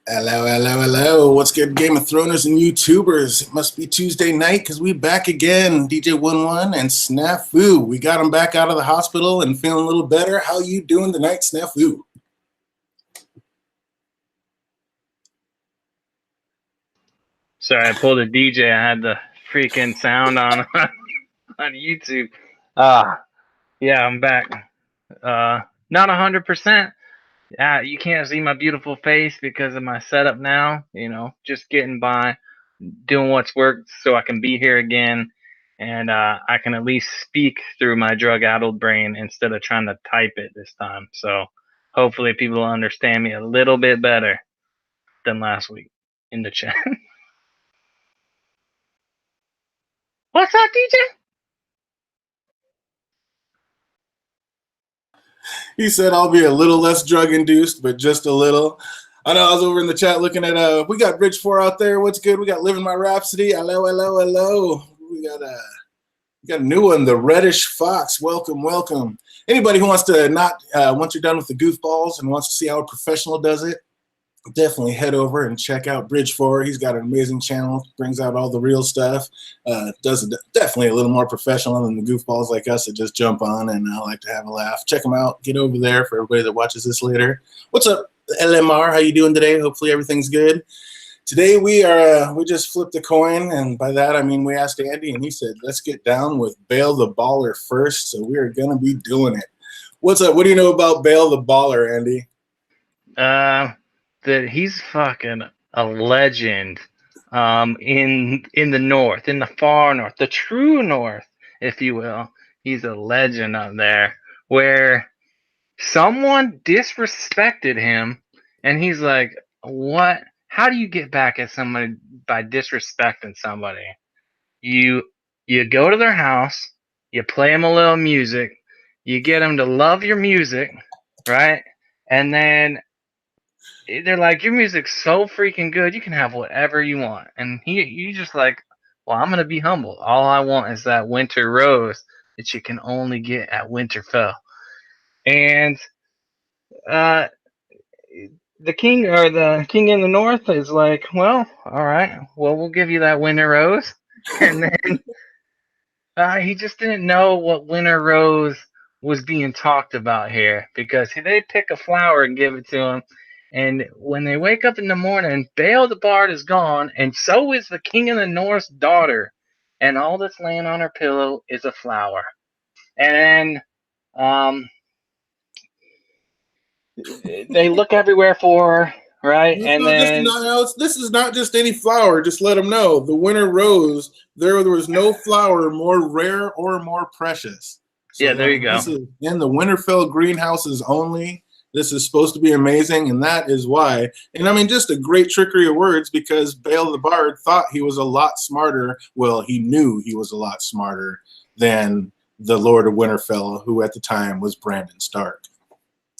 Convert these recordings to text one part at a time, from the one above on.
Hello, hello, hello. What's good, Game of Throners and YouTubers? It must be Tuesday night because we back again. DJ11 and Snafu. We got him back out of the hospital and feeling a little better. How you doing tonight, Snafu? Sorry, I pulled a DJ. I had the freaking sound on on YouTube. Yeah, I'm back. Not 100%. You can't see my beautiful face because of my setup now. Just getting by, doing what's worked so I can be here again, and I can at least speak through my drug-addled brain instead of trying to type it this time. So hopefully people will understand me a little bit better than last week in the chat. What's up, DJ? He said I'll be a little less drug-induced, but just a little. I know I was over in the chat looking at, we got Bridge 4 out there. What's good? We got Living My Rhapsody. Hello, hello, hello. We got a new one, the Reddish Fox. Welcome, welcome. Anybody who wants to once you're done with the goofballs and wants to see how a professional does it, definitely head over and check out Bridge 4. He's got an amazing channel, brings out all the real stuff, does it definitely a little more professional than the goofballs like us that just jump on and like to have a laugh. Check him out. Get over there for everybody that watches this later. What's up, LMR? How you doing today? Hopefully everything's good. Today we just flipped a coin, and by that I mean we asked Andy, and he said, let's get down with Bael the Baller first, so we are going to be doing it. What's up? What do you know about Bael the Baller, Andy? That he's fucking a legend in the north, in the far north, the true north, if you will. He's a legend up there where someone disrespected him, and he's like, what? How do you get back at somebody by disrespecting somebody? You go to their house, you play them a little music, you get them to love your music, right? And then they're like, your music's so freaking good, you can have whatever you want. And you just like, well, I'm gonna be humble. All I want is that winter rose that you can only get at Winterfell. And uh, the king in the north is like, well, all right, well, we'll give you that winter rose. And then he just didn't know what winter rose was being talked about here, because they pick a flower and give it to him. And when they wake up in the morning, Bael the Bard is gone, and so is the King of the North's daughter. And all that's laying on her pillow is a flower. And then they look everywhere for her, right? And then This is not just any flower. Just let them know. The winter rose, there was no flower more rare or more precious. So, yeah, there you go. This is in the Winterfell greenhouses only. This is supposed to be amazing, and that is why. And I mean, just a great trickery of words, because Bael the Bard thought he was a lot smarter. Well, he knew he was a lot smarter than the Lord of Winterfell, who at the time was Brandon Stark.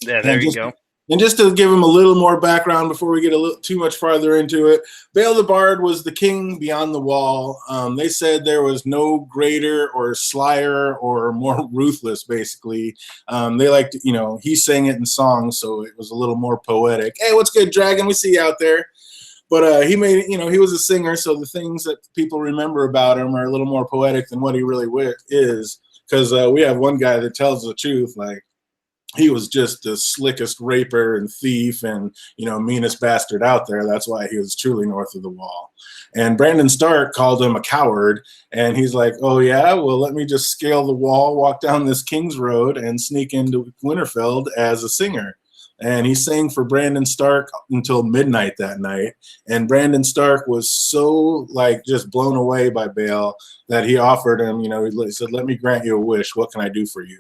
Yeah, there you go. And just to give him a little more background before we get a little too much farther into it, Bael the Bard was the king beyond the wall. They said there was no greater or slyer or more ruthless, basically. They liked, he sang it in songs, so it was a little more poetic. Hey, what's good, Dragon? We see you out there. But he made, he was a singer, so the things that people remember about him are a little more poetic than what he really is. Because we have one guy that tells the truth, like, he was just the slickest raper and thief and, meanest bastard out there. That's why he was truly north of the wall. And Brandon Stark called him a coward. And he's like, oh, yeah, well, let me just scale the wall, walk down this King's Road, and sneak into Winterfell as a singer. And he sang for Brandon Stark until midnight that night. And Brandon Stark was so, just blown away by Bael that he offered him, he said, let me grant you a wish. What can I do for you?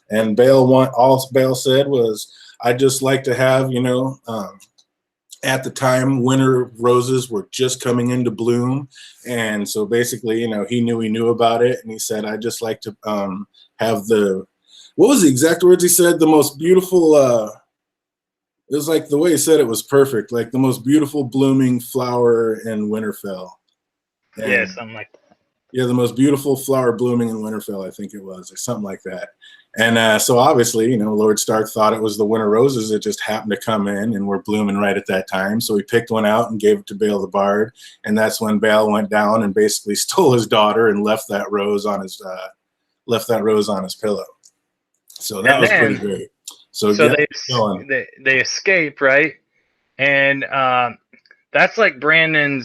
And all Bael said was, I'd just like to have, at the time, winter roses were just coming into bloom. And so basically, he knew about it. And he said, I'd just like to have what was the exact words he said? The most beautiful, it was like the way he said it was perfect, like the most beautiful blooming flower in Winterfell. And, yeah, something like that. Yeah, the most beautiful flower blooming in Winterfell, I think it was, or something like that. And so obviously, you know, Lord Stark thought it was the winter roses that just happened to come in and were blooming right at that time. So he picked one out and gave it to Bael the Bard. And that's when Bael went down and basically stole his daughter and left that rose on his pillow. So that And was pretty then, great. So so yeah, go on. they escape, right? And that's like Brandon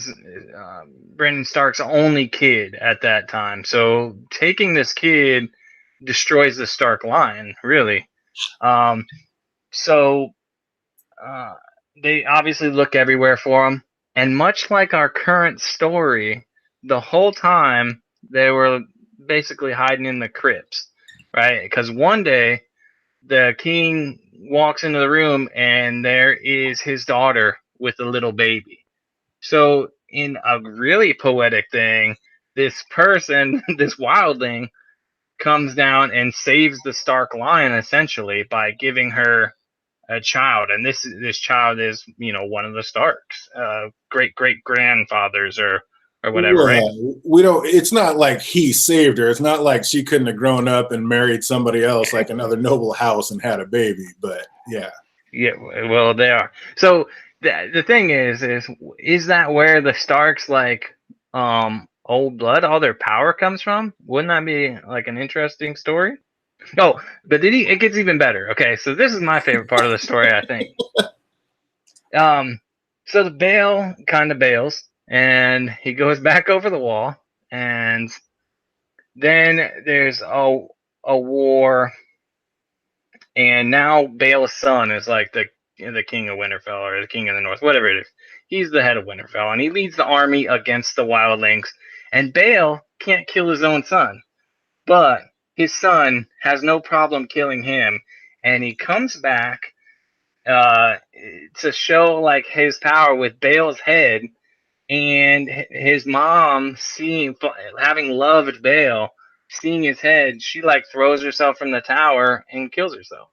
Stark's only kid at that time. So taking this kid destroys the Stark line, really. Um, so uh, they obviously look everywhere for him, and much like our current story, the whole time they were basically hiding in the crypts, right? Because one day the king walks into the room and there is his daughter with a little baby. So, in a really poetic thing, this person, this wildling, comes down and saves the Stark line essentially by giving her a child, and this child is, you know, one of the Starks, great grandfathers or whatever, right? Well, we don't. It's not like he saved her. It's not like she couldn't have grown up and married somebody else, like another noble house, and had a baby. But yeah, Yeah, well, they are. So the thing is that where the Starks like old blood, all their power comes from? Wouldn't that be like an interesting story? Oh, but it gets even better. Okay, so this is my favorite part of the story, I think. Um, so the Bael kind of bails, and he goes back over the wall, and then there's a war, and now Bael's son is like the king of Winterfell or the king of the North, whatever it is. He's the head of Winterfell, and he leads the army against the wildlings. And Bael can't kill his own son, but his son has no problem killing him, and he comes back uh, to show like his power with Bael's head, and his mom seeing having loved Bael, seeing his head, she like throws herself from the tower and kills herself.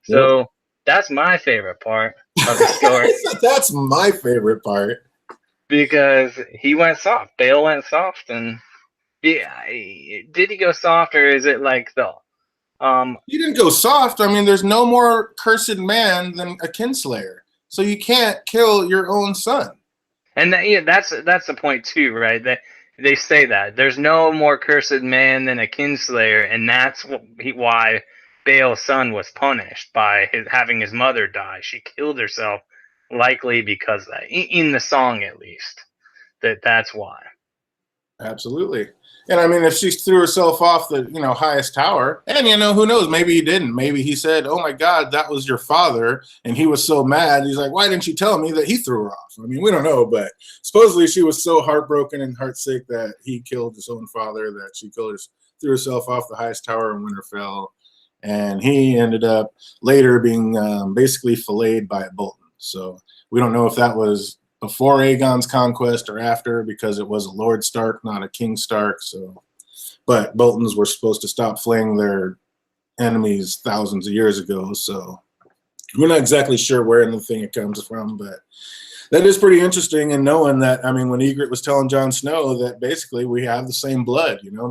yep. So that's my favorite part of the story That's my favorite part. because he went soft. Bael went soft, and yeah, did he go soft, or is it like the You didn't go soft. I mean, there's no more cursed man than a kinslayer. So you can't kill your own son. And yeah, that's the point too, right? They say that there's no more cursed man than a kinslayer, and that's why Bael's son was punished by having his mother die. She killed herself, likely because of that, in the song at least. That's why. Absolutely. And I mean, if she threw herself off the, you know, highest tower, and you know, who knows? Maybe he didn't. Maybe he said, "Oh my God, that was your father," and he was so mad. He's like, "Why didn't you tell me that he threw her off?" I mean, we don't know, but supposedly she was so heartbroken and heartsick that he killed his own father that she threw herself off the highest tower in Winterfell, and he ended up later being basically filleted by a Bolton. So we don't know if that was before Aegon's conquest or after, because it was a Lord Stark, not a King Stark. So, but Boltons were supposed to stop flaying their enemies thousands of years ago. So we're not exactly sure where in the thing it comes from, but that is pretty interesting. And knowing that, I mean, when Ygritte was telling Jon Snow that basically we have the same blood, you know,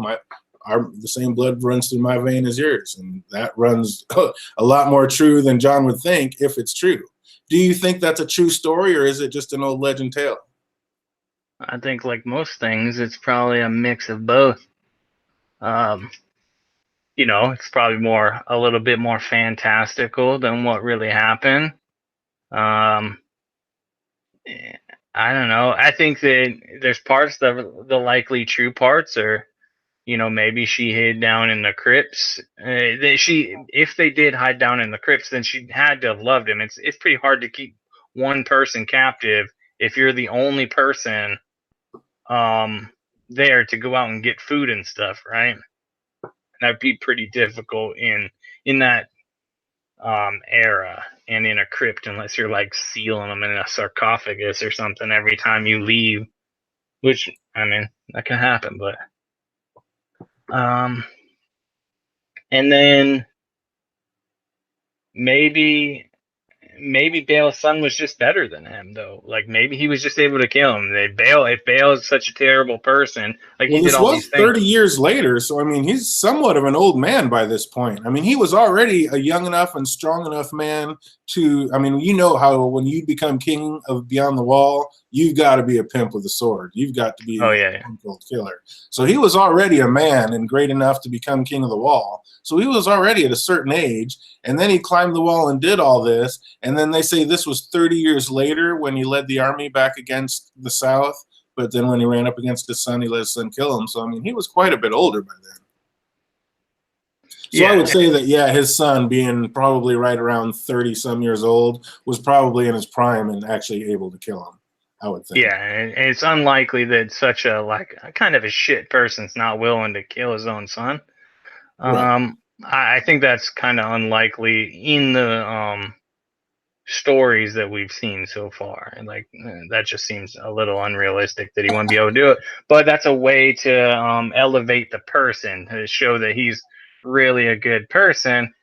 the same blood runs through my vein as yours, and that runs a lot more true than Jon would think if it's true. Do you think that's a true story, or is it just an old legend tale? I think, like most things, it's probably a mix of both. Um, it's probably a little bit more fantastical than what really happened. Um, I don't know. I think that there's parts that the likely true parts are, maybe she hid down in the crypts. If they did hide down in the crypts, then she had to have loved him. It's pretty hard to keep one person captive if you're the only person there to go out and get food and stuff, right? That'd be pretty difficult in that era and in a crypt, unless you're like sealing them in a sarcophagus or something every time you leave, which, I mean, that can happen. But um and then maybe maybe Bale's son was just better than him, though. Like maybe he was just able to kill him. If Bale is such a terrible person, like he Well, did this all these was things. 30 years later, so I mean, he's somewhat of an old man by this point. I mean, he was already a young enough and strong enough man to, I mean, you know how when you become king of Beyond the Wall, you've got to be a pimp with a sword. You've got to Oh be yeah, a cold killer. So he was already a man and great enough to become king of the wall. So he was already at a certain age, and then he climbed the wall and did all this. And then they say this was 30 years later when he led the army back against the South. But then when he ran up against his son, he let his son kill him. So, I mean, he was quite a bit older by then. So I yeah. would say that, yeah, his son, being probably right around 30-some years old, was probably in his prime and actually able to kill him, I would think. Yeah, and it's unlikely that such a kind of a shit person's not willing to kill his own son. Right. I think that's kind of unlikely in the stories that we've seen so far. And that just seems a little unrealistic that he wouldn't be able to do it. But that's a way to elevate the person to show that he's really a good person.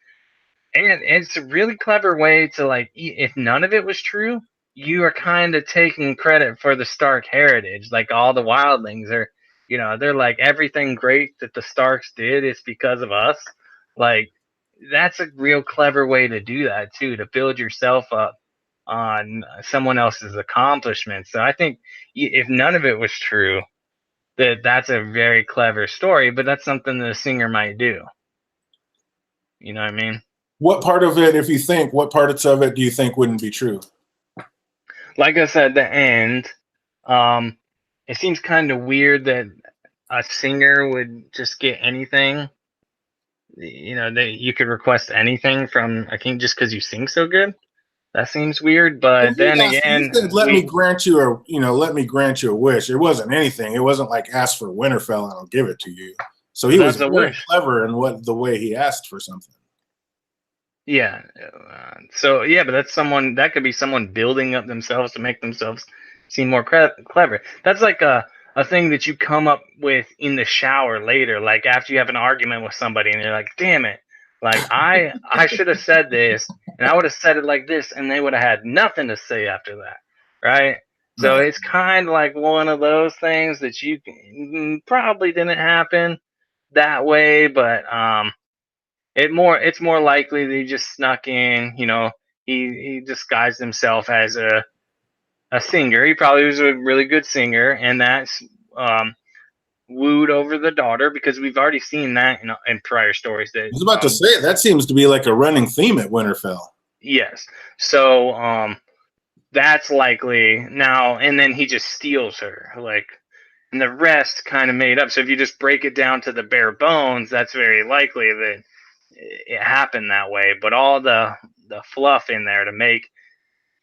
And it's a really clever way to if none of it was true, you are kind of taking credit for the Stark heritage. Like all the wildlings are, they're like everything great that the Starks did is because of us. Like that's a real clever way to do that too, to build yourself up on someone else's accomplishments. So I think if none of it was true, that's a very clever story, but that's something that a singer might do. You know what I mean? What part of it, if you think, what parts of it do you think wouldn't be true? Like I said, the end. Um, it seems kind of weird that a singer would just get anything. You could request anything from a king just because you sing so good. That seems weird, Well, but then he again, said, "Let me grant you let me grant you a wish." It wasn't anything. It wasn't like ask for Winterfell and I'll give it to you. So he was that's a very wish. clever in the way he asked for something. Yeah. So yeah, but that could be someone building up themselves to make themselves seem more clever. That's like a thing that you come up with in the shower later, like after you have an argument with somebody, and you're like, "Damn it! Like I should have said this, and I would have said it like this, and they would have had nothing to say after that, right?" So Right. it's kind of like one of those things that probably didn't happen that way, but it's more likely that he just snuck in. He disguised himself as a singer. He probably was a really good singer, and that's um, wooed over the daughter because we've already seen that in prior stories. I That was about to say that seems to be like a running theme at Winterfell. yes, so that's likely now, and then he just steals her and the rest kind of made up. So if you just break it down to the bare bones, that's very likely that it happened that way. But all the fluff in there to make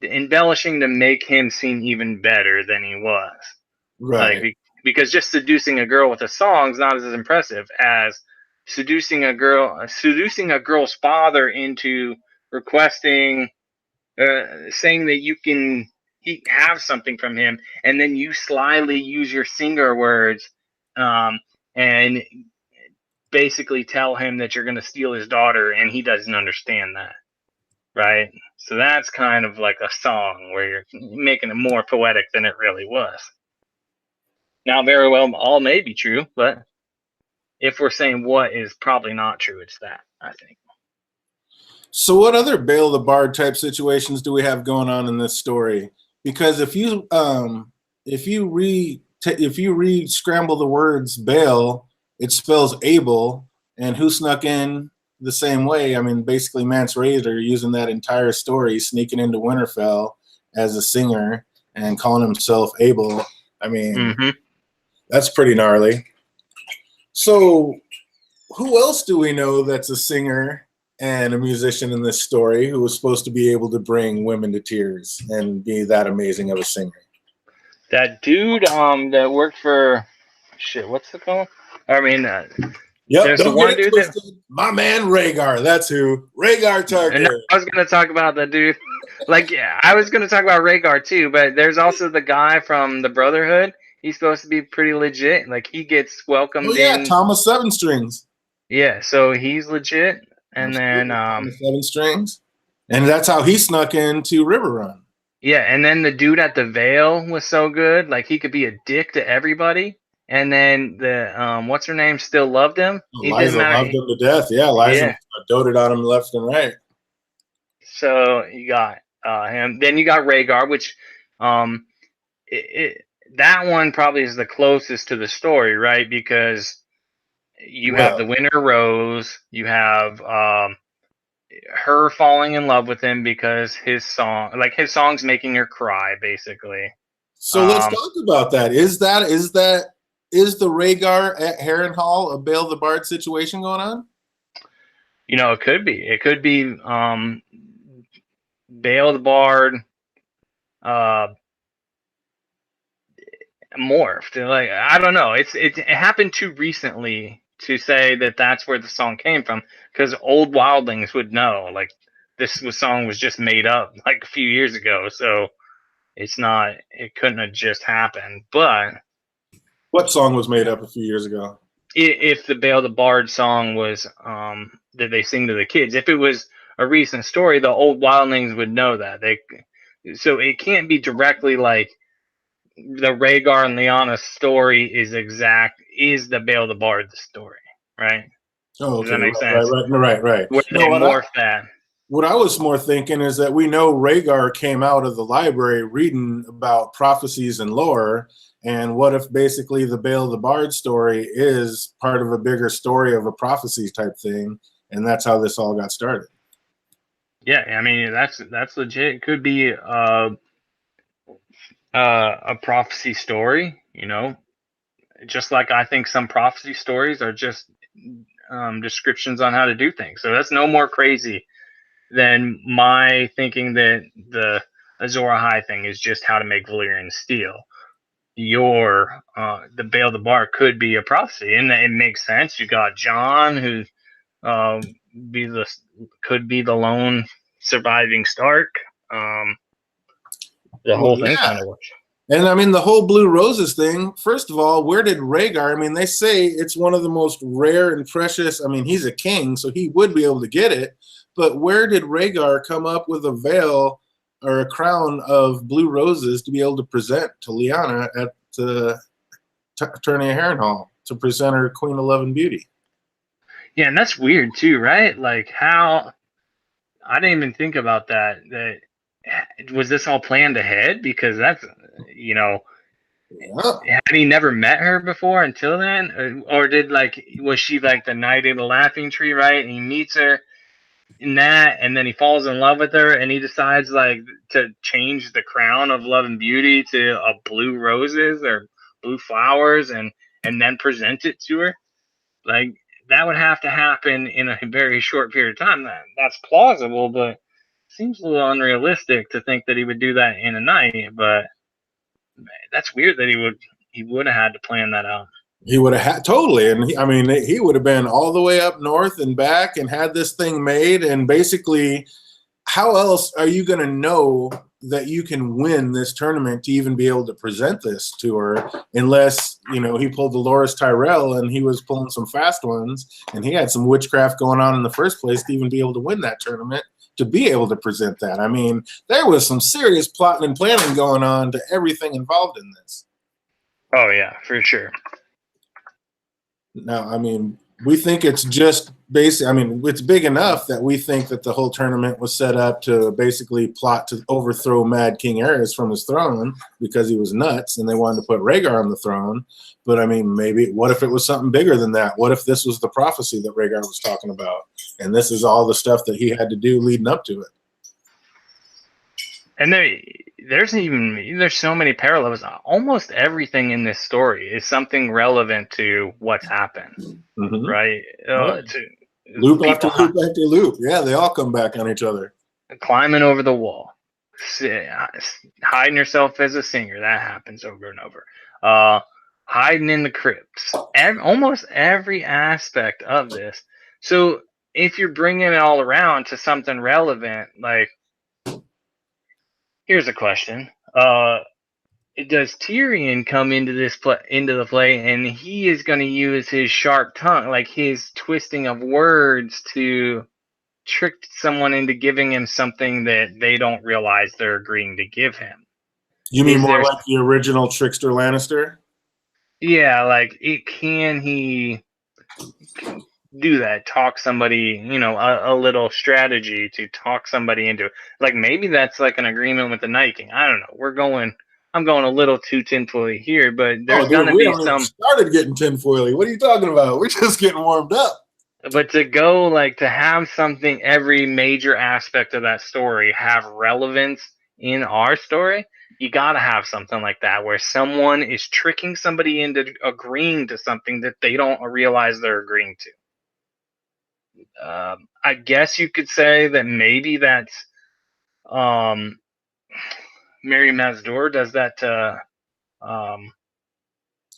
the embellishing to make him seem even better than he was, Right. because just seducing a girl with a song is not as impressive as seducing a girl's father into requesting, saying that you can have something from him, and then you slyly use your singer words, um, and basically tell him that you're going to steal his daughter, and he doesn't understand that, right? So that's kind of like a song where you're making it more poetic than it really was. Now, very well, all may be true, but if we're saying what is probably not true, it's that, I think. So, what other Bael the Bard type situations do we have going on in this story? Because if you re scramble the words Bael, it spells Abel, and who snuck in the same way? I mean, basically, Mance Rayder using that entire story, sneaking into Winterfell as a singer and calling himself Abel. I mean, that's pretty gnarly. So, who else do we know that's a singer and a musician in this story who was supposed to be able to bring women to tears and be that amazing of a singer? That dude that worked for shit, what's it called? I mean, Yep, there's the don't get one it dude that, twisted. My man Rhaegar, that's who. Rhaegar and Targaryen. I was gonna talk about the dude. Yeah, I was gonna talk about Rhaegar too, but there's also the guy from the Brotherhood. He's supposed to be pretty legit. Like he gets Oh welcomed yeah, in. Thomas Seven Strings. Yeah, so he's legit. And then Absolutely, Thomas Seven Strings. And that's how he snuck into River Run. Yeah, and then the dude at the Vale was so good. Like he could be a dick to everybody, and then the what's her name still loved him. It didn't Liza loved matter. him to death. Yeah, Liza Yeah. doted on him left and right. So you got him. Then you got Rhaegar, which um that one probably is the closest to the story, right? Because you have the Well, Winter Rose, you have her falling in love with him because his song's making her cry, basically. so let's Um, talk about that. Is the Rhaegar at Harrenhal a Bael the Bard situation going on? it could be. It could be Bael the Bard uh, morphed. Like I don't know. It happened too recently to say that that's where the song came from, because old wildlings would know. Like song was just made up like a few years ago, so it's not. It couldn't have just happened. But What song was made up a few years ago? if the Bael the Bard song was that they sing to the kids, if it was a recent story, the old wildlings would know that. So it can't be directly like the Rhaegar and Lyanna story is the Bael the Bard the story, right? Oh, Does that okay, make right, sense? right, right, right, right. Where No, they morph that. what I was more thinking is that we know Rhaegar came out of the library reading about prophecies and lore, and what if basically the Bael the Bard story is part of a bigger story of a prophecy type thing, and that's how this all got started? Yeah, I mean that's legit. It could be a prophecy story, just like I think some prophecy stories are just descriptions on how to do things. So that's no more crazy than my thinking that the Azor Ahai thing is just how to make Valyrian steel. The Bael the Bard could be a prophecy, and it makes sense. You got John, who um, be the could be the lone surviving Stark. Um, the Well, whole thing yeah. kind of works. And I mean, the whole Blue Roses thing, first of all, where did Rhaegar? I mean, they say it's one of the most rare and precious. I mean, he's a king, so he would be able to get it. But where did Rhaegar come up with a veil or a crown of blue roses to be able to present to Lyanna at the Tourney of Harrenhal to present her Queen of Love and Beauty? Yeah, and that's weird too, right? Like how I didn't even think about that. That was this all planned ahead? Because that's you know Yeah. had he never met her before until then, or did was she like the knight of the laughing tree, right? And he meets her in that, and then he falls in love with her, and he decides to change the crown of love and beauty to a blue roses or blue flowers, and then present it to her. Like that would have to happen in a very short period of time. That's plausible, but seems a little unrealistic to think that he would do that in a night. But that's weird that he would have had to plan that out. He would have had totally, and I mean, he would have been all the way up north and back and had this thing made. And basically, how else are you going to know that you can win this tournament to even be able to present this to her unless he pulled the Loras Tyrell and he was pulling some fast ones and he had some witchcraft going on in the first place to even be able to win that tournament to be able to present that. I mean, there was some serious plotting and planning going on to everything involved in this. Oh yeah, for sure. Now, I mean, we think it's just basic. I mean, it's big enough that we think that the whole tournament was set up to basically plot to overthrow Mad King Aerys from his throne because he was nuts and they wanted to put Rhaegar on the throne. But I mean, maybe what if it was something bigger than that? What if this was the prophecy that Rhaegar was talking about? And this is all the stuff that he had to do leading up to it. And there's so many parallels. Almost everything in this story is something relevant to what's happened, Mm-hmm. right? Yeah. To Loop after loop after loop. Yeah, they all come back on each other. Climbing over the wall, hiding yourself as a singer, that happens over and over. Hiding in the crypts. Almost every aspect of this. So if you're bringing it all around to something relevant, like here's a question. Does Tyrion come into into the play, and he is going to use his sharp tongue, like his twisting of words, to tricked someone into giving him something that they don't realize they're agreeing to give him. You mean Is more there, like the original Trickster Lannister? yeah, like can he do that? Talk somebody, a little strategy to talk somebody into it. Like maybe that's like an agreement with the Night King. I don't know. I'm going a little too tinfoily here, but Oh, there's dude, gonna we be haven't even some. started getting tinfoily. What are you talking about? We're just getting warmed up. But to go like to have something, every major aspect of that story have relevance in our story, you gotta have something like that where someone is tricking somebody into agreeing to something that they don't realize they're agreeing to. I guess you could say that maybe that's um, Mary Mazdur does that to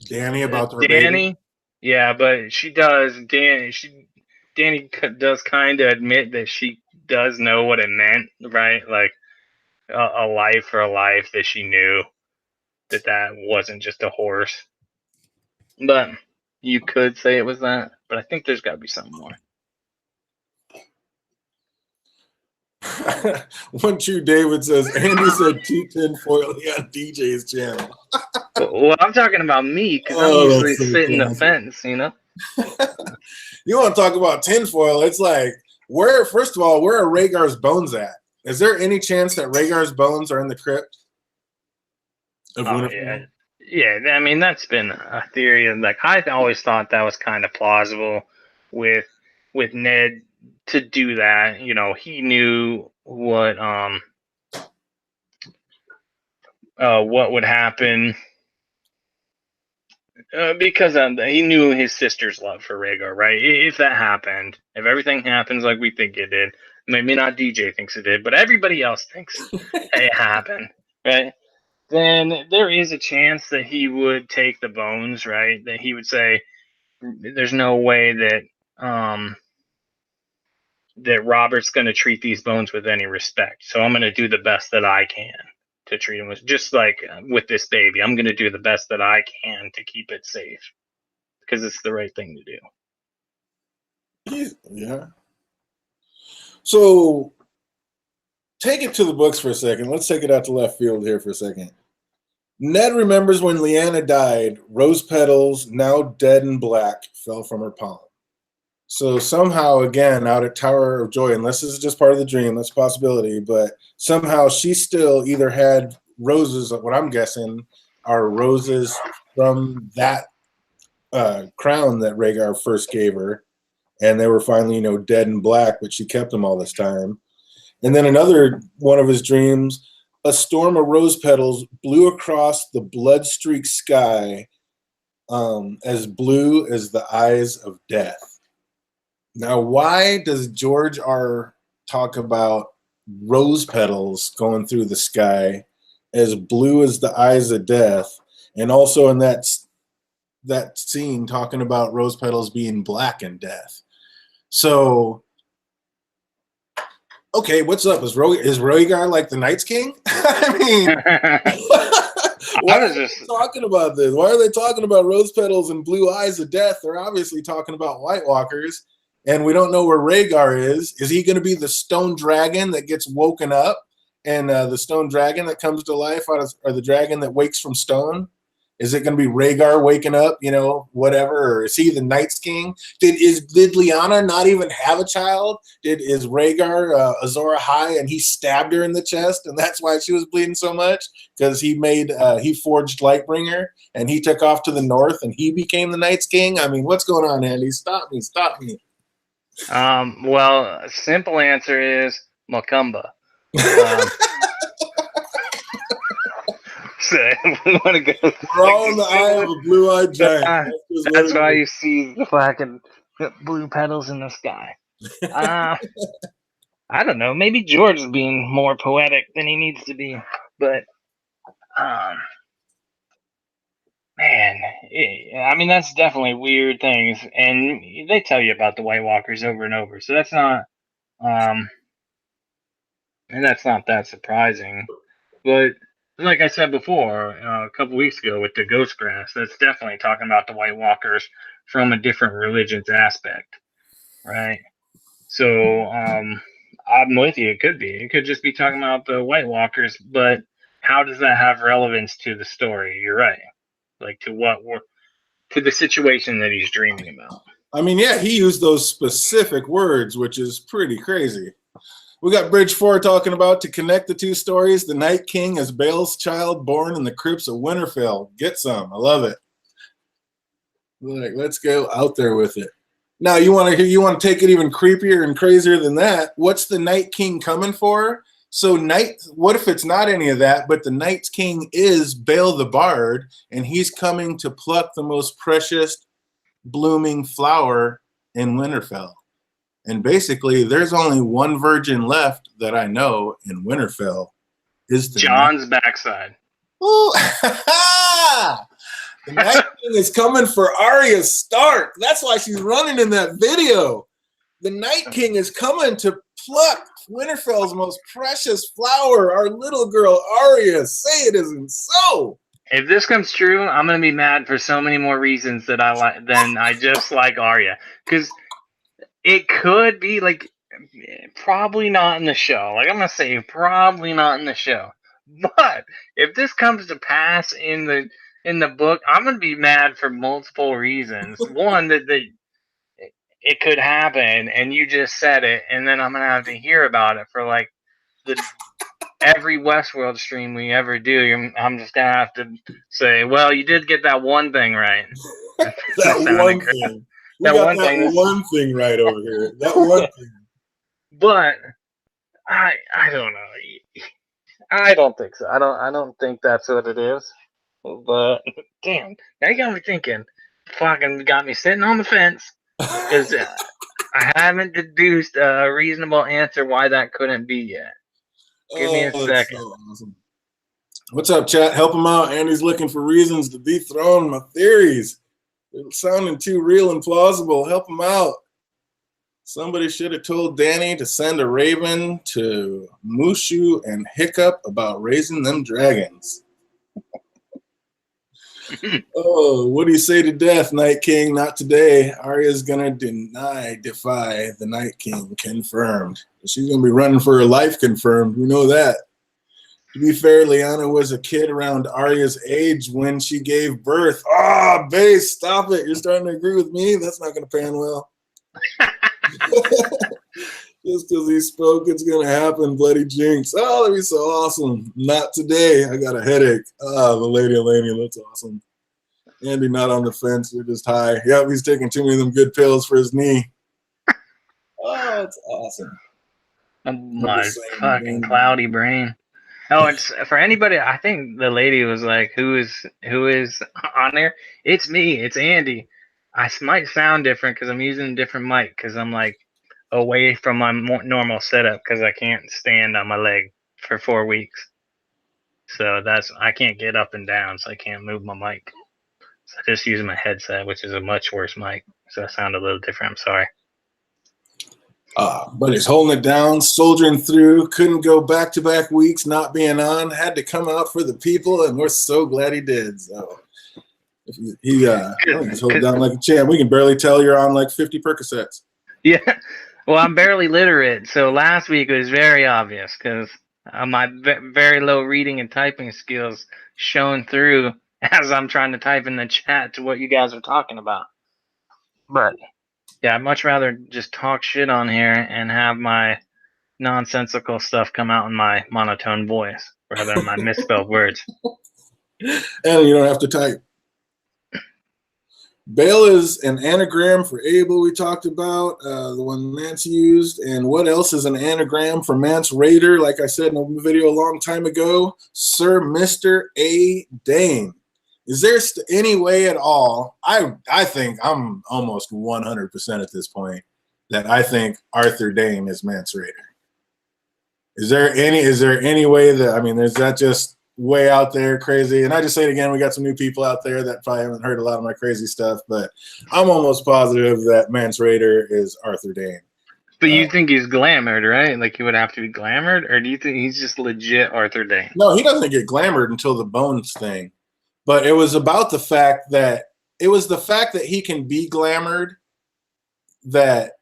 Danny about her baby. Danny. Yeah, but she does. Danny does kind of admit that she does know what it meant, right? Like a life for a life, that she knew that wasn't just a horse. But you could say it was that. But I think there's got to be something more. One True David says, Andy said too tinfoily on DJ's channel. Well, I'm talking about me because I'm Oh, usually that's so sitting the classic. fence, You want to talk about tinfoil? It's like, first of all, where are Rhaegar's bones at? Is there any chance that Rhaegar's bones are in the crypt of Oh Winterfell? yeah. I mean, that's been a theory, and like I always thought that was kind of plausible with Ned to do that. He knew what would happen because he knew his sister's love for Rhaegar, right? If that happened, if everything happens like we think it did, maybe not DJ thinks it did, but everybody else thinks it happened, right? Then there is a chance that he would take the bones, right? That he would say, "There's no way that Robert's going to treat these bones with any respect. So I'm going to do the best that I can to treat him with, just like with this baby. I'm going to do the best that I can to keep it safe because it's the right thing to do." Yeah. So take it to the books for a second. Let's take it out to left field here for a second. Ned remembers when Lyanna died, rose petals, now dead and black, fell from her palm. So somehow, again, out at Tower of Joy, unless this is just part of the dream, that's a possibility, but somehow she still either had roses, what I'm guessing are roses from that crown that Rhaegar first gave her, and they were finally, dead and black, but she kept them all this time. And then another one of his dreams, a storm of rose petals blew across the blood-streaked sky, as blue as the eyes of death. Now, why does George R. talk about rose petals going through the sky as blue as the eyes of death, and also in that scene talking about rose petals being black in death? So, okay, what's up? Is Rhaegar like the Night's King? I mean, why I are was they just talking about this? Why are they talking about rose petals and blue eyes of death? They're obviously talking about White Walkers, and we don't know where Rhaegar is. Is he going to be the stone dragon that gets woken up, and the stone dragon that comes to life, or the dragon that wakes from stone? Is it going to be Rhaegar waking up, whatever? Or is he the Night's King? Did Lyanna not even have a child? Is Rhaegar Azor Ahai, and he stabbed her in the chest, and that's why she was bleeding so much? Because he forged Lightbringer, and he took off to the north, and he became the Night's King? I mean, what's going on, Andy? Stop me. well, simple answer is Macumba. Um, so we want to go We're like all in the the eye of simple. a blue-eyed giant. Uh, That's just what that's it why is. you see the fucking blue petals in the sky. Uh, I don't know. Maybe George is being more poetic than he needs to be, but um, man, I mean that's definitely weird things, and they tell you about the White Walkers over and over, so that's not um, and that's not that surprising. But like I said before, a couple weeks ago with the Ghost Grass, that's definitely talking about the White Walkers from a different religion's aspect, right? So I'm with you. It could be. It could just be talking about the White Walkers, but how does that have relevance to the story? You're right. Like to the situation that he's dreaming about. I mean, yeah, he used those specific words, which is pretty crazy. We got Bridge 4 talking about to connect the two stories. The Night King is Bael's child born in the crypts of Winterfell. Get some. I love it. Like, let's go out there with it. Now, you want to take it even creepier and crazier than that. What's the Night King coming for? So what if it's not any of that, but the Night King is Bael the Bard, and he's coming to pluck the most precious blooming flower in Winterfell. And basically, there's only one virgin left that I know in Winterfell. Is the John's backside. Ooh. The Night King is coming for Arya Stark. That's why she's running in that video. The Night King is coming to pluck Winterfell's most precious flower, our little girl Arya. Say it isn't so. If this comes true, I'm gonna be mad for so many more reasons that I just like Arya. Because it could be like probably not in the show. Like I'm gonna say probably not in the show. But if this comes to pass in the book, I'm gonna be mad for multiple reasons. One, that it could happen, and you just said it, and then I'm gonna have to hear about it for like every Westworld stream we ever do. I'm just gonna have to say, well, you did get that one thing right. That one thing. That one thing right over here. That one thing. But I don't know. I don't think so. I don't think that's what it is. But damn, now you got me thinking. Fucking got me sitting on the fence because I haven't deduced a reasonable answer why that couldn't be yet. Give me a second. So awesome. What's up, chat? Help him out. Andy's looking for reasons to dethrone my theories. They're sounding too real and plausible. Help him out. Somebody should have told Danny to send a raven to Mushu and Hiccup about raising them dragons. Oh, what do you say to death, Night King? Not today. Arya's gonna defy the Night King. Confirmed. She's gonna be running for her life. Confirmed. We know that. To be fair, Lyanna was a kid around Arya's age when she gave birth. Ah, base, stop it. You're starting to agree with me? That's not gonna pan well. Just because he spoke, it's gonna happen. Bloody jinx. Oh, that'd be so awesome. Not today. I got a headache. Ah, the Lady Elenia. That's awesome. Andy not on the fence. You're just high. Yep, he's taking too many of them good pills for his knee. Oh, it's awesome. My fucking cloudy brain. Oh, it's for anybody. I think the lady was like, "Who is on there?" It's me. It's Andy. I might sound different because I'm using a different mic because I'm like away from my normal setup because I can't stand on my leg for 4 weeks. So I can't get up and down, so I can't move my mic. So I just use my headset, which is a much worse mic. So I sound a little different. I'm sorry. But he's holding it down, soldiering through, couldn't go back-to-back weeks not being on, had to come out for the people, and we're so glad he did. So he's holding down like a champ. We can barely tell you're on like 50 Percocets. Yeah. Well, I'm barely literate, so last week it was very obvious because my very low reading and typing skills shone through as I'm trying to type in the chat to what you guys are talking about. But yeah, I'd much rather just talk shit on here and have my nonsensical stuff come out in my monotone voice rather than my misspelled words. And you don't have to type. Bael is an anagram for Abel we talked about, the one Mance used. And what else is an anagram for Mance Raider? Like I said in a video a long time ago, Sir Mr. A. Dane. Is there any way at all? I think I'm almost 100% at this point that I think Arthur Dane is Mance Raider. Is there any way that, I mean, is that just way out there crazy? And I just say it again, we got some new people out there that probably haven't heard a lot of my crazy stuff, but I'm almost positive that Mance Raider is Arthur Dane. But you think he's glamored, right? Like he would have to be glamored, or do you think he's just legit Arthur Dane? No, he doesn't get glamored until the Bones thing. But it was about the fact that he can be glamored, that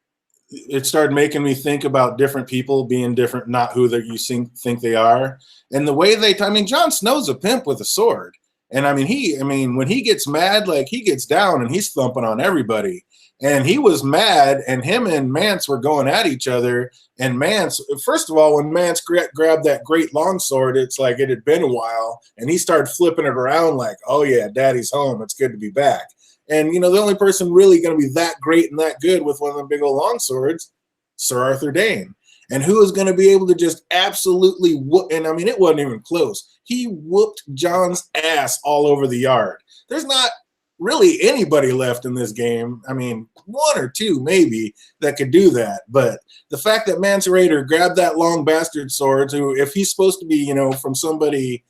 it started making me think about different people being different, not who that you think they are. And the way I mean, Jon Snow's a pimp with a sword. And I mean, when he gets mad, like he gets down and he's thumping on everybody. And he was mad, and him and Mance were going at each other. And Mance, first of all, when Mance grabbed that great longsword, it's like it had been a while, and he started flipping it around like, oh yeah, daddy's home. It's good to be back. And, the only person really going to be that great and that good with one of them big old long swords, Sir Arthur Dayne. And who is going to be able to just absolutely whoop? And I mean, it wasn't even close. He whooped Jon's ass all over the yard. There's not really anybody left in this game. I mean, one or two maybe that could do that. But the fact that Mance Rayder grabbed that long bastard sword, who, if he's supposed to be, from somebody,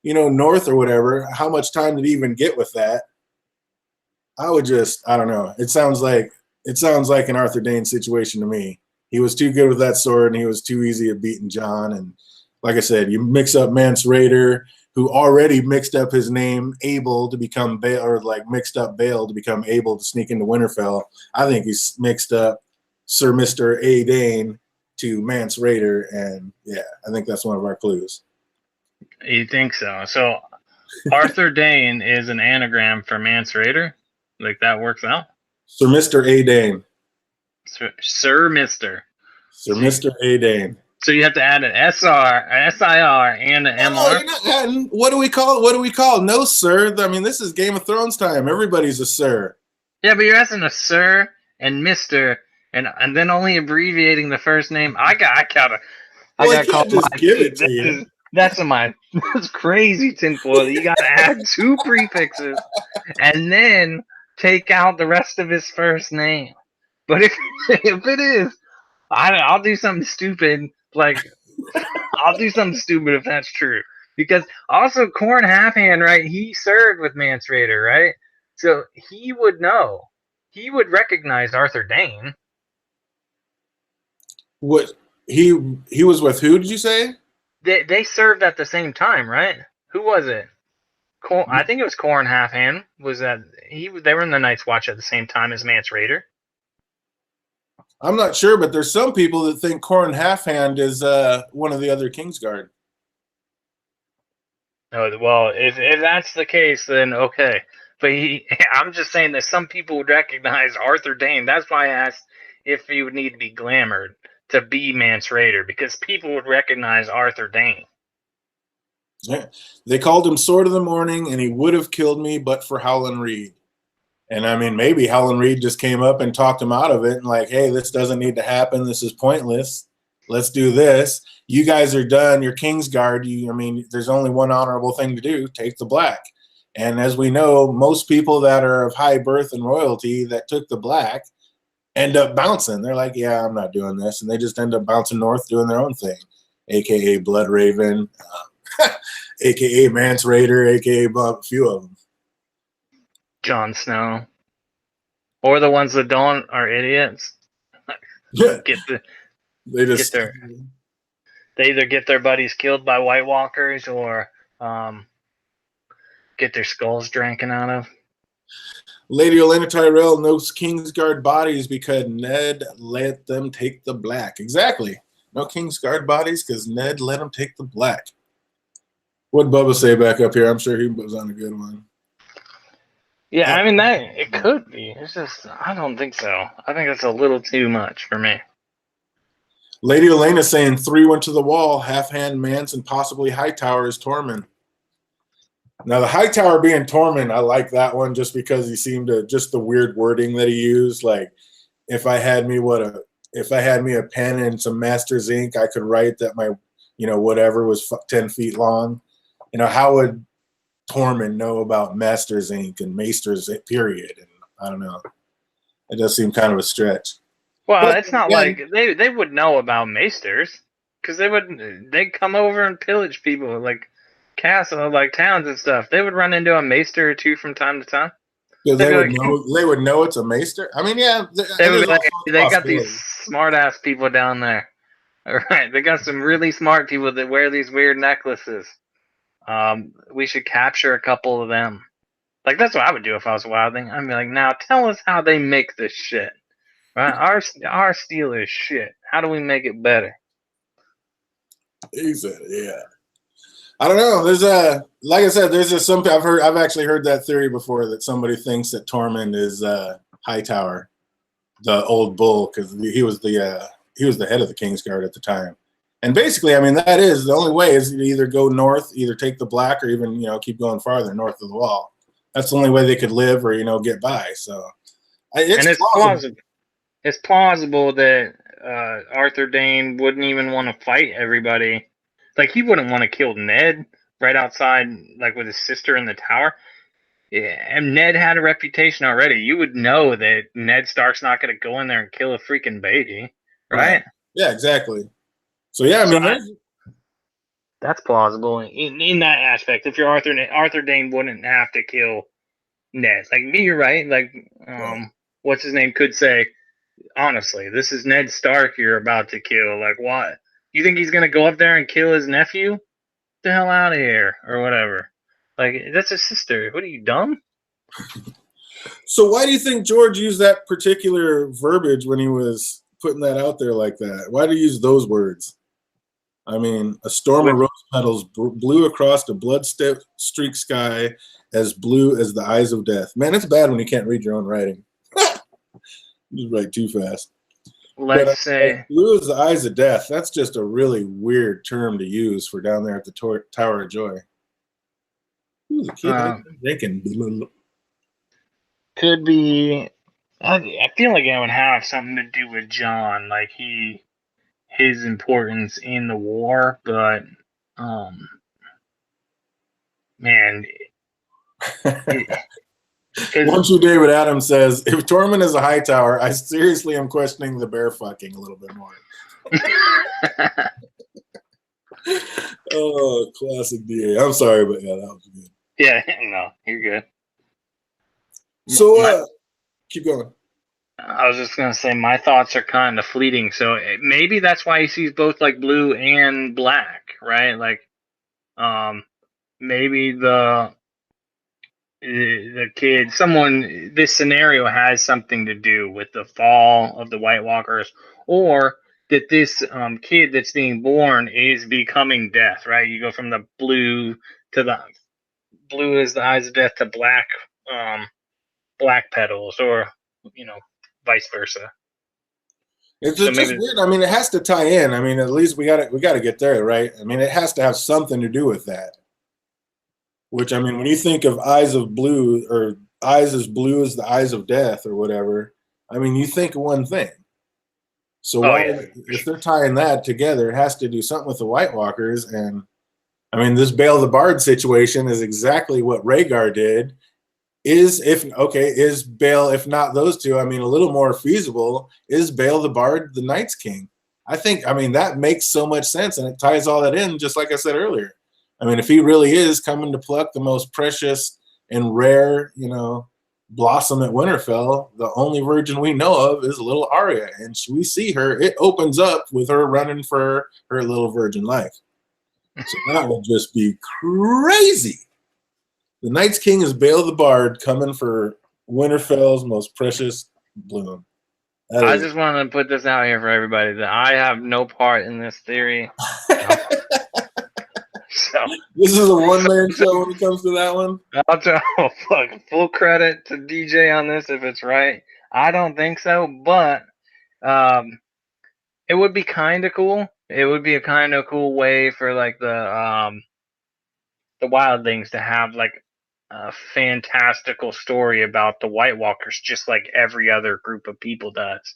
north or whatever, how much time did he even get with that? I don't know. It sounds like an Arthur Dayne situation to me. He was too good with that sword, and he was too easy at beating Jon. And like I said, you mix up Mance Rayder, who already mixed up his name Abel to become Bael, or like mixed up Bael to become able to sneak into Winterfell. I think he's mixed up Sir Mr. A. Dayne to Mance Rayder, and yeah, I think that's one of our clues. You think so? So Arthur Dayne is an anagram for Mance Rayder? Like that works out? Sir Mr. A. Dayne. Sir Mr. Sir Mr. A. Dayne. So you have to add an SR, an SIR, and an MR? No, you're not adding. What do we call? No, sir. I mean, this is Game of Thrones time. Everybody's a sir. Yeah, but you're asking a sir and Mr. and then only abbreviating the first name. I gotta call just give it to you. That's crazy, tinfoil. You gotta add two prefixes and then take out the rest of his first name. But if it is, I'll do something stupid. Like I'll do something stupid if that's true. Because also Corn Halfhand, right? He served with Mance Rayder, right? So he would know. He would recognize Arthur Dayne. What he was with? Who did you say? They served at the same time, right? Who was it? I think it was Corn Halfhand. Was that they were in the Night's Watch at the same time as Mance Rayder? I'm not sure, but there's some people that think Corn Halfhand is one of the other Kingsguard. Oh well, if that's the case, then okay. But I'm just saying that some people would recognize Arthur Dayne. That's why I asked if he would need to be glamored to be Mance Rayder, because people would recognize Arthur Dayne. Yeah. They called him Sword of the Morning, and he would have killed me but for Howland Reed. And I mean, maybe Howland Reed just came up and talked him out of it and like, hey, this doesn't need to happen. This is pointless. Let's do this. You guys are done. You're Kingsguard. There's only one honorable thing to do. Take the black. And as we know, most people that are of high birth and royalty that took the black end up bouncing. They're like, yeah, I'm not doing this. And they just end up bouncing north doing their own thing, a.k.a. Blood Raven, a.k.a. Mance Rayder, a.k.a. a few of them. Jon Snow. Or the ones that don't are idiots. Yeah. They either get their buddies killed by White Walkers or get their skulls drinking out of. Lady Olenna Tyrell knows Kingsguard bodies because Ned let them take the black. Exactly. No Kingsguard bodies because Ned let them take the black. What'd Bubba say back up here? I'm sure he was on a good one. Yeah, I mean, it could be. It's just, I don't think so. I think that's a little too much for me. Lady Olenna saying 3 went to the wall, Halfhand, Mance, and possibly Hightower is Tormund. Now, the Hightower being Tormund, I like that one just because he seemed to, just the weird wording that he used. Like, if I had me a pen and some Master's ink, I could write that my, whatever was 10 feet long. How would Tormund know about Master's ink and Maester's period? And I don't know. It does seem kind of a stretch. Well, but it's not like they would know about Maesters, because they'd come over and pillage people, like castle, like towns and stuff. They would run into a Maester or two from time to time. Yeah, they would know it's a Maester. I mean, yeah, they would be like, they got these smart ass people down there. All right, they got some really smart people that wear these weird necklaces. We should capture a couple of them. Like, that's what I would do if I was wilding. I'd be like, now tell us how they make this shit. Right? Our steel is shit. How do we make it better? He said, yeah. I don't know. There's like I said, there's just some. I've actually heard that theory before that somebody thinks that Tormund is Hightower, the old bull, because he was the head of the Kingsguard at the time. And basically, I mean, that is the only way is to either go north, either take the black, or even keep going farther north of the wall. That's the only way they could live or get by. So it's plausible. It's plausible that Arthur Dane wouldn't even want to fight everybody. Like he wouldn't want to kill Ned right outside, like with his sister in the tower. Yeah, and Ned had a reputation already. You would know that Ned Stark's not going to go in there and kill a freaking baby, right? Yeah, exactly. So yeah, I mean, that's plausible in that aspect. If you're Arthur Dane wouldn't have to kill Ned. Like me, you're right. Like, what's his name could say, honestly, this is Ned Stark you're about to kill. Like, what? You think he's gonna go up there and kill his nephew? Get the hell out of here, or whatever. Like, that's his sister. What are you, dumb? So why do you think George used that particular verbiage when he was putting that out there like that? Why do you use those words? I mean, a storm of rose petals blew across a blood-streaked sky as blue as the eyes of death. Man, it's bad when you can't read your own writing. You write too fast. Let's say blue as the eyes of death. That's just a really weird term to use for down there at the Tower of Joy. Ooh, the kid drinking. Could be. I feel like it would have something to do with John, like his importance in the war, but man. Once you David Adams says, if Tormund is a Hightower, I seriously am questioning the bear fucking a little bit more. Oh, classic DA. I'm sorry, but yeah, that was good. Yeah, no, you're good. So, keep going. I was just going to say my thoughts are kind of fleeting, so maybe that's why he sees both like blue and black, right? Like, maybe the kid, this scenario has something to do with the fall of the White Walkers, or that this kid that's being born is becoming death, right? You go from the blue to the blue is the eyes of death to black, black petals, or vice versa. It's just weird. I mean, it has to tie in. I mean, at least we got to get there, right? I mean, it has to have something to do with that. Which, I mean, when you think of eyes of blue or eyes as blue as the eyes of death or whatever, I mean, you think of one thing. So if they're tying that together, it has to do something with the White Walkers. And I mean, this Bael the Bard situation is exactly what Rhaegar did. Is Bael, if not those two, I mean, a little more feasible, is Bael the Bard the Night's King? I think, I mean, that makes so much sense, and it ties all that in, just like I said earlier. I mean, if he really is coming to pluck the most precious and rare, blossom at Winterfell, the only virgin we know of is little Arya, and we see her. It opens up with her running for her little virgin life. So that would just be crazy. The Night's King is Bael the Bard coming for Winterfell's most precious bloom. I just want to put this out here for everybody that I have no part in this theory. So this is a one-man show when it comes to that one. I'll tell full credit to DJ on this if it's right. I don't think so, but it would be kind of cool. It would be a kind of cool way for like the wildlings to have like a fantastical story about the White Walkers, just like every other group of people does,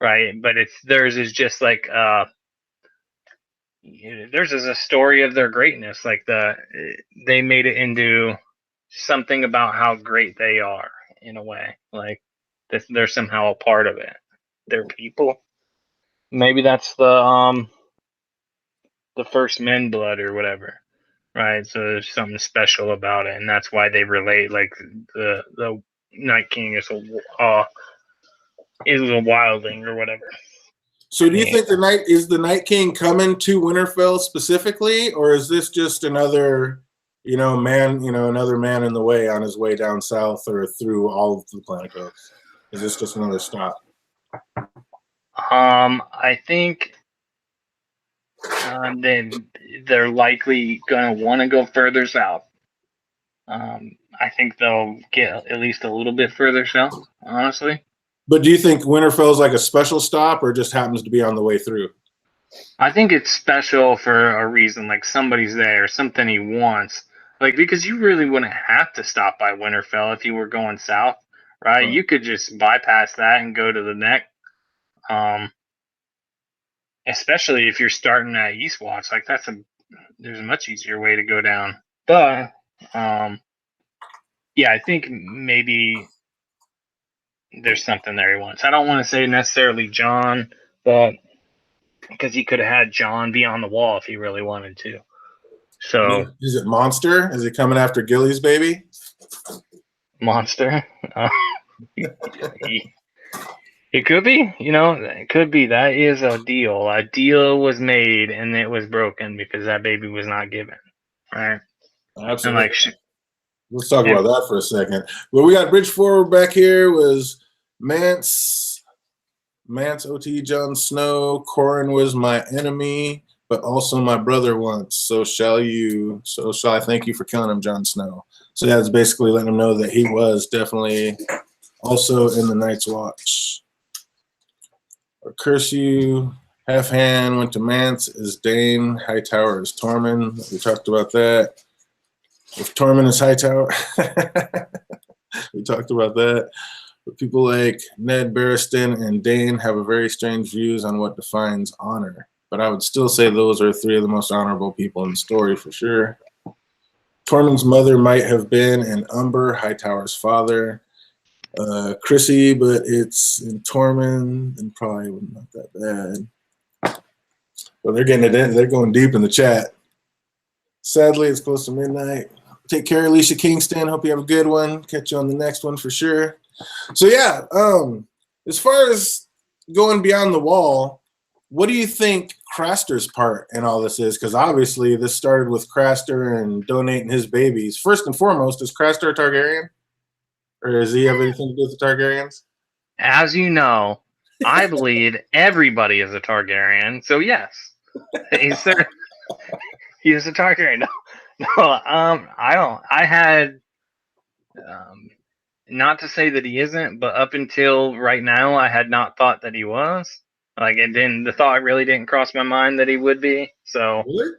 right? But theirs is just like theirs is a story of their greatness. Like they made it into something about how great they are in a way. Like they're somehow a part of it. They're people. Maybe that's the first men blood or whatever, right? So there's something special about it, and that's why they relate. Like the Night King is a wildling or whatever. So do you think the Night King coming to Winterfell specifically, or is this just another, another man in the way on his way down south or through all of the Planet Coast? Is this just another stop? I think then they're likely gonna want to go further south. I think they'll get at least a little bit further south, honestly. But do you think Winterfell's like a special stop or just happens to be on the way through? I think it's special for a reason, like somebody's there, something he wants. Like, because you really wouldn't have to stop by Winterfell if you were going south, right? Huh. You could just bypass that and go to the neck. Um, Especially if you're starting at Eastwatch, like there's a much easier way to go down. But um, yeah, I think maybe there's something there he wants. I don't want to say necessarily John, but because he could have had John be on the wall if he really wanted to. So Is it Monster? Is he coming after Gilly's baby? monster. Uh, it could be, it could be. That is a deal. A deal was made and it was broken because that baby was not given, right? And Absolutely. like, Let's talk and about that for a second. Well, we got Bridge Forward back here was Mance, OT, Jon Snow. Corin was my enemy, but also my brother once. So shall I thank you for killing him, Jon Snow. So yeah, it's basically letting him know that he was definitely also in the Night's Watch. Or curse you. Half hand went to Mance is Dane. Hightower is Tormund. We talked about that. If Tormund is Hightower, we talked about that. But people like Ned Barristan and Dane have a very strange views on what defines honor. But I would still say those are three of the most honorable people in the story for sure. Tormund's mother might have been an Umber, Hightower's father. Chrissy, but it's in Tormund and probably not that bad. But they're getting it in. They're going deep in the chat. Sadly, it's close to midnight. Take care, Alicia Kingston. Hope you have a good one. Catch you on the next one for sure. So yeah, as far as going beyond the wall, what do you think Craster's part in all this is? Because obviously this started with Craster and donating his babies. First and foremost, is Craster a Targaryen? Or does he have anything to do with the Targaryens? as you know, I believe everybody is a Targaryen. So yes, he's there. He is a Targaryen. No, I don't. I had um, not to say that he isn't, but up until right now, I had not thought that he was. Like it didn't. The thought really didn't cross my mind that he would be. So Really?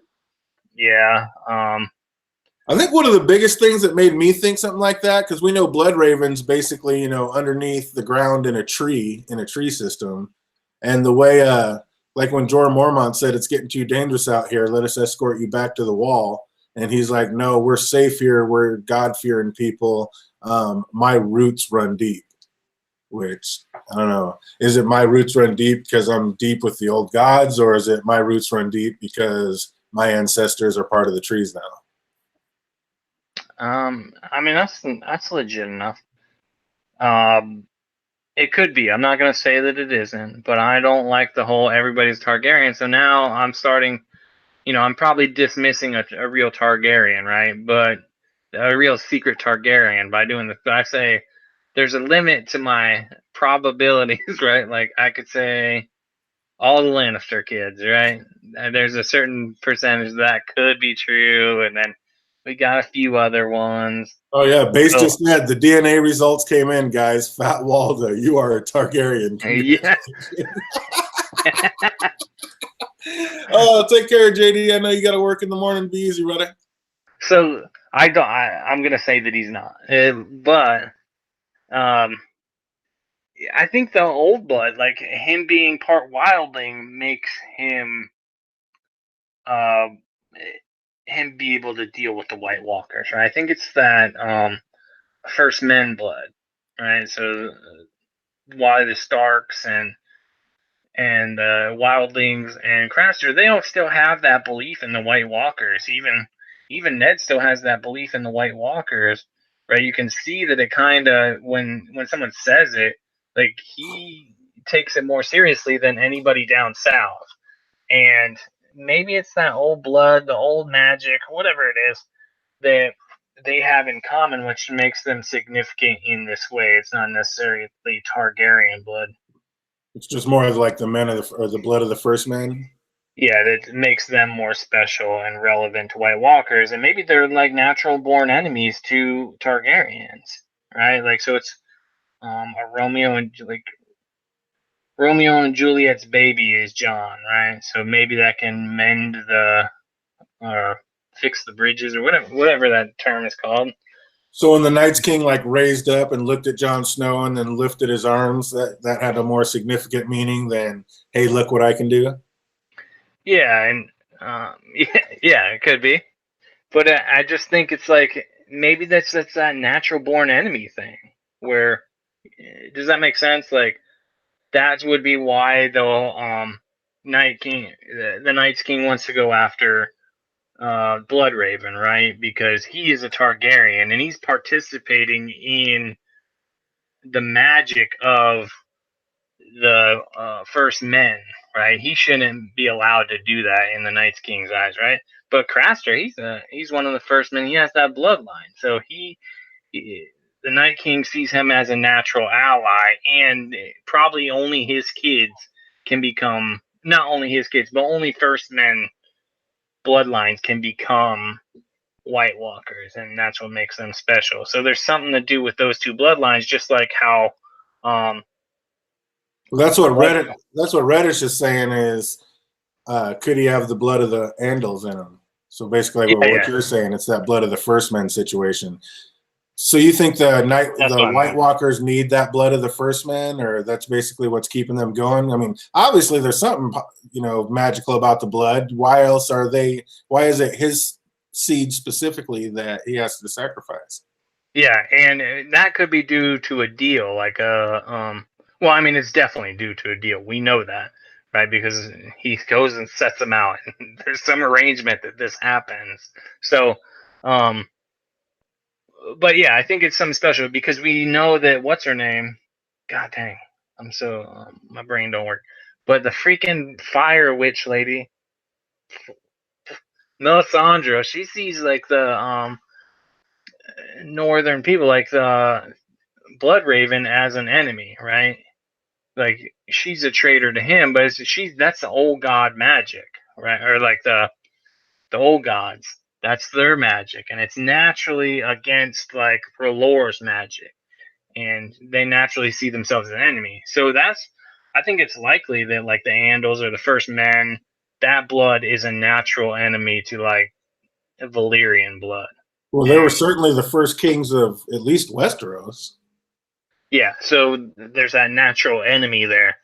yeah. I think one of the biggest things that made me think something like that, because we know blood ravens basically, underneath the ground in a tree system, and the way, like when Jorah Mormont said, "It's getting too dangerous out here. Let us escort you back to the wall," and he's like, "No, we're safe here. We're God-fearing people. My roots run deep." Which I don't know. Is it my roots run deep because I'm deep with the old gods, or is it my roots run deep because my ancestors are part of the trees now? I mean that's legit enough. Um, it could be. I'm not gonna say that it isn't, but I don't like the whole everybody's Targaryen. So now I'm starting. I'm probably dismissing a real Targaryen, right? But a real secret Targaryen by doing this. But I say there's a limit to my probabilities, right? Like I could say all the Lannister kids, right? And there's a certain percentage that could be true, and then we got a few other ones. Oh yeah, Base So just said the DNA results came in, guys. Fat Walda, you are a Targaryen. yeah. Oh, take care, JD. I know you got to work in the morning. Be easy, brother. So I don't. I'm gonna say that he's not, but um, I think the old blood, like him being part wildling, makes uh, him be able to deal with the White Walkers, right? I think it's that first men blood, right? So why the Starks and wildlings and Craster, they don't still have that belief in the White Walkers. Even Ned still has that belief in the White Walkers, right? You can see that it kind of when someone says it, like he takes it more seriously than anybody down south. And maybe it's that old blood, the old magic, whatever it is that they have in common, which makes them significant in this way. It's not necessarily Targaryen blood. It's just more of like the men of the blood of the first men. Yeah, that makes them more special and relevant to White Walkers, and maybe they're like natural born enemies to Targaryens, right? Like, so it's a Romeo and Juliet's baby is John, right? So maybe that can mend the or fix the bridges or whatever that term is called. So when the Night's King like raised up and looked at Jon Snow and then lifted his arms, that had a more significant meaning than "Hey, look what I can do." Yeah, and yeah, it could be. But I just think it's like maybe that's that natural born enemy thing. Where does that make sense? Like that would be why the Night's King wants to go after Bloodraven, right? Because he is a Targaryen and he's participating in the magic of the first men, right? He shouldn't be allowed to do that in the Night's King's eyes, right? But Craster, he's one of the first men. He has that bloodline, so the Night King sees him as a natural ally, and probably only his kids can become not only his kids, but only first men bloodlines can become White Walkers, and that's what makes them special. So there's something to do with those two bloodlines, just like how um, Well, that's what blood. Reddit. That's what Reddish is saying is, could he have the blood of the Andals in him? So basically, Yeah, what yeah, you're saying, it's that blood of the first men situation. So you think that's the what I White meant. Walkers need that blood of the first men, or that's basically what's keeping them going? I mean, obviously there's something magical about the blood. Why else are they? Why is it his seed specifically that he has to sacrifice? Yeah, and that could be due to a deal, like well, I mean, it's definitely due to a deal. We know that, right? Because he goes and sets them out, and there's some arrangement that this happens. So, um, but yeah, I think it's something special because we know that what's her name? God dang, I'm so my brain don't work. But the freaking fire witch lady, Melisandre, she sees like the northern people, like the Blood Raven, as an enemy, right? Like she's a traitor to him, but that's the old god magic, right? Or like the old gods. That's their magic, and it's naturally against like R'hllor's magic, and they naturally see themselves as an enemy. So I think it's likely that like the Andals or the First Men, that blood is a natural enemy to like Valyrian blood, Well, they were and certainly the first kings of at least Westeros. yeah, so there's that natural enemy there,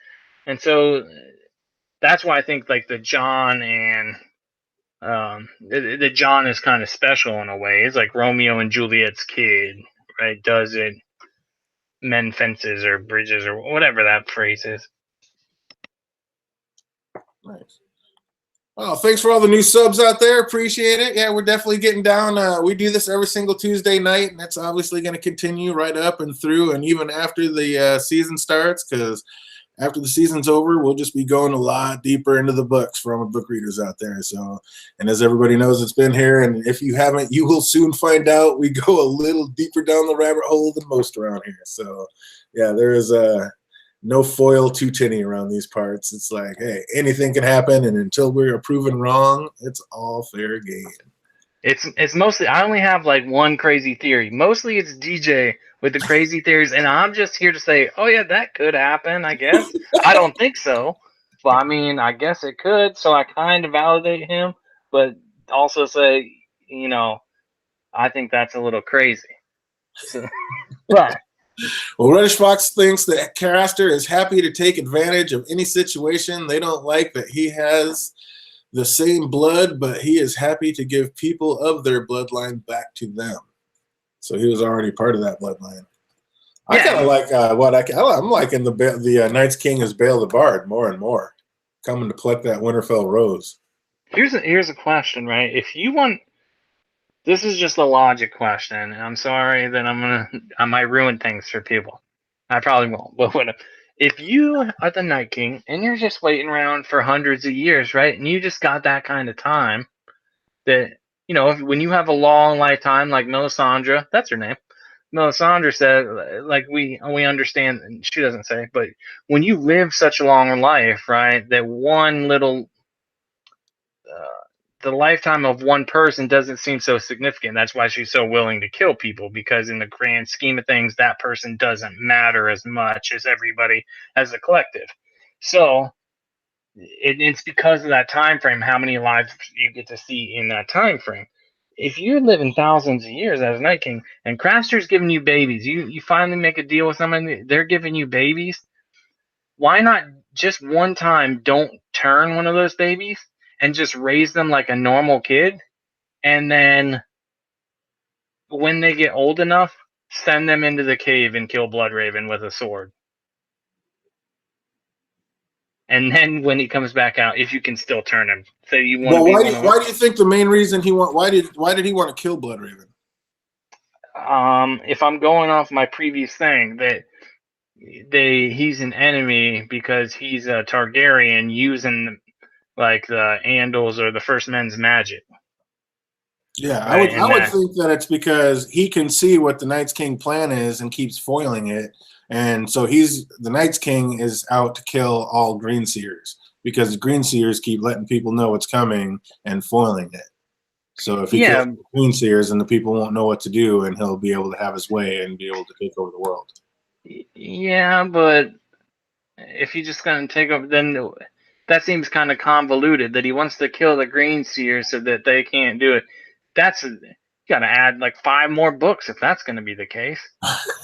and so that's why I think like the John and the John is kind of special in a way. It's like Romeo and Juliet's kid, right? Does it mend fences or bridges or whatever that phrase is. Nice. Oh, thanks for all the new subs out there. Appreciate it. Yeah, we're definitely getting down. We do this every single Tuesday night, and that's obviously going to continue right up and through, and even after the season starts. Because after the season's over, we'll just be going a lot deeper into the books from book readers out there. So, and as everybody knows, it's been here, and if you haven't, you will soon find out. We go a little deeper down the rabbit hole than most around here. So, yeah, there is no foil too tinny around these parts. It's like, hey, anything can happen, and until we're proven wrong, it's all fair game. It's mostly I only have like one crazy theory. Mostly it's DJ with the crazy theories, and I'm just here to say, oh yeah, that could happen. I guess I don't think so, but I mean, I guess it could. So I kind of validate him, but also say, I think that's a little crazy. So, but Well, Reddish Fox thinks that Caraster is happy to take advantage of any situation. They don't like that he has the same blood, but he is happy to give people of their bloodline back to them. So he was already part of that bloodline. I kind of yeah, like I'm liking the Night's King as Bael the Bard more and more, coming to collect that Winterfell rose. here's a question, right? If you want, this is just a logic question, and I'm sorry that I might ruin things for people. I probably won't, but whatever. If you are the Night King and you're just waiting around for hundreds of years, right, and you just got that kind of time, that when you have a long lifetime like Melisandre, that's her name, Melisandre said, like we understand, and she doesn't say, but when you live such a long life, right, that one little, the lifetime of one person doesn't seem so significant. That's why she's so willing to kill people, because in the grand scheme of things, that person doesn't matter as much as everybody as a collective. So it's because of that time frame, how many lives you get to see in that time frame. If you're living thousands of years as Night King, and Craster's giving you babies, you finally make a deal with someone, they're giving you babies. Why not just one time don't turn one of those babies and just raise them like a normal kid, and then when they get old enough, send them into the cave and kill Bloodraven with a sword. And then when he comes back out, if you can still turn him, so you want to Well, be one of them. why do you think the main reason why did he want to kill Bloodraven? If I'm going off my previous thing, that he's an enemy because he's a Targaryen using like the Andals or the First Men's magic. Yeah, Right? I would think that it's because he can see what the Night's King plan is and keeps foiling it, and so the Night's King is out to kill all Green Seers because the Green Seers keep letting people know what's coming and foiling it. So if he kills the Green Seers, then the people won't know what to do, and he'll be able to have his way and be able to take over the world. Yeah, but if he's just going to take over, then that seems kind of convoluted, that he wants to kill the Green Seers so that they can't do it. You got to add like 5 more books if that's going to be the case,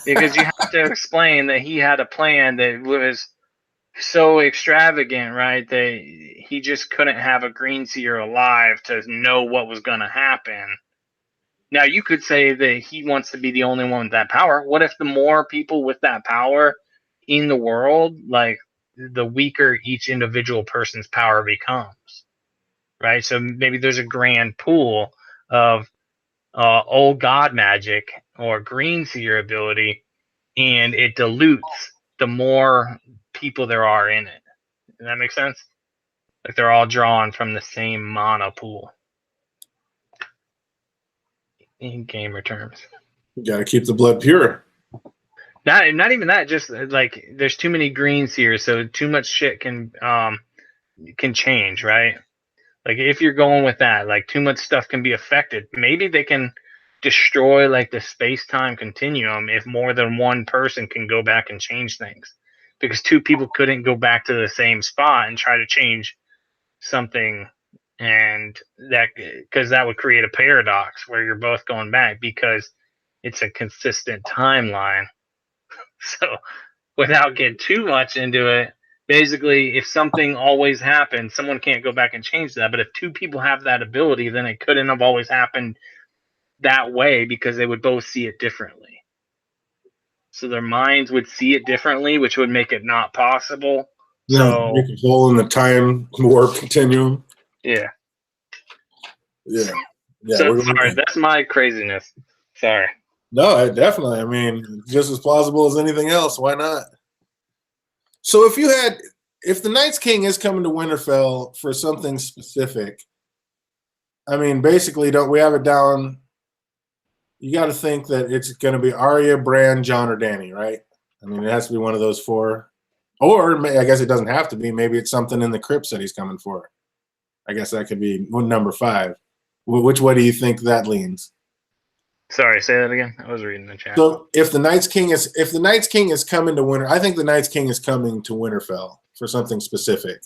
because you have to explain that he had a plan that was so extravagant, right, that he just couldn't have a Green Seer alive to know what was going to happen. Now, you could say that he wants to be the only one with that power. What if the more people with that power in the world, like, the weaker each individual person's power becomes, right? So maybe there's a grand pool of old god magic or Green Seer ability, and it dilutes the more people there are in it. Does that make sense? Like they're all drawn from the same mana pool in gamer terms. You got to keep the blood pure. Not even that. Just like there's too many Green Seers, so too much shit can change, right? Like if you're going with that, like too much stuff can be affected. Maybe they can destroy like the space-time continuum if more than one person can go back and change things, because 2 people couldn't go back to the same spot and try to change something, and because that would create a paradox where you're both going back because it's a consistent timeline. So without getting too much into it, basically, if something always happens, someone can't go back and change that. But if 2 people have that ability, then it couldn't have always happened that way because they would both see it differently. So their minds would see it differently, which would make it not possible. So make a hole in the time warp continuum. Yeah. Yeah. So sorry, that's my craziness. Sorry. No, definitely. I mean, just as plausible as anything else. Why not? So if the Night's King is coming to Winterfell for something specific, I mean, basically, don't we have it down? You got to think that it's going to be Arya, Bran, Jon, or Dany, right? I mean, it has to be one of those 4. Or I guess it doesn't have to be. Maybe it's something in the crypts that he's coming for. I guess that could be number 5. Which way do you think that leans? Sorry, say that again. I was reading the chat. So if the Night's King is coming to Winter, I think the Night's King is coming to Winterfell for something specific,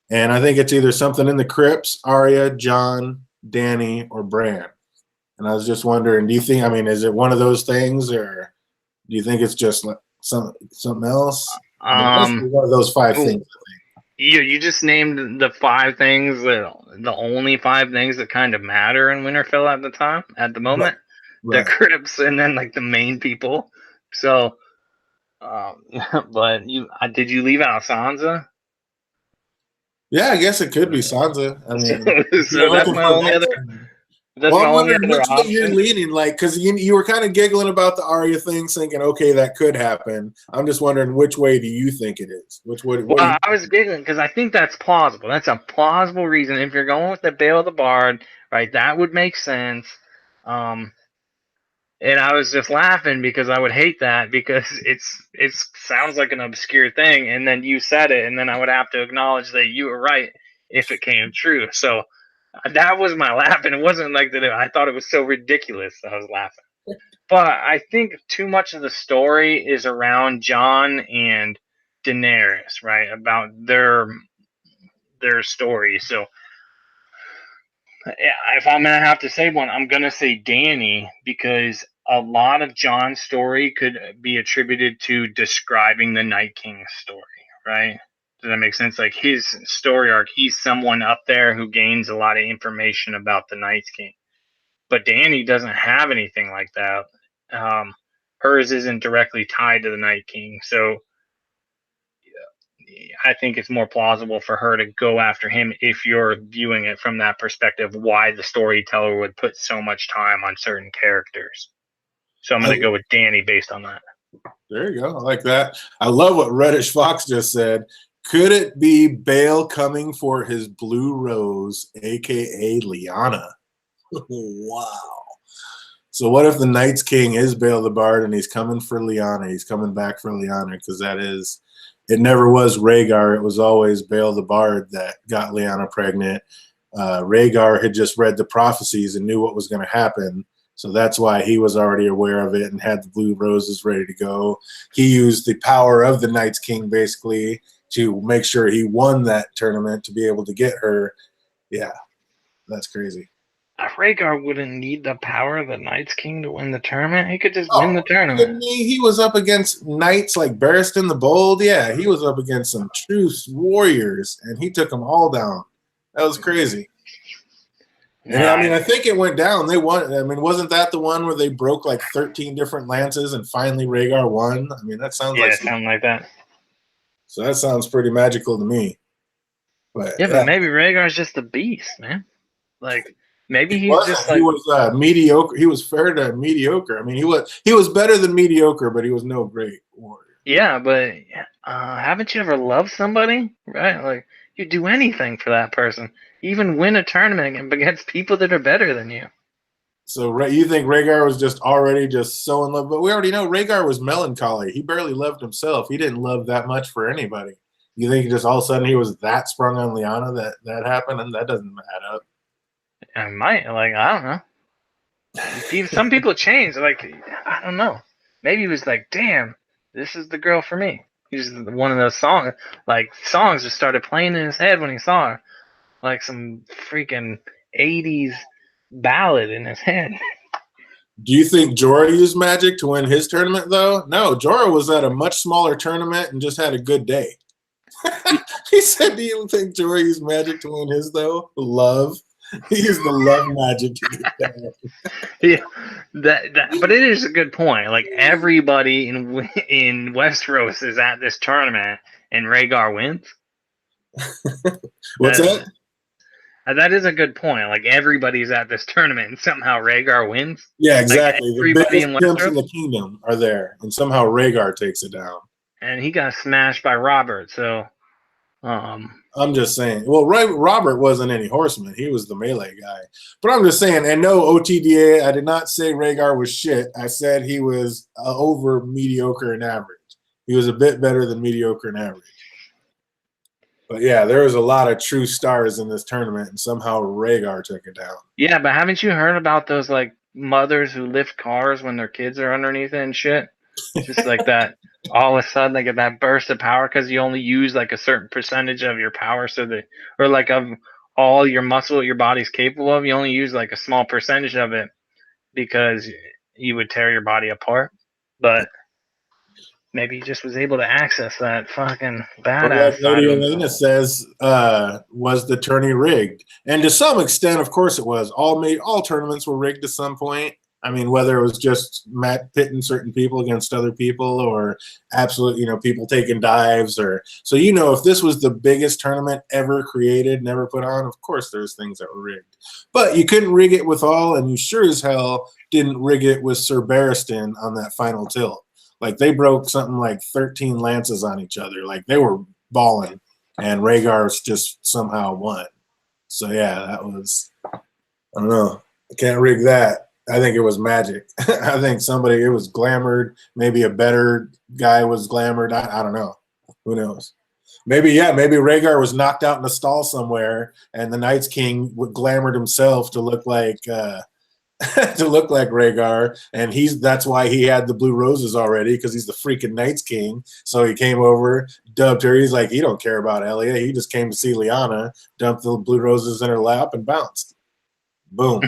and I think it's either something in the crypts, Arya, Jon, Dany, or Bran. And I was just wondering, do you think? I mean, is it one of those things, or do you think it's just like something else? I mean, one of those 5 things. I think. You just named the 5 things, the only 5 things that kind of matter in Winterfell at the moment. Right. The crypts, and then like the main people. So, but did you leave out Sansa? Yeah, I guess it could be Sansa. I mean, so that's my only other. That's well, my I'm only wondering other which way you're leaning, like, because you were kind of giggling about the Arya thing, thinking, okay, that could happen. I'm just wondering, which way do you think it is? I was giggling because I think that's plausible. That's a plausible reason. If you're going with the Bael the Bard, right, that would make sense. And I was just laughing because I would hate that because it sounds like an obscure thing, and then you said it, and then I would have to acknowledge that you were right if it came true. So that was my laugh, and it wasn't like that. I thought it was so ridiculous that I was laughing. But I think too much of the story is around Jon and Daenerys, right? About their story. So yeah, if I'm gonna have to say one, I'm gonna say Danny because a lot of Jon's story could be attributed to describing the Night King's story, right? Does that make sense? Like his story arc, he's someone up there who gains a lot of information about the Night King. But Danny doesn't have anything like that. Um, Hers isn't directly tied to the Night King, so I think it's more plausible for her to go after him if you're viewing it from that perspective, why the storyteller would put so much time on certain characters. So I'm going to go with Danny based on that. There you go. I like that. I love what Reddish Fox just said. Could it be Bael coming for his blue rose, a.k.a. Lyanna? Wow. So what if the Night's King is Bael the Bard and he's coming for Lyanna? He's coming back for Lyanna because it never was Rhaegar. It was always Bael the Bard that got Lyanna pregnant. Rhaegar had just read the prophecies and knew what was going to happen. So that's why he was already aware of it and had the blue roses ready to go. He used the power of the Night's King basically to make sure he won that tournament to be able to get her. Yeah, that's crazy. Rhaegar wouldn't need the power of the Night's King to win the tournament. He could just win the tournament. He was up against knights like Barristan the Bold. Yeah, he was up against some true warriors, and he took them all down. That was crazy. And I mean, I think it went down. They won. I mean, wasn't that the one where they broke like 13 different lances and finally Rhaegar won? I mean, that sounds like something like that. So that sounds pretty magical to me. But maybe Rhaegar's just a beast, man. Like maybe he was mediocre. He was fair to mediocre. I mean, he was better than mediocre, but he was no great warrior. Yeah, but haven't you ever loved somebody? Right? Like you do anything for that person. You even win a tournament against people that are better than you. So you think Rhaegar was just already just so in love? But we already know Rhaegar was melancholy. He barely loved himself. He didn't love that much for anybody. You think just all of a sudden he was that sprung on Lyanna that happened? And that doesn't add up. I might. Like, I don't know. Some people change. Like, I don't know. Maybe he was like, damn, this is the girl for me. He's one of those songs just started playing in his head when he saw her. Like some freaking 80s ballad in his head. Do you think Jorah used magic to win his tournament, though? No, Jorah was at a much smaller tournament and just had a good day. He said, do you think Jorah used magic to win his, though? Love. He used the love magic to get that. Yeah, but it is a good point. Like, everybody in Westeros is at this tournament, and Rhaegar wins. What's that? That is a good point. Like, everybody's at this tournament, and somehow Rhaegar wins. Yeah, exactly. Like, the biggest pimps in the kingdom are there, and somehow Rhaegar takes it down. And he got smashed by Robert, so... I'm just saying. Well, Robert wasn't any horseman. He was the melee guy. But I'm just saying, and no OTDA, I did not say Rhaegar was shit. I said he was over mediocre and average. He was a bit better than mediocre and average. But yeah, there was a lot of true stars in this tournament, and somehow Rhaegar took it down. Yeah, but haven't you heard about those like mothers who lift cars when their kids are underneath it and shit? Just like that. All of a sudden they get that burst of power because you only use like a certain percentage of your power, or like of all your muscle your body's capable of, you only use like a small percentage of it because you would tear your body apart. But maybe he just was able to access that fucking badass. Lady Elena says, was the tourney rigged? And to some extent, of course it was. All tournaments were rigged to some point. I mean, whether it was just Matt pitting certain people against other people or absolute, people taking dives so, if this was the biggest tournament ever created, never put on, of course there's things that were rigged. But you couldn't rig it with all, and you sure as hell didn't rig it with Sir Barristan on that final tilt. Like, they broke something like 13 lances on each other. Like, they were balling, and Rhaegar's just somehow won. So, yeah, that was, I don't know. I can't rig that. I think it was magic. I think it was glamored. Maybe a better guy was glamored. I don't know. Who knows? Maybe Rhaegar was knocked out in a stall somewhere, and the Night's King glamored himself to look like Rhaegar, and that's why he had the blue roses already, because he's the freaking Night's King. So he came over, dubbed her. He's like, he don't care about Elia. He just came to see Lyanna, dumped the blue roses in her lap, and bounced. Boom.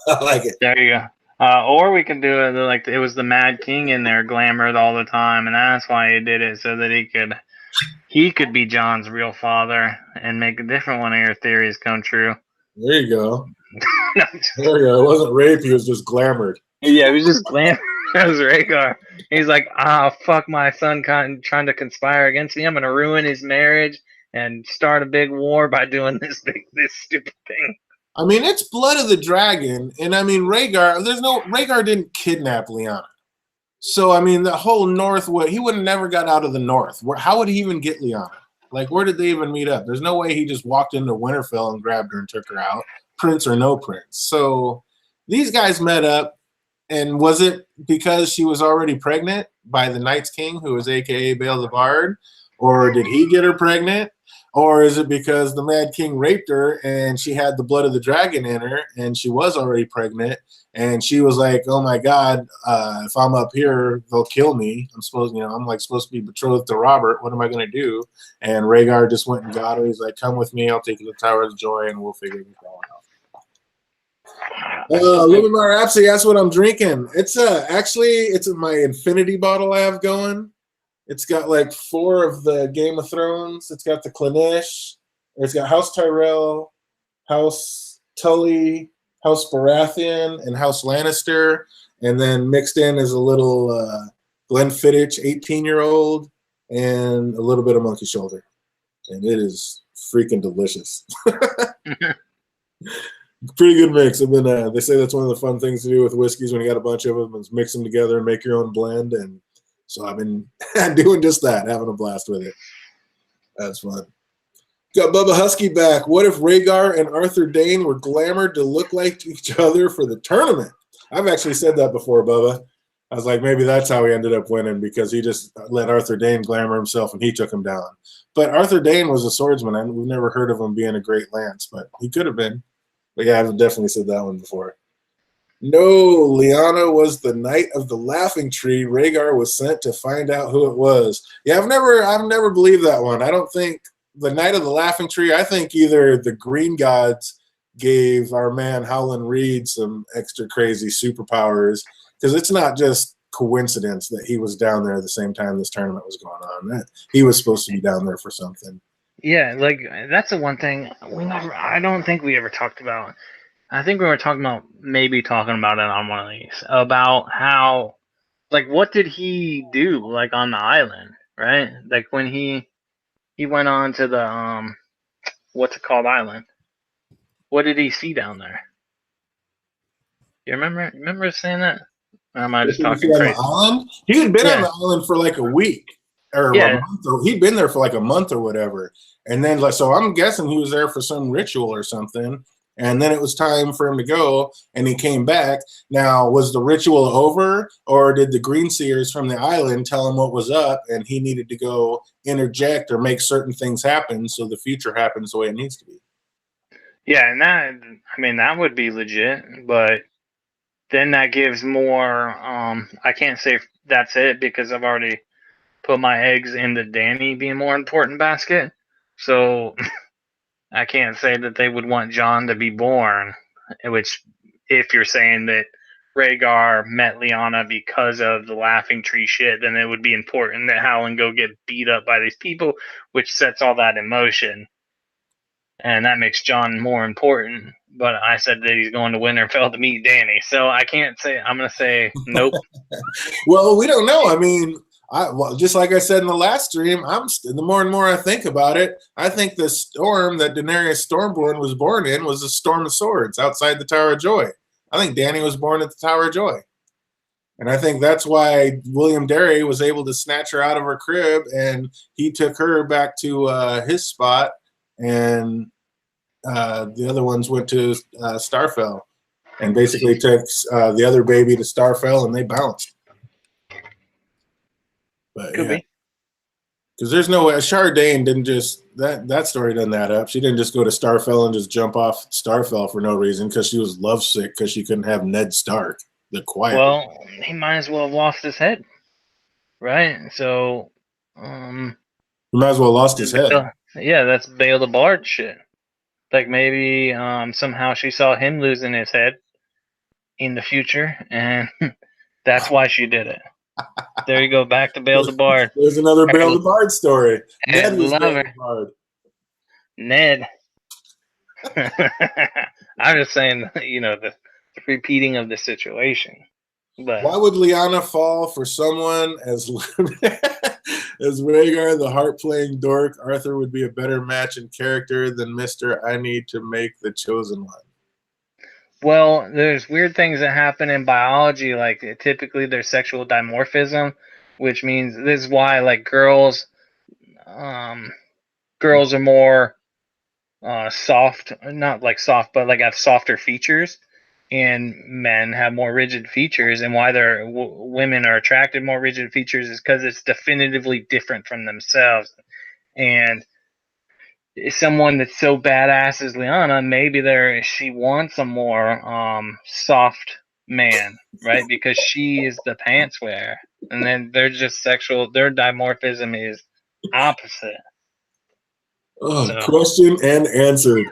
I like it. There you go. Or we could do it like it was the Mad King in there, glamored all the time, and that's why he did it, so that he could be John's real father and make a different one of your theories come true. There you go. There you go. It wasn't rape. He was just glamored. Yeah, he was just glamored. That was Rhaegar. He's like, fuck my son trying to conspire against me. I'm going to ruin his marriage and start a big war by doing this stupid thing. I mean, it's blood of the dragon. And I mean, Rhaegar didn't kidnap Lyanna. So, I mean, the whole north, he would have never got out of the north. How would he even get Lyanna? Like, where did they even meet up? There's no way he just walked into Winterfell and grabbed her and took her out, prince or no prince. So these guys met up, and was it because she was already pregnant by the Night's King, who was a.k.a. Bael the Bard? Or did he get her pregnant? Or is it because the Mad King raped her and she had the blood of the dragon in her and she was already pregnant and she was like, oh my God, if I'm up here, they'll kill me. I'm supposed to be betrothed to Robert. What am I going to do? And Rhaegar just went and got her. He's like, come with me. I'll take you to the Tower of Joy and we'll figure this all out. Lumimar Rhapsody, that's what I'm drinking. It's my infinity bottle I have going. It's got like 4 of the Game of Thrones. It's got the Clanish. It's got House Tyrell, House Tully, House Baratheon, and House Lannister. And then mixed in is a little Glenfiddich 18-year-old and a little bit of Monkey Shoulder. And it is freaking delicious. Pretty good mix. They say that's one of the fun things to do with whiskeys when you got a bunch of them, is mix them together and make your own blend. And so I've been doing just that, having a blast with it. That's fun. Got Bubba Husky back. What if Rhaegar and Arthur Dayne were glamored to look like each other for the tournament? I've actually said that before, Bubba. I was like, maybe that's how he ended up winning, because he just let Arthur Dayne glamour himself and he took him down. But Arthur Dayne was a swordsman, and we've never heard of him being a great lance, but he could have been. But yeah, I've definitely said that one before. No, Lyanna was the Knight of the Laughing Tree. Rhaegar was sent to find out who it was. Yeah, I've never believed that one. I don't think the Knight of the Laughing Tree. I think either the Green Gods gave our man Howland Reed some extra crazy superpowers, because it's not just coincidence that he was down there at the same time this tournament was going on. He was supposed to be down there for something. Yeah, like that's the one thing I don't think we ever talked about. I think we were talking about it on one of these, about how, like, what did he do, like, on the island, right? Like, when he went on to the, what's it called, island? What did he see down there? You remember saying that? Or am I just talking crazy? He had been on the island for like a week or a month. He'd been there for like a month or whatever. And then, so I'm guessing he was there for some ritual or something. And then it was time for him to go, and he came back. Now, was the ritual over, or did the Greenseers from the island tell him what was up, and he needed to go interject or make certain things happen so the future happens the way it needs to be? Yeah, and that would be legit, but then that gives more. I can't say that's it, because I've already put my eggs in the Dany being more important basket. So I can't say that they would want Jon to be born, which, if you're saying that Rhaegar met Lyanna because of the Laughing Tree shit, then it would be important that Howland go get beat up by these people, which sets all that in motion. And that makes Jon more important. But I said that he's going to Winterfell to meet Dany. So I can't say, I'm going to say nope. Well, we don't know. I mean, just like I said in the last stream, the more and more I think about it, I think the storm that Daenerys Stormborn was born in was a storm of swords outside the Tower of Joy. I think Dany was born at the Tower of Joy. And I think that's why William Derry was able to snatch her out of her crib, and he took her back to his spot, and the other ones went to Starfell. and basically took the other baby to Starfell, and they bounced. But Could yeah, be. because there's no way Ashara Dane didn't just that story doesn't add up. She didn't just go to Starfell and just jump off Starfell for no reason because she was lovesick because she couldn't have Ned Stark, the quiet. Well, he might as well have lost his head, right? So, He might as well lost his head. Yeah, that's Bael the Bard shit. Like maybe somehow she saw him losing his head in the future, and that's why she did it. There you go, back to Bael the Bard. There's another Bael the Bard story. Ned was love Bael her. the Bard. Ned. I'm just saying, the repeating of the situation. But why would Lyanna fall for someone as as Rhaegar, the harp-playing dork? Arthur would be a better match in character than Mr. I need to make the chosen one. Well, there's weird things that happen in biology, like typically there's sexual dimorphism, which means this is why like girls are more soft, not like soft, but like have softer features, and men have more rigid features. And why women are attracted more rigid features is because it's definitively different from themselves. And someone that's so badass as Lyanna, maybe she wants a more soft man, right? Because she is the pants wearer, and then they're just sexual. Their dimorphism is opposite. Oh, So, question and answered.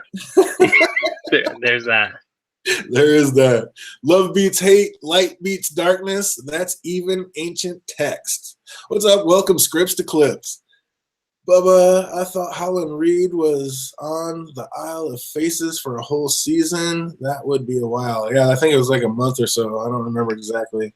there's that. There is that. Love beats hate, light beats darkness. That's even ancient text. What's up? Welcome, Scripts to Clips. Bubba, I thought Howland Reed was on the Isle of Faces for a whole season. That would be a while. Yeah, I think it was like a month or so. I don't remember exactly.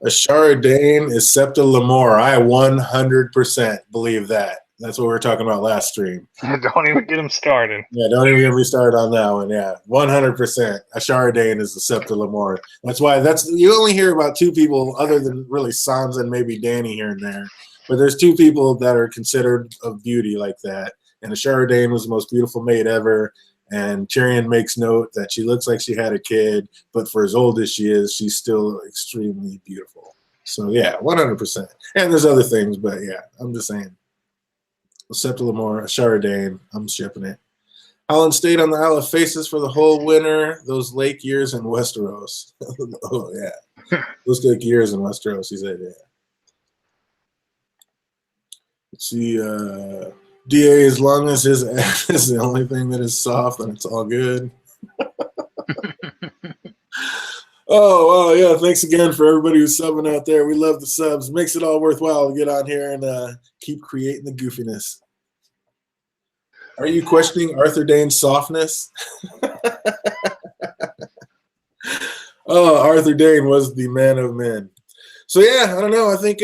Ashara Dane is Septa Lemore. I 100% believe that. That's what we were talking about last stream. Don't even get him started. Yeah, don't even get me started on that one. Yeah, 100%. Ashara Dane is the Septa Lemore. That's why you only hear about two people other than really Sansa and maybe Dany here and there. But there's two people that are considered of beauty like that. And Ashara Dane was the most beautiful maid ever. And Tyrion makes note that she looks like she had a kid, but for as old as she is, she's still extremely beautiful. So yeah, 100%. And there's other things, but yeah, I'm just saying. Septa Lemore, Ashara Dane, I'm shipping it. Howland stayed on the Isle of Faces for the whole winter. Those lake years in Westeros. Oh yeah, those lake years in Westeros. He said, yeah. Let's see, DA, as long as his ass is the only thing that is soft, then it's all good. Oh, yeah. Thanks again for everybody who's subbing out there. We love the subs. Makes it all worthwhile to get on here and keep creating the goofiness. Are you questioning Arthur Dane's softness? Oh, Arthur Dane was the man of men. So, yeah, I don't know. I think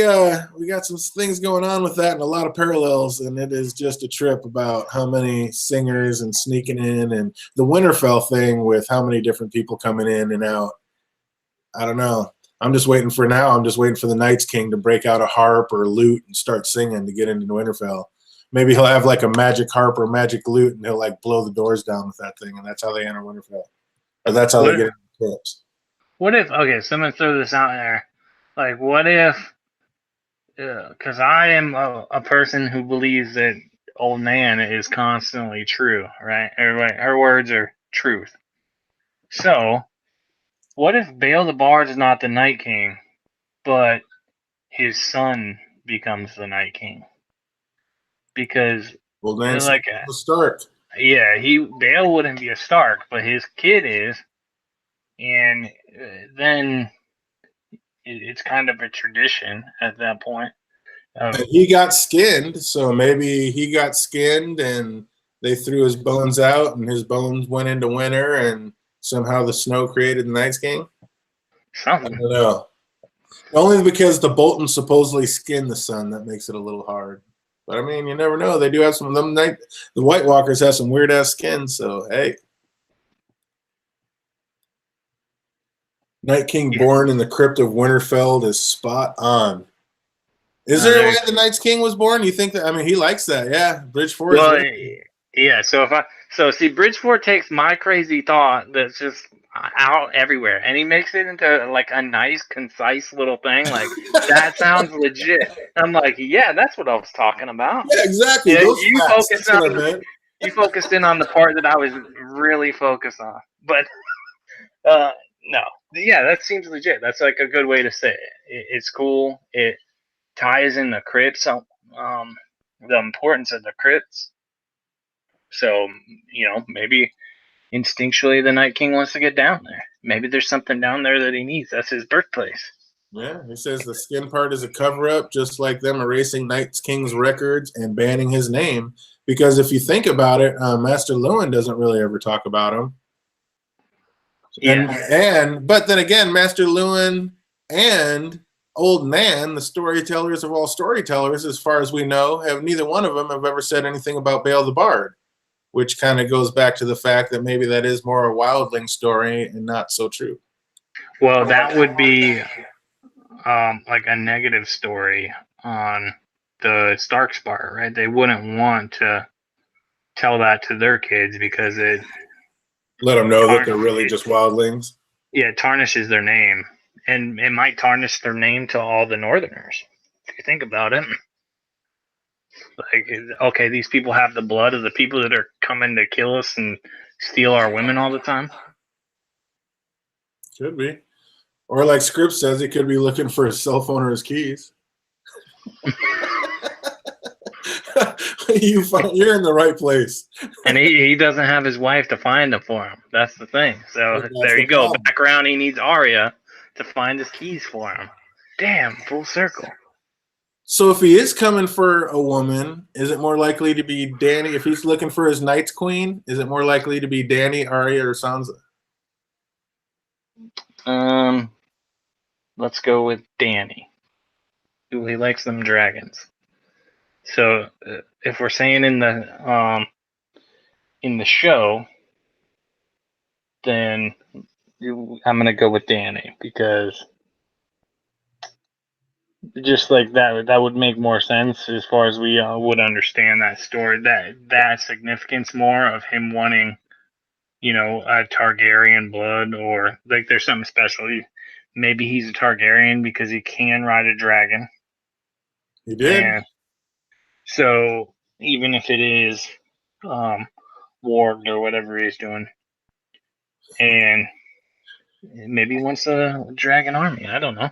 we got some things going on with that and a lot of parallels, and it is just a trip about how many singers and sneaking in and the Winterfell thing with how many different people coming in and out. I don't know. I'm just waiting for the Night's King to break out a harp or a lute and start singing to get into Winterfell. Maybe he'll have like a magic harp or magic lute and he'll like blow the doors down with that thing, and that's how they enter Winterfell. Or that's how they get into the clips. What if, okay, so I'm going to throw this out there. Like, what if, because I am a person who believes that old Nan is constantly true, right? Everybody, her words are truth. So, what if Bael the Bard is not the Night King, but his son becomes the Night King? Because, Well, then like, the Stark. Yeah, Bael wouldn't be a Stark, but his kid is, and then it's kind of a tradition at that point. And he got skinned, so maybe he got skinned and they threw his bones out and his bones went into winter and somehow the snow created the Night's King? Something. I don't know. Only because the Boltons supposedly skinned the sun, that makes it a little hard. But I mean, you never know. They do have some of them. The White Walkers have some weird ass skin, so hey. Night King born in the crypt of Winterfell is spot on. Is there a way the Night's King was born? You think that? I mean, he likes that, yeah. Bridge 4 well, is yeah. So if So see, Bridgeport takes my crazy thought that's just out everywhere, and he makes it into like a nice, concise little thing. Like that sounds legit. I'm like, yeah, that's what I was talking about. Yeah, exactly. Yeah, Those facts. That's what I meant. you focused in on the part that I was really focused on, but no, yeah, that seems legit. That's like a good way to say it's cool. It ties in the crypts, the importance of the crypts. So maybe instinctually the Night King wants to get down there. Maybe there's something down there that he needs. That's his birthplace. Yeah, he says the skin part is a cover-up, just like them erasing Night King's records and banning his name. Because if you think about it, Master Lewin doesn't really ever talk about him. Yeah. But then again, Master Lewin and Old Man, the storytellers of all storytellers, as far as we know, neither one of them have ever said anything about Bael the Bard, which kind of goes back to the fact that maybe that is more a wildling story and not so true. Well, that would be like a negative story on the Stark's part, right? They wouldn't want to tell that to their kids because it let them know that they're really just wildlings. Yeah, it tarnishes their name, and it might tarnish their name to all the Northerners. If you think about it, like, okay, these people have the blood of the people that are coming to kill us and steal our women all the time. Could be. Or like Scripps says, he could be looking for his cell phone or his keys. You're in the right place. And he doesn't have his wife to find them for him. That's the thing. So there you go. Background, he needs Arya to find his keys for him. Damn, full circle. So if he is coming for a woman, is it more likely to be Dany? If he's looking for his Night's Queen, is it more likely to be Dany, Arya, or Sansa? Let's go with Dany. Ooh, he likes them dragons. So if we're saying in the show, then I'm gonna go with Dany because just like that would make more sense as far as we would understand that story, that significance more of him wanting, a Targaryen blood, or like there's something special. Maybe he's a Targaryen because he can ride a dragon. He did. And so even if it is warged or whatever he's doing, and maybe he wants a dragon army. I don't know.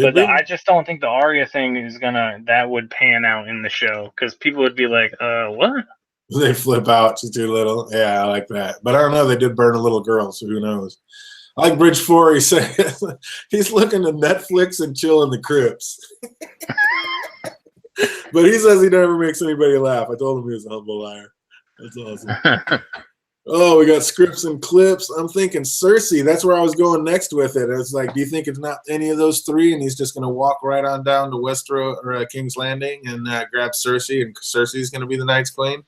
But I just don't think the Arya thing that would pan out in the show, because people would be like, what? They flip out. She's too little. Yeah, I like that. But I don't know. They did burn a little girl, so who knows? I like Bridge 4, he says he's looking to Netflix and chill in the crypts. But he says he never makes anybody laugh. I told him he was a humble liar. That's awesome. Oh, we got scripts and clips. I'm thinking Cersei. That's where I was going next with it. It's like, do you think it's not any of those three, and he's just going to walk right on down to Westeros or King's Landing and grab Cersei, and Cersei's going to be the Night's Queen?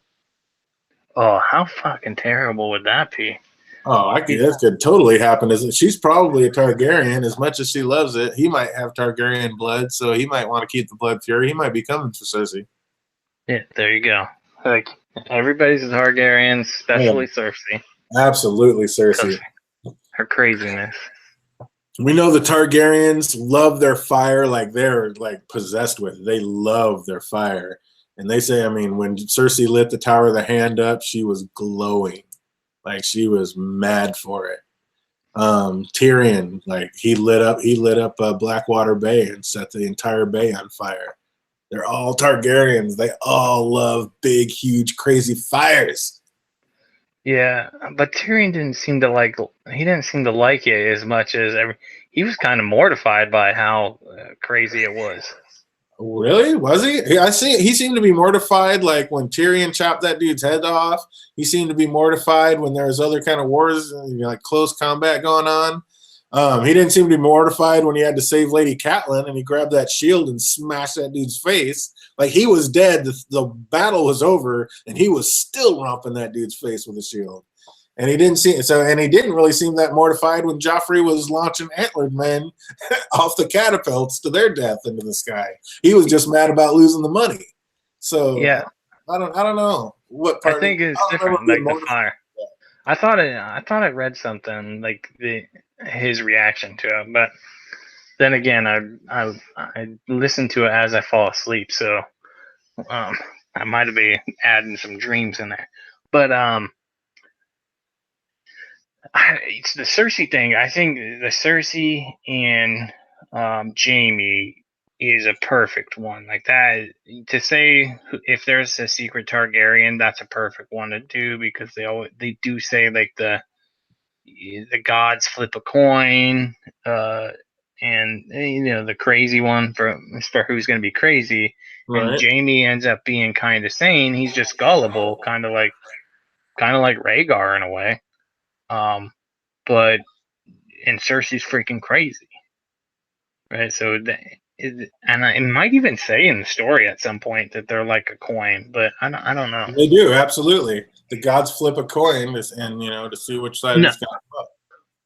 Oh, how fucking terrible would that be? Oh, that could totally happen. She's probably a Targaryen. As much as she loves it, he might have Targaryen blood, so he might want to keep the blood pure. He might be coming for Cersei. Yeah, there you go. Like, everybody's a Targaryen, especially Cersei. Absolutely, Cersei. Her craziness. We know the Targaryens love their fire like they're like possessed with it. They love their fire. And they say, I mean, when Cersei lit the Tower of the Hand up, she was glowing. Like, she was mad for it. Tyrion, like, he lit up Blackwater Bay and set the entire bay on fire. They're all Targaryens. They all love big, huge, crazy fires. Yeah, but Tyrion didn't seem to like it as much as he was kind of mortified by how crazy it was. Really? Was he? He seemed to be mortified, like when Tyrion chopped that dude's head off. He seemed to be mortified when there was other kind of wars, like close combat going on. He didn't seem to be mortified when he had to save Lady Catelyn and he grabbed that shield and smashed that dude's face. Like, he was dead. The battle was over, and he was still romping that dude's face with a shield. And he didn't really seem that mortified when Joffrey was launching antlered men off the catapults to their death into the sky. He was just mad about losing the money. So yeah, I don't know. What I part? think it's I don't remember different, being like the mortified. fire. I thought I read something like his reaction to it, but then again, I listen to it as I fall asleep, so I might have been adding some dreams in there. But it's the Cersei thing. I think the Cersei and Jamie is a perfect one. Like that to say if there's a secret Targaryen, that's a perfect one to do because they do say like the gods flip a coin, and the crazy one for who's going to be crazy, and Right. Jamie ends up being kind of sane. He's just gullible, kind of like Rhaegar in a way. But and Cersei's freaking crazy, right? So it might even say in the story at some point that they're like a coin, but I don't know. They do, absolutely. The gods flip a coin, and to see which side No, it's got up.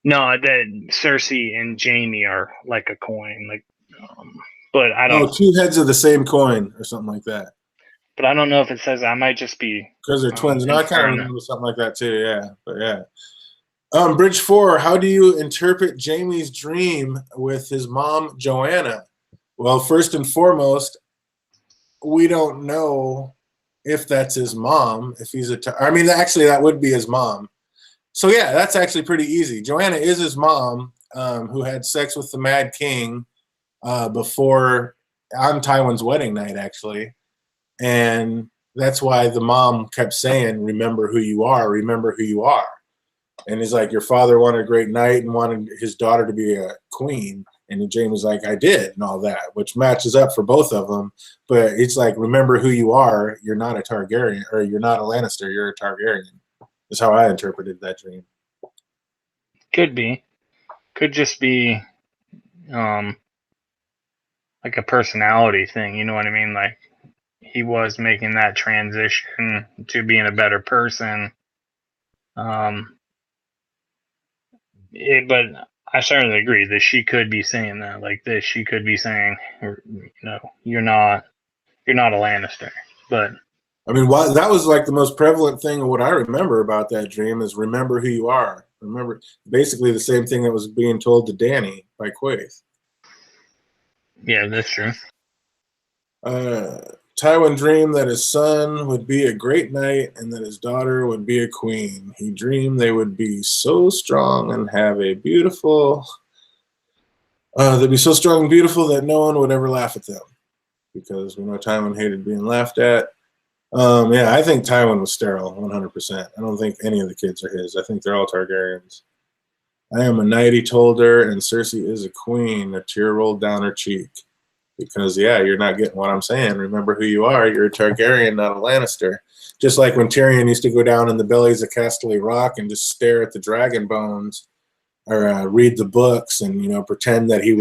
no, that Cersei and Jamie are like a coin, but I don't Oh, know. two heads of the same coin, or something like that. But I don't know if it says that. I might just be Because they're twins. No, I kind of inferring that. remember something like that too. Yeah, but yeah. Bridge 4. How do you interpret Jamie's dream with his mom, Joanna? Well, first and foremost, we don't know if that's his mom. If he's I mean, actually, that would be his mom. So yeah, that's actually pretty easy. Joanna is his mom, who had sex with the Mad King before on Tywin's wedding night, actually, and that's why the mom kept saying, "Remember who you are. Remember who you are." And he's like, "Your father wanted a great night and wanted his daughter to be a queen." And James was like, "I did," and all that, which matches up for both of them. But it's like, remember who you are. You're not a Targaryen, or you're not a Lannister. You're a Targaryen. Is how I interpreted that dream. Could be, could just be um like a personality thing. You know what I mean? Like he was making that transition to being a better person. Um, but I certainly agree that she could be saying that like this. She could be saying, you're not a Lannister. But I mean, that was like the most prevalent thing of what I remember about that dream is remember who you are. Remember, basically the same thing that was being told to Danny by Quaithe. yeah, that's true. Uh, Tywin dreamed that his son would be a great knight and that his daughter would be a queen. He dreamed they would be so strong and have a beautiful. They'd be so strong and beautiful that no one would ever laugh at them because we know Tywin hated being laughed at. Yeah, I think Tywin was sterile, 100%. I don't think any of the kids are his. I think they're all Targaryens. I am a knight, he told her, and Cersei is a queen. A tear rolled down her cheek. Because, yeah, you're not getting what I'm saying. Remember who you are. You're a Targaryen, not a Lannister. Just like when Tyrion used to go down in the bellies of Casterly Rock and just stare at the dragon bones or read the books and, pretend that he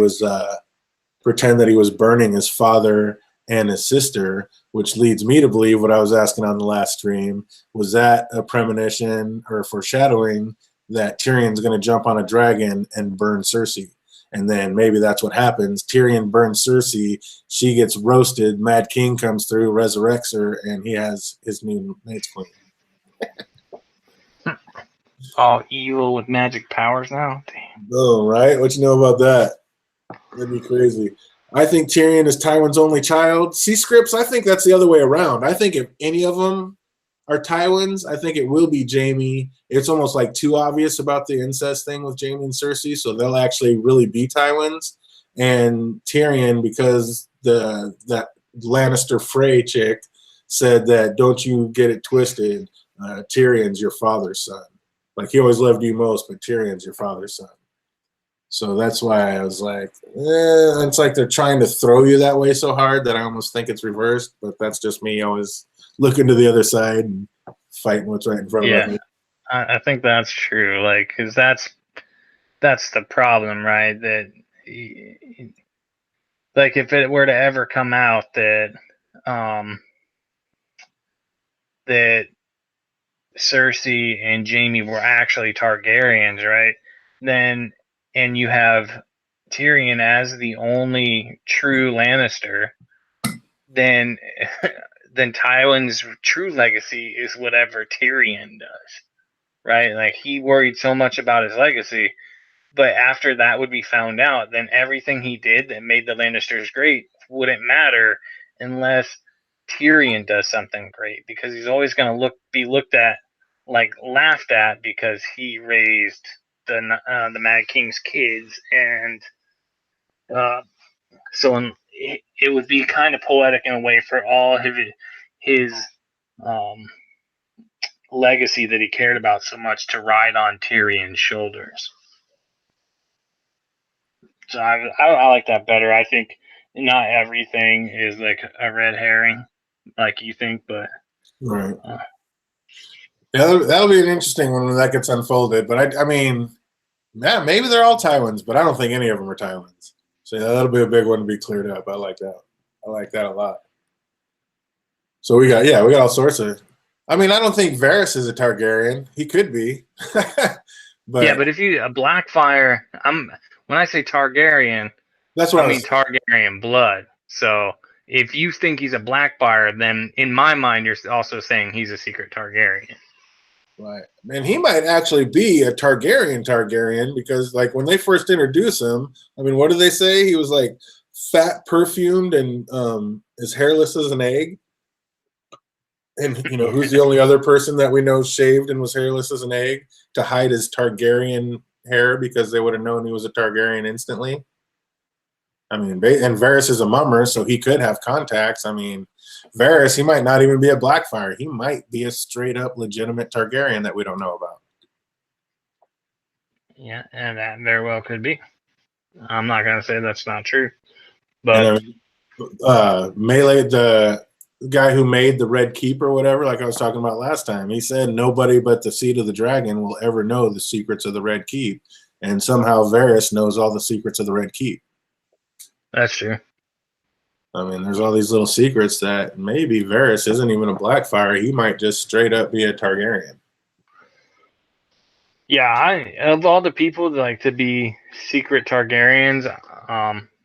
was burning his father and his sister, which leads me to believe what I was asking on the last stream. Was that a premonition or foreshadowing that Tyrion's going to jump on a dragon and burn Cersei? And then maybe that's what happens. Tyrion burns Cersei. She gets roasted. Mad King comes through, resurrects her, and he has his new Night's Queen. All evil with magic powers now. Damn. Boom, right? What you know about that? That'd be crazy. I think Tyrion is Tywin's only child. See scripts, I think that's the other way around. I think if any of them are Tywins, I think it will be Jamie. It's almost like too obvious about the incest thing with Jamie and Cersei, so they'll actually really be Tywins. And Tyrion, because that Lannister Frey chick said that don't you get it twisted, Tyrion's your father's son. Like he always loved you most, but Tyrion's your father's son. So that's why I was like, it's like they're trying to throw you that way so hard that I almost think it's reversed. But that's just me always looking to the other side and fighting what's right in front of Yeah, me. I think that's true. Like, because that's the problem, right? That like if it were to ever come out um that Cersei and Jamie were actually Targaryens, right? Then and you have Tyrion as the only true Lannister, then then Tywin's true legacy is whatever Tyrion does, right? Like, he worried so much about his legacy, but after that would be found out, then everything he did that made the Lannisters great wouldn't matter unless Tyrion does something great, because he's always going to be looked at, like, laughed at, because he raised the Mad King's kids, and so it would be kind of poetic in a way for all of his um, legacy that he cared about so much to ride on Tyrion's shoulders. So I like that better. I think not everything is like a red herring, like you think, but right. Yeah, that'll be an interesting one when that gets unfolded. But I mean, yeah, maybe they're all Tywins, but I don't think any of them are Tywins. So yeah, that'll be a big one to be cleared up. I like that. I like that a lot. So we got all sorts of. I mean, I don't think Varys is a Targaryen. He could be, but yeah. But if you a Blackfire, when I say Targaryen, that's what I mean saying. Targaryen blood. So if you think he's a Blackfire, then in my mind you're also saying he's a secret Targaryen. Right. And he might actually be a Targaryen because, like, when they first introduce him, I mean, what did they say? He was like fat, perfumed, and as hairless as an egg. And who's the only other person that we know shaved and was hairless as an egg to hide his Targaryen hair because they would have known he was a Targaryen instantly. I mean, and Varys is a mummer, so he could have contacts. I mean, Varys, he might not even be a Blackfire. He might be a straight up legitimate Targaryen that we don't know about. Yeah, and that very well could be. I'm not going to say that's not true. But and Melee, the guy who made the Red Keep or whatever, like I was talking about last time, he said nobody but the Seed of the Dragon will ever know the secrets of the Red Keep. And somehow Varys knows all the secrets of the Red Keep. That's true. I mean, there's all these little secrets that maybe Varys isn't even a Blackfire. He might just straight up be a Targaryen. Yeah, of all the people that like to be secret Targaryens,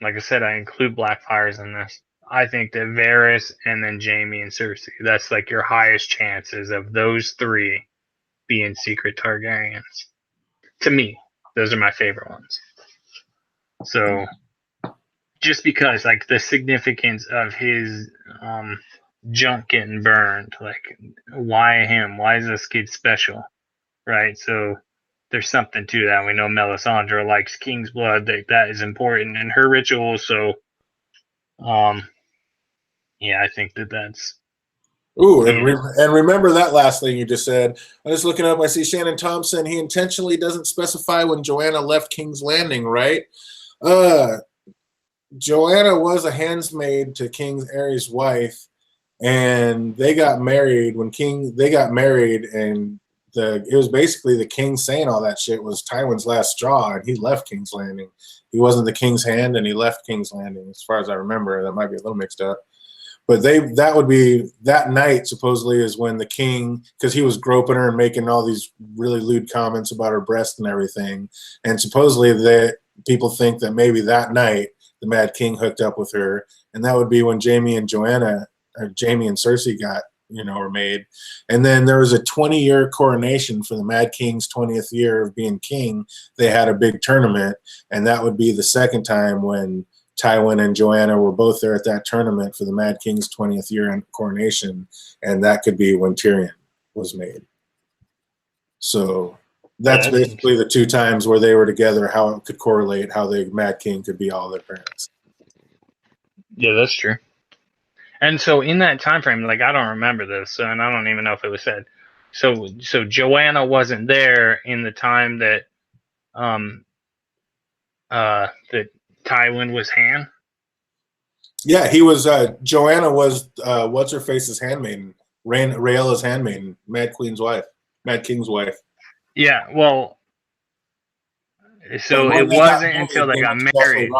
like I said, I include Blackfires in this. I think that Varys and then Jaime and Cersei, that's like your highest chances of those three being secret Targaryens. To me, those are my favorite ones. So just because like the significance of his junk getting burned, like why him? Why is this kid special? Right? So there's something to that. We know Melisandre likes King's blood. That is important in her ritual. So, yeah, I think that's. Ooh, and remember that last thing you just said. I was looking up. I see Shannon Thompson. He intentionally doesn't specify when Joanna left King's Landing, right? Joanna was a handsmaid to King Aerys' wife, and they got married they got married, and it was basically the king saying all that shit was Tywin's last straw, and he left King's Landing. He wasn't the king's hand, and he left King's Landing. As far as I remember, that might be a little mixed up. But that would be that night supposedly is when the king, because he was groping her and making all these really lewd comments about her breast and everything, and supposedly that people think that maybe that night the Mad King hooked up with her, and that would be when Jaime and Cersei got were made. And then there was a 20-year coronation for the Mad King's 20th year of being king. They had a big tournament, and that would be the second time when Tywin and Joanna were both there at that tournament for the Mad King's 20th year coronation, and that could be when Tyrion was made. So that's basically the two times where they were together, how it could correlate, how the Mad King could be all their parents. Yeah, that's true. And so in that time frame, like I don't remember this, and I don't even know if it was said. So Joanna wasn't there in the time that that Tywin was Han. Yeah, he was. Joanna was what's her face's handmaiden, Rhaella's handmaiden, Mad King's wife. Yeah, well, so it wasn't until they got married.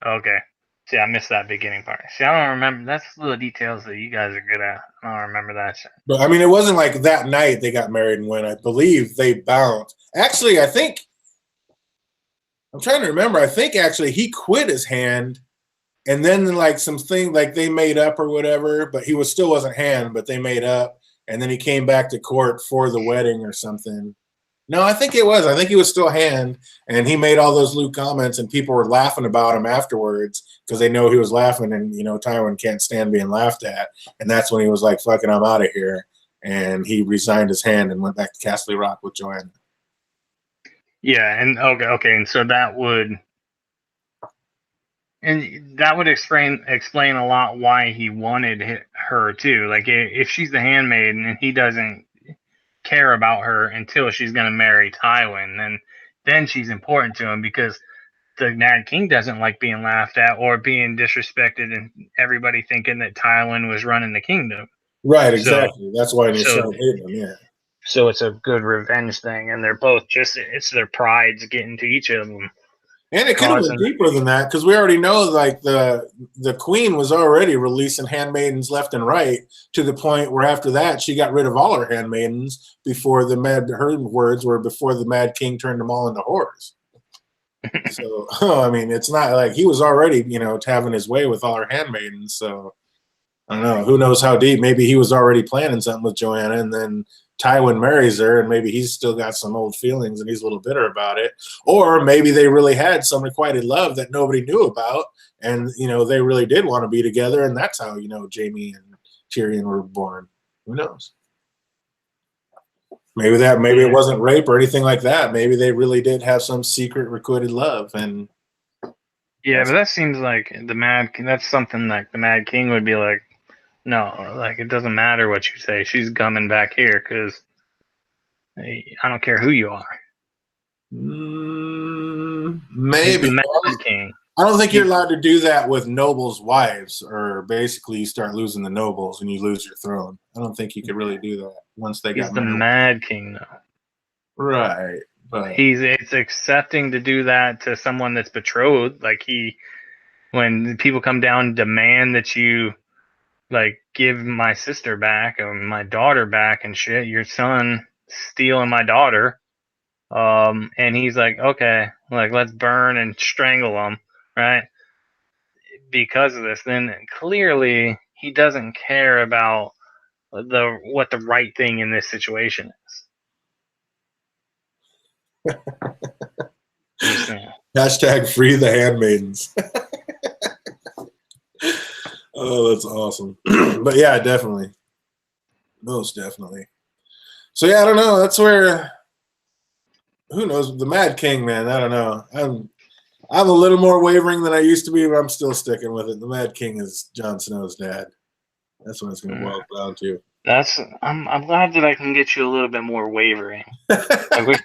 Okay. See, I missed that beginning part. See, I don't remember. That's the details that you guys are good at. I don't remember that shit. But I mean, it wasn't like that night they got married and when I believe they bounced. Actually, I think I'm trying to remember. I think actually he quit his hand and then like something like they made up or whatever, but he was still wasn't hand, but they made up, and then he came back to court for the wedding or something. No, I think it was. I think he was still hand, and he made all those lewd comments, and people were laughing about him afterwards because they know he was laughing, and Tywin can't stand being laughed at, and that's when he was like, "Fucking, I'm out of here," and he resigned his hand and went back to Castle Rock with Joanna. Yeah, and okay, and so that would explain a lot why he wanted her too. Like if she's the handmaiden and he doesn't care about her until she's going to marry Tywin, then she's important to him because the Mad King doesn't like being laughed at or being disrespected and everybody thinking that Tywin was running the kingdom. Right, So exactly. That's why he so started hating him. Yeah. so it's a good revenge thing, and they're both it's their prides getting to each of them, And it could have went causing. deeper than that because we already know like the queen was already releasing handmaidens left and right to the point where after that she got rid of all her handmaidens before her words were before the Mad King turned them all into whores. So I mean, it's not like he was already having his way with all her handmaidens. So I don't know. Who knows how deep? Maybe he was already planning something with Joanna, and then Tywin marries her, and maybe he's still got some old feelings and he's a little bitter about it. Or maybe they really had some requited love that nobody knew about, and they really did want to be together, and that's how Jaime and Tyrion were born. Who knows? Maybe it wasn't rape or anything like that. Maybe they really did have some secret requited love, and Yeah, but that seems like that's something like the Mad King would be like, no, like it doesn't matter what you say. She's coming back here because I don't care who you are. He's the maybe. Mad King. I don't think you're allowed to do that with nobles' wives, or basically you start losing the nobles and you lose your throne. I don't think you could really do that once they got He's the married. Mad King, though. Right, but It's accepting to do that to someone that's betrothed. Like when people come down and demand that you like give my sister back or my daughter back and shit, your son stealing my daughter. And he's like, okay, like let's burn and strangle him, right? Because of this, then clearly he doesn't care about what the right thing in this situation is. Just saying. hashtag free the handmaidens. Oh, that's awesome. But yeah, definitely. Most definitely. So yeah, I don't know. That's where who knows the Mad King, man. I don't know. I'm a little more wavering than I used to be, but I'm still sticking with it. The Mad King is Jon Snow's dad. That's what it's going to boil down to. I'm glad that I can get you a little bit more wavering. Like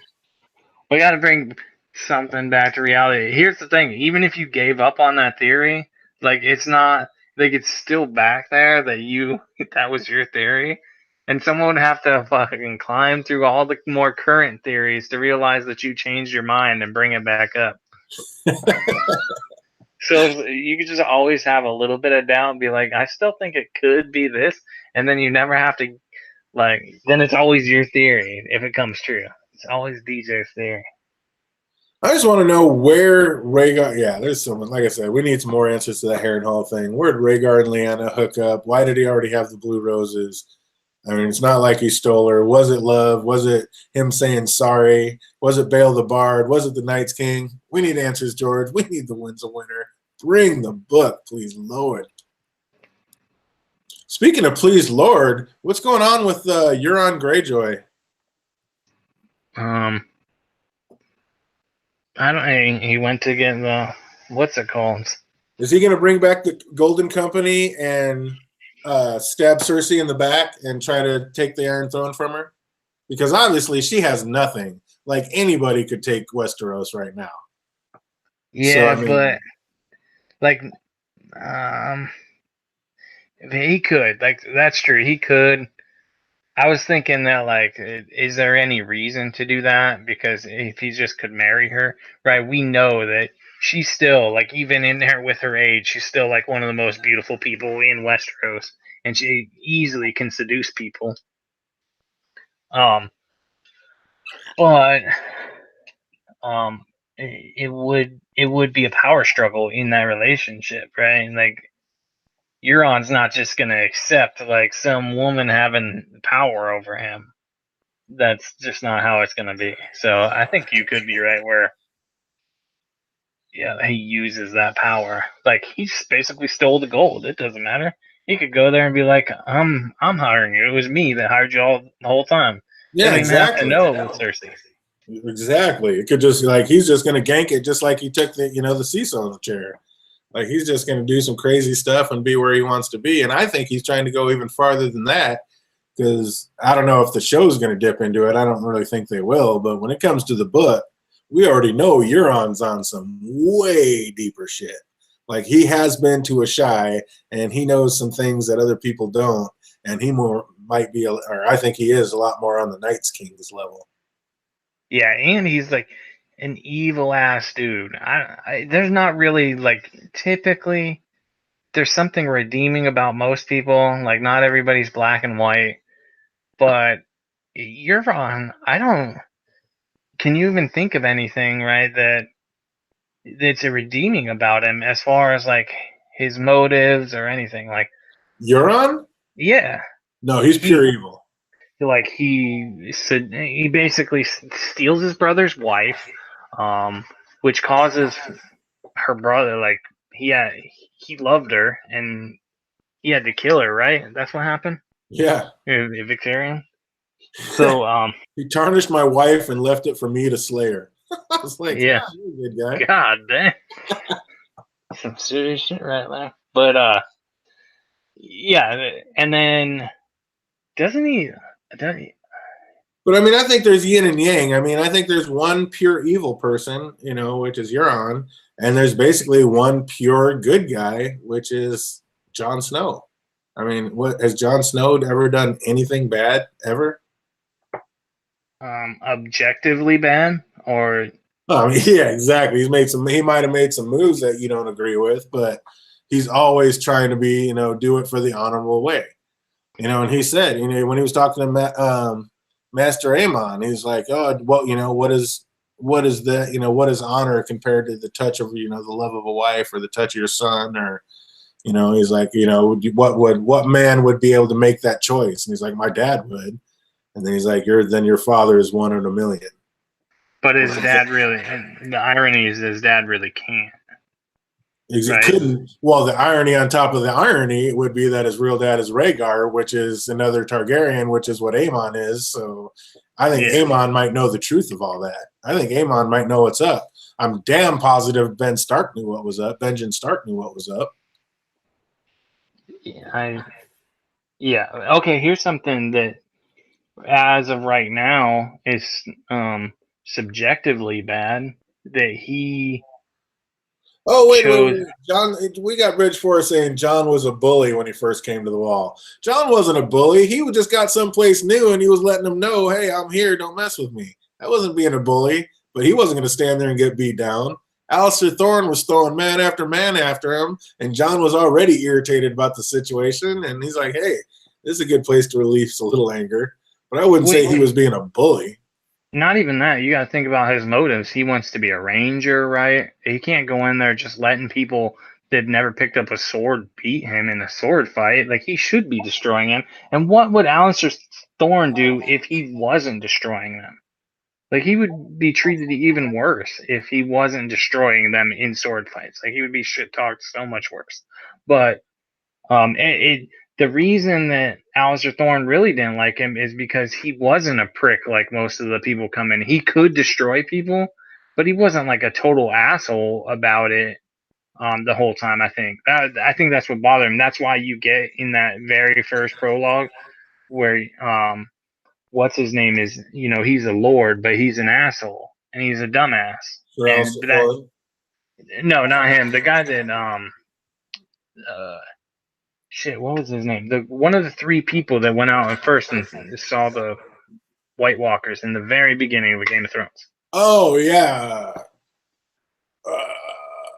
we got to bring something back to reality. Here's the thing: even if you gave up on that theory, like it's not like it's still back there that was your theory, and someone would have to fucking climb through all the more current theories to realize that you changed your mind and bring it back up. So you could just always have a little bit of doubt and be like, I still think it could be this, and then you never have to then it's always your theory if it comes true. It's always DJ's theory. I just want to know where Rhaegar. Yeah, there's someone. Like I said, we need some more answers to that Harrenhal thing. Where did Rhaegar and Lyanna hook up? Why did he already have the blue roses? I mean, it's not like he stole her. Was it love? Was it him saying sorry? Was it Bael the Bard? Was it the Night's King? We need answers, George. We need the Winds of Winter. Bring the book, please, Lord. Speaking of please, Lord, what's going on with Euron Greyjoy? I don't. He went to get the what's it called? Is he going to bring back the Golden Company and stab Cersei in the back and try to take the Iron Throne from her? Because obviously she has nothing. Like anybody could take Westeros right now. Yeah, so, I mean, but like, he could. Like that's true. He could. I was thinking that, like, is there any reason to do that? Because if he just could marry her, right? We know that she's still, like, even in there with her age, she's still, like, one of the most beautiful people in Westeros. And she easily can seduce people. But it would be a power struggle in that relationship, right? Like Euron's not just gonna accept like some woman having power over him. That's just not how it's gonna be. So I think you could be right where yeah, he uses that power. Like he just basically stole the gold. It doesn't matter. He could go there and be like, I'm hiring you. It was me that hired you all the whole time. They Yeah, don't even have to exactly. know it was Cersei. Exactly. It could just like he's just going to gank it, just like he took the Seesaw chair. Like he's just going to do some crazy stuff and be where he wants to be. And I think he's trying to go even farther than that because I don't know if the show's going to dip into it. I don't really think they will. But when it comes to the book, we already know Euron's on some way deeper shit. Like he has been to a shy, and he knows some things that other people don't. And he more might be, or I think he is a lot more on the Night's King's level. Yeah, and he's like an evil ass dude. There's not really like typically there's something redeeming about most people. Like not everybody's black and white, but you're wrong. I don't. Can you even think of anything right that's a redeeming about him as far as like his motives or anything? Like Euron? yeah, No, he's pure he evil. like he basically steals his brother's wife, um, which causes her brother like he loved her and he had to kill her, right? That's what happened. Yeah. Victorian. So He tarnished my wife and left it for me to slay her. I was like, yeah, ah, you're a good guy. God damn, some serious shit right there. But yeah, and then doesn't he? Doesn't he But I mean, I think there's yin and yang. I mean, I think there's one pure evil person, which is Euron, and there's basically one pure good guy, which is Jon Snow. I mean, what has Jon Snow ever done anything bad ever? objectively bad or I mean, yeah, exactly. He might have made some moves that you don't agree with, but he's always trying to be, do it for the honorable way. And he said, when he was talking to Master Amon, he's like, oh, well, what is honor compared to the touch of, the love of a wife or the touch of your son, or, he's like, what man would be able to make that choice? And he's like, my dad would. And then he's like, your father is one in a million. but his dad really, and the irony is his dad really can't, It right? couldn't. Well, the irony on top of the irony would be that his real dad is Rhaegar, which is another Targaryen, which is what Aemon is. So I think Yeah. Aemon might know the truth of all that. I think Aemon might know what's up. I'm damn positive Ben Stark knew what was up. Benjen Stark knew what was up. I yeah. Okay, here's something that as of right now is subjectively bad that he Oh, chose. wait. John, we got Bridgeforth saying John was a bully when he first came to the wall. John wasn't a bully. He just got someplace new and he was letting them know, hey, I'm here. Don't mess with me. That wasn't being a bully, but he wasn't going to stand there and get beat down. Alistair Thorne was throwing man after him, and John was already irritated about the situation. And he's like, hey, this is a good place to release a little anger. But I wouldn't say Wait, he was being a bully. not even that. You got to think about his motives. He wants to be a ranger, right? He can't go in there just letting people that never picked up a sword beat him in a sword fight. Like he should be destroying him. And what would Alistair Thorne do if he wasn't destroying them? Like he would be treated even worse if he wasn't destroying them in sword fights. Like he would be shit talked so much worse. But the reason that Alistair Thorne really didn't like him is because he wasn't a prick like most of the people come in. He could destroy people, but he wasn't like a total asshole about it the whole time. I think that's what bothered him. That's why you get in that very first prologue where what's his name is he's a lord, but he's an asshole and he's a dumbass. Sir And Alistair that Thorne. no, not him. The guy that uh shit, what was his name? The one of the three people that went out and first and saw the White Walkers in the very beginning of the Game of Thrones. Oh, yeah.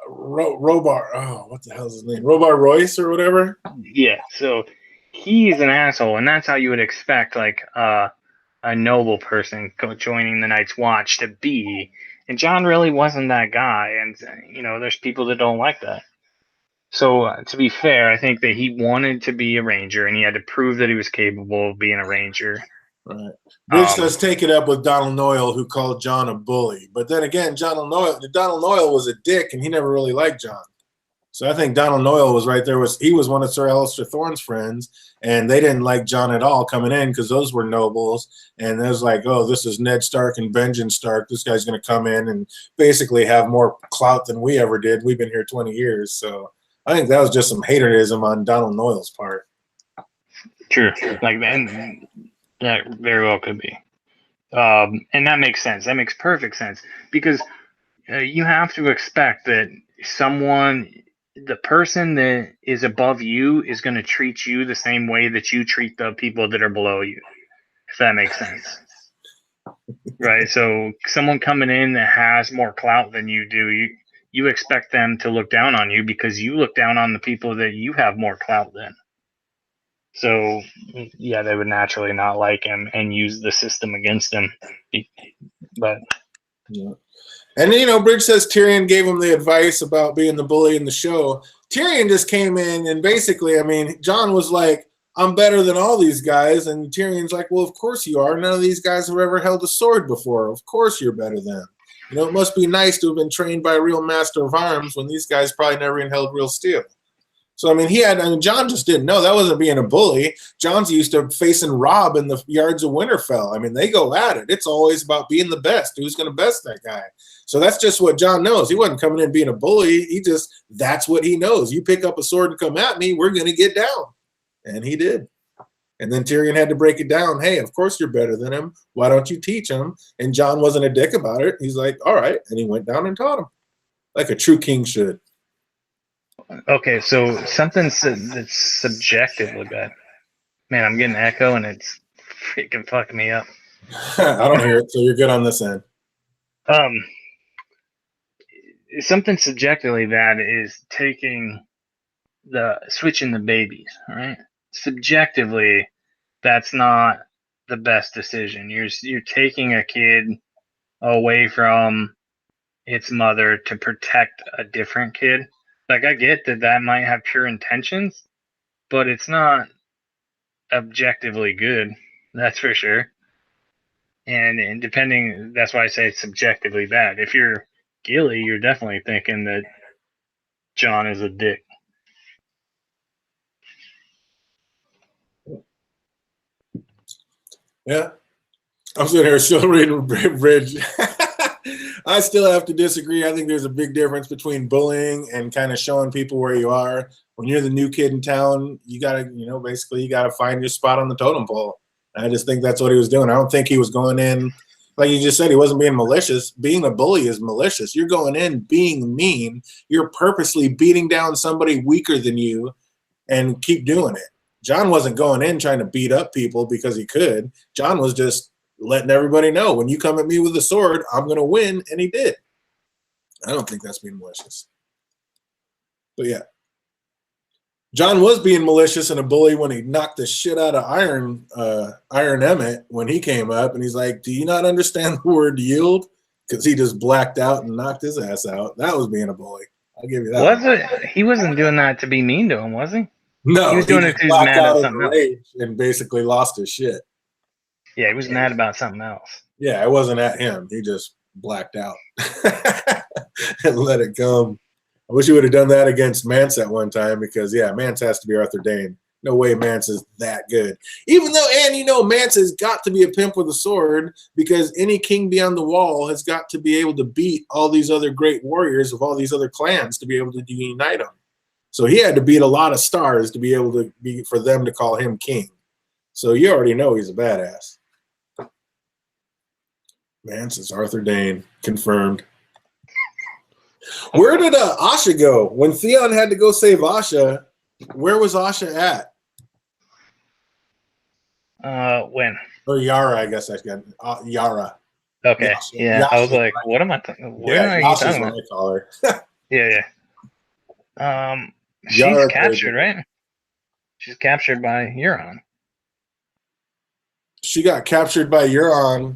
Robar. Oh, what the hell's his name? Robar Royce or whatever. Yeah, so he's an asshole, and that's how you would expect like a noble person joining the Night's Watch to be. And John really wasn't that guy, and there's people that don't like that. So to be fair, I think that he wanted to be a ranger, and he had to prove that he was capable of being a ranger. Right. Bridge does take it up with Donald Noyle, who called John a bully. But then again, Donald Noyle was a dick, and he never really liked John. So I think Donald Noyle was right there. He was one of Sir Alistair Thorne's friends, and they didn't like John at all coming in because those were nobles. And it was like, oh, this is Ned Stark and Benjen Stark. This guy's going to come in and basically have more clout than we ever did. We've been here 20 years. So I think that was just some haterism on Donald Noyle's part. True. Like, and that very well could be. And that makes sense. That makes perfect sense because you have to expect that the person that is above you is going to treat you the same way that you treat the people that are below you, if that makes sense. Right? So someone coming in that has more clout than you do, you expect them to look down on you because you look down on the people that you have more clout than. So, yeah, they would naturally not like him and use the system against him. But yeah. And, Bridge says Tyrion gave him the advice about being the bully in the show. Tyrion just came in and basically, John was like, I'm better than all these guys. And Tyrion's like, well, of course you are. None of these guys have ever held a sword before. Of course you're better than them. It must be nice to have been trained by a real master of arms when these guys probably never even held real steel. So, John just didn't know. That wasn't being a bully. John's used to facing Robb in the yards of Winterfell. They go at it. It's always about being the best. Who's going to best that guy? So that's just what John knows. He wasn't coming in being a bully. That's what he knows. You pick up a sword and come at me, we're going to get down. And he did. And then Tyrion had to break it down. Hey, of course you're better than him. Why don't you teach him? And John wasn't a dick about it. He's like, all right. And he went down and taught him like a true king should. Okay, so something that's subjectively bad. Man, I'm getting echo and it's freaking fucking me up. I don't hear it, so you're good on this end. Something subjectively bad is switching the babies, right? Subjectively, that's not the best decision. You're taking a kid away from its mother to protect a different kid. Like, I get that might have pure intentions, but it's not objectively good. That's for sure. And depending, that's why I say it's subjectively bad. If you're Gilly, you're definitely thinking that John is a dick. Yeah. I'm sitting here still reading Bridge. I still have to disagree. I think there's a big difference between bullying and kind of showing people where you are. When you're the new kid in town, you got to, basically you got to find your spot on the totem pole. And I just think that's what he was doing. I don't think he was going in, like you just said, he wasn't being malicious. Being a bully is malicious. You're going in being mean. You're purposely beating down somebody weaker than you and keep doing it. John wasn't going in trying to beat up people because he could. John was just letting everybody know, when you come at me with a sword, I'm going to win, and he did. I don't think that's being malicious. But yeah. John was being malicious and a bully when he knocked the shit out of Iron Emmett when he came up, and he's like, do you not understand the word yield? Because he just blacked out and knocked his ass out. That was being a bully. I'll give you that. He wasn't doing that to be mean to him, was he? No, he was doing it because he was mad at something else. And basically lost his shit. Yeah, he was mad about something else. Yeah, it wasn't at him. He just blacked out and let it come. I wish he would have done that against Mance at one time because, yeah, Mance has to be Arthur Dayne. No way Mance is that good. Even though, and Mance has got to be a pimp with a sword because any king beyond the wall has got to be able to beat all these other great warriors of all these other clans to be able to unite them. So he had to beat a lot of stars to be able to for them to call him king. So you already know he's a badass. Mance is Arthur Dayne, confirmed. Where did Asha go? When Theon had to go save Asha, where was Asha at? When? Or Yara, I guess I got Yara. Okay. Yasha. Yeah, Yasha. I was like, what am I talking? Where are you talking about? I call her. Yeah. She's Yara captured, right? She's captured by Euron. She got captured by Euron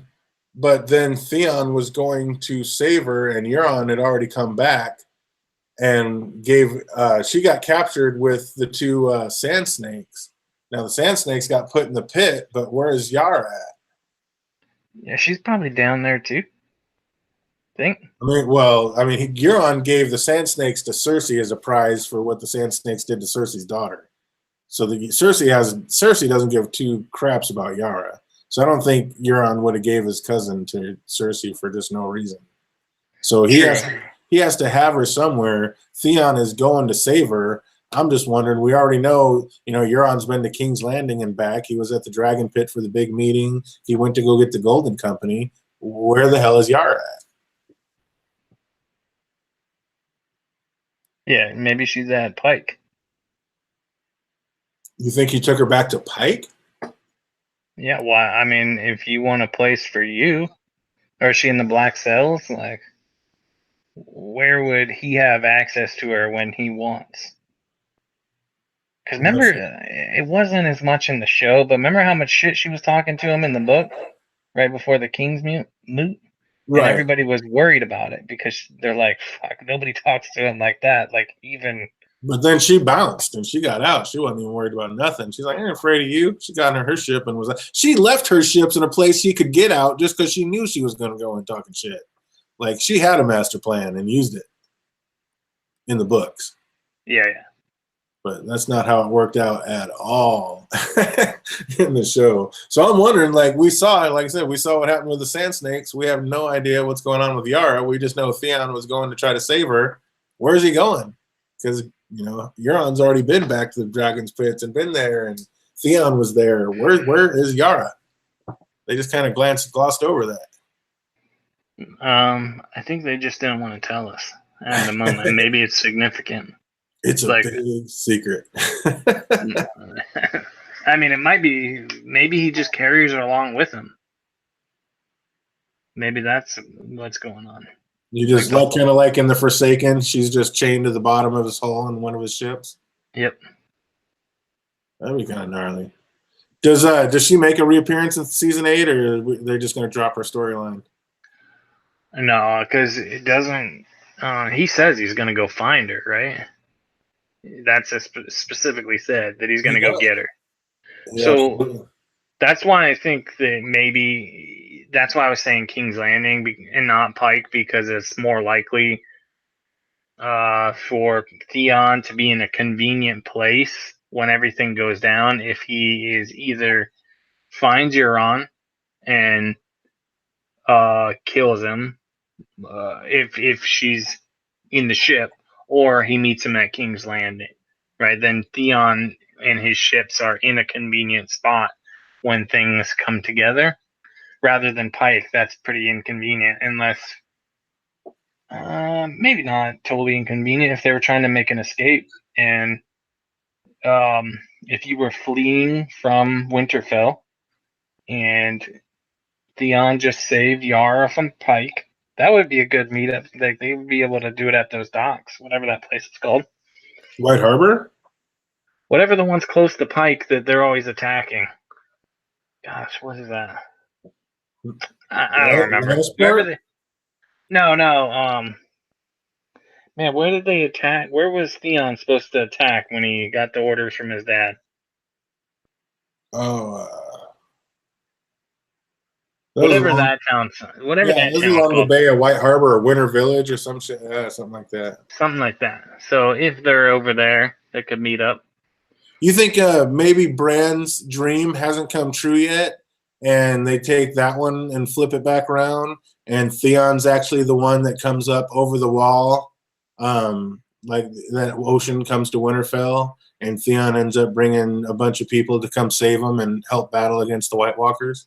but then Theon was going to save her, and Euron had already come back and gave. She got captured with the two sand snakes. Now the sand snakes got put in the pit, but where is Yara at? Yeah, she's probably down there too. Think. Euron gave the sand snakes to Cersei as a prize for what the sand snakes did to Cersei's daughter. So Cersei doesn't give two craps about Yara. So I don't think Euron would have gave his cousin to Cersei for just no reason. So he has to have her somewhere. Theon is going to save her. I'm just wondering. We already know, Euron's been to King's Landing and back. He was at the Dragon Pit for the big meeting. He went to go get the Golden Company. Where the hell is Yara at? Yeah, maybe she's at Pike. You think he took her back to Pike? Yeah, well, I mean, if you want a place for you, or is she in the Black Cells? Like, where would he have access to her when he wants? Because remember, it wasn't as much in the show, but remember how much shit she was talking to him in the book right before the King's moot? And Right. everybody was worried about it because they're like, fuck, nobody talks to him like that. Like, even. But then she bounced and she got out. She wasn't even worried about nothing. She's like, I ain't afraid of you. She got in her ship and was like, she left her ships in a place she could get out just because she knew she was going to go and talking shit. Like, she had a master plan and used it in the books. Yeah. But that's not how it worked out at all in the show. So I'm wondering, like I said, we saw what happened with the Sand Snakes. We have no idea what's going on with Yara. We just know Theon was going to try to save her. Where's he going? Because, Euron's already been back to the Dragon's Pits and been there, and Theon was there. Where is Yara? They just kind of glossed over that. I think they just didn't want to tell us at the moment. Maybe it's significant. It's a big secret. I mean, it might be. Maybe he just carries her along with him. Maybe that's what's going on. You just kind of like in The Forsaken, she's just chained to the bottom of his hull in one of his ships. Yep. That'd be kind of gnarly. Does she make a reappearance in season 8, or are they just going to drop her storyline? No, because it doesn't. He says he's going to go find her, right? That's specifically said that he's going to go get her. Yeah, so absolutely. That's why I think that maybe that's why I was saying King's Landing and not Pike, because it's more likely for Theon to be in a convenient place when everything goes down if he is either finds Euron and kills him if she's in the ship, or he meets him at King's Landing, right? Then Theon and his ships are in a convenient spot when things come together, rather than Pike. That's pretty inconvenient, unless maybe not totally inconvenient if they were trying to make an escape. And if you were fleeing from Winterfell and Theon just saved Yara from Pike, that would be a good meetup. They would be able to do it at those docks, whatever that place is called. White Harbor? Whatever the ones close to Pike that they're always attacking. Gosh, what is that? I don't remember. No. Man, where did they attack? Where was Theon supposed to attack when he got the orders from his dad? Whatever that town. Whatever that town. Along the Bay of White Harbor or Winter Village or some shit. Something like that. Something like that. So if they're over there, they could meet up. You think maybe Bran's dream hasn't come true yet, and they take that one and flip it back around, and Theon's actually the one that comes up over the wall, like that ocean comes to Winterfell, and Theon ends up bringing a bunch of people to come save him and help battle against the White Walkers?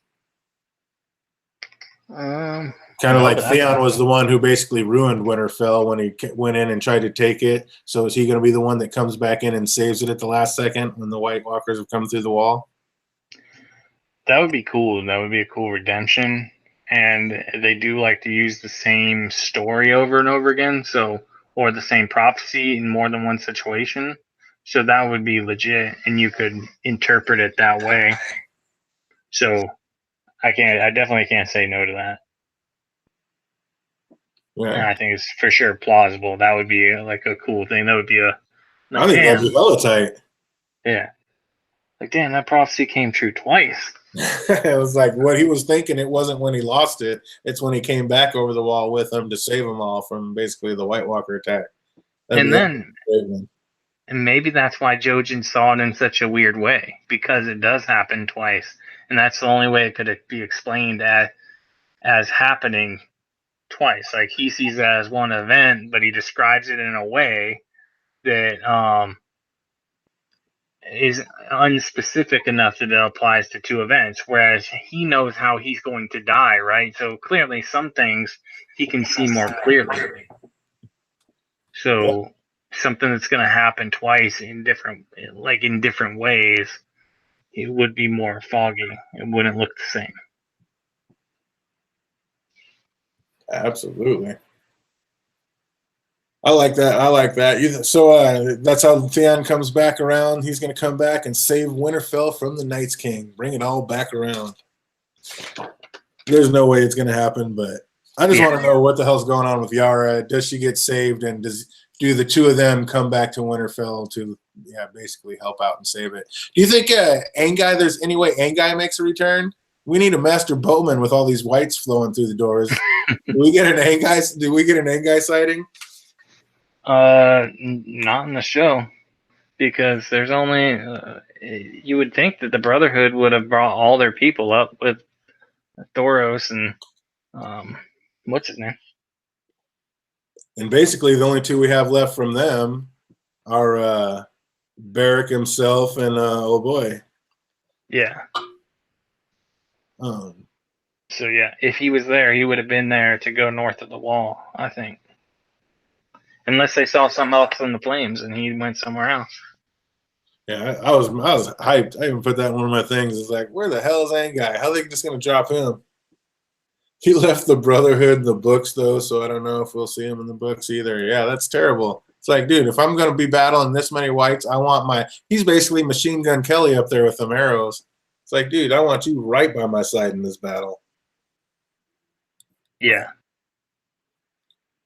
Kind of like Theon was the one who basically ruined Winterfell when he went in and tried to take it. So is he going to be the one that comes back in and saves it at the last second when the White Walkers have come through the wall? That would be cool. That would be a cool redemption. And they do like to use the same story over and over again, or the same prophecy in more than one situation. So that would be legit, and you could interpret it that way. So I definitely can't say no to that. And Yeah, I think it's for sure plausible. That would be like a cool thing. That would be I like, think that'd damn, be hella tight. yeah, like damn, that prophecy came true twice. It was like what he was thinking. It wasn't when he lost it. It's when he came back over the wall with them to save them all from basically the White Walker attack. That'd And be a then, great one. and maybe that's why Jojen saw it in such a weird way, because it does happen twice, and that's the only way it could be explained as happening twice. Like he sees it as one event, but he describes it in a way that is unspecific enough that it applies to two events, whereas he knows how he's going to die, right? So clearly some things he can see more clearly. Yep, So something that's going to happen twice in different ways, it would be more foggy. It wouldn't look the same. absolutely. I like that. I like that. So that's how Theon comes back around. He's going to come back and save Winterfell from the Night's King. Bring it all back around. There's no way it's going to happen, but I just want to know what the hell's going on with Yara. Does she get saved, and do the two of them come back to Winterfell to basically help out and save it? Do you think Anguy? There's any way Anguy makes a return? We need a master boatman with all these whites flowing through the doors. Do we get an Anguy? Do we get an Anguy sighting? Not in the show, because there's only you would think that the Brotherhood would have brought all their people up with Thoros and what's his name? And basically, the only two we have left from them are Beric himself and oh boy. Yeah. Um, So yeah, if he was there, he would have been there to go north of the wall, I think. Unless they saw something else in the flames and he went somewhere else. Yeah, I was hyped. I even put that in one of my things. It's like, where the hell is Anguy? How are they just going to drop him? He left the Brotherhood in the books, though, so I don't know if we'll see him in the books either. Yeah, that's terrible. It's like, dude, if I'm going to be battling this many whites, I want my – he's basically Machine Gun Kelly up there with them arrows. It's like, dude, I want you right by my side in this battle. Yeah.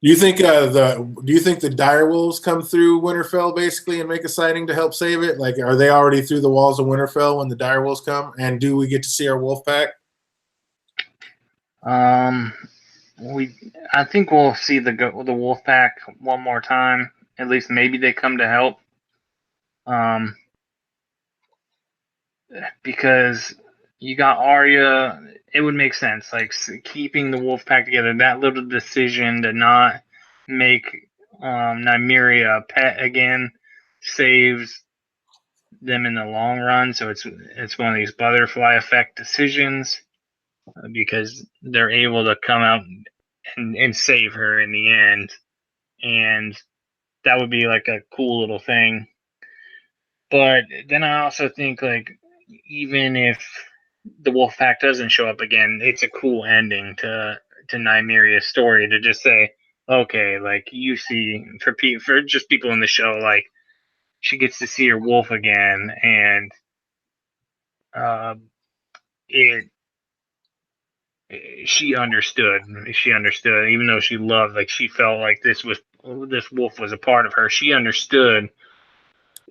Do you think the direwolves come through Winterfell basically and make a sighting to help save it? Like, are they already through the walls of Winterfell when the direwolves come? And do we get to see our wolf pack? I think we'll see the wolf pack one more time. At least maybe they come to help. Because you got Arya, it would make sense. Like keeping the wolf pack together, that little decision to not make Nymeria a pet again saves them in the long run. So it's one of these butterfly effect decisions because they're able to come out and save her in the end, and that would be like a cool little thing. But then I also think like even if the wolf pack doesn't show up again, it's a cool ending to Nymeria's story to just say, okay, like you see for just people in the show, like she gets to see her wolf again, and it she understood. She understood, even though she loved, like she felt like this wolf was a part of her. She understood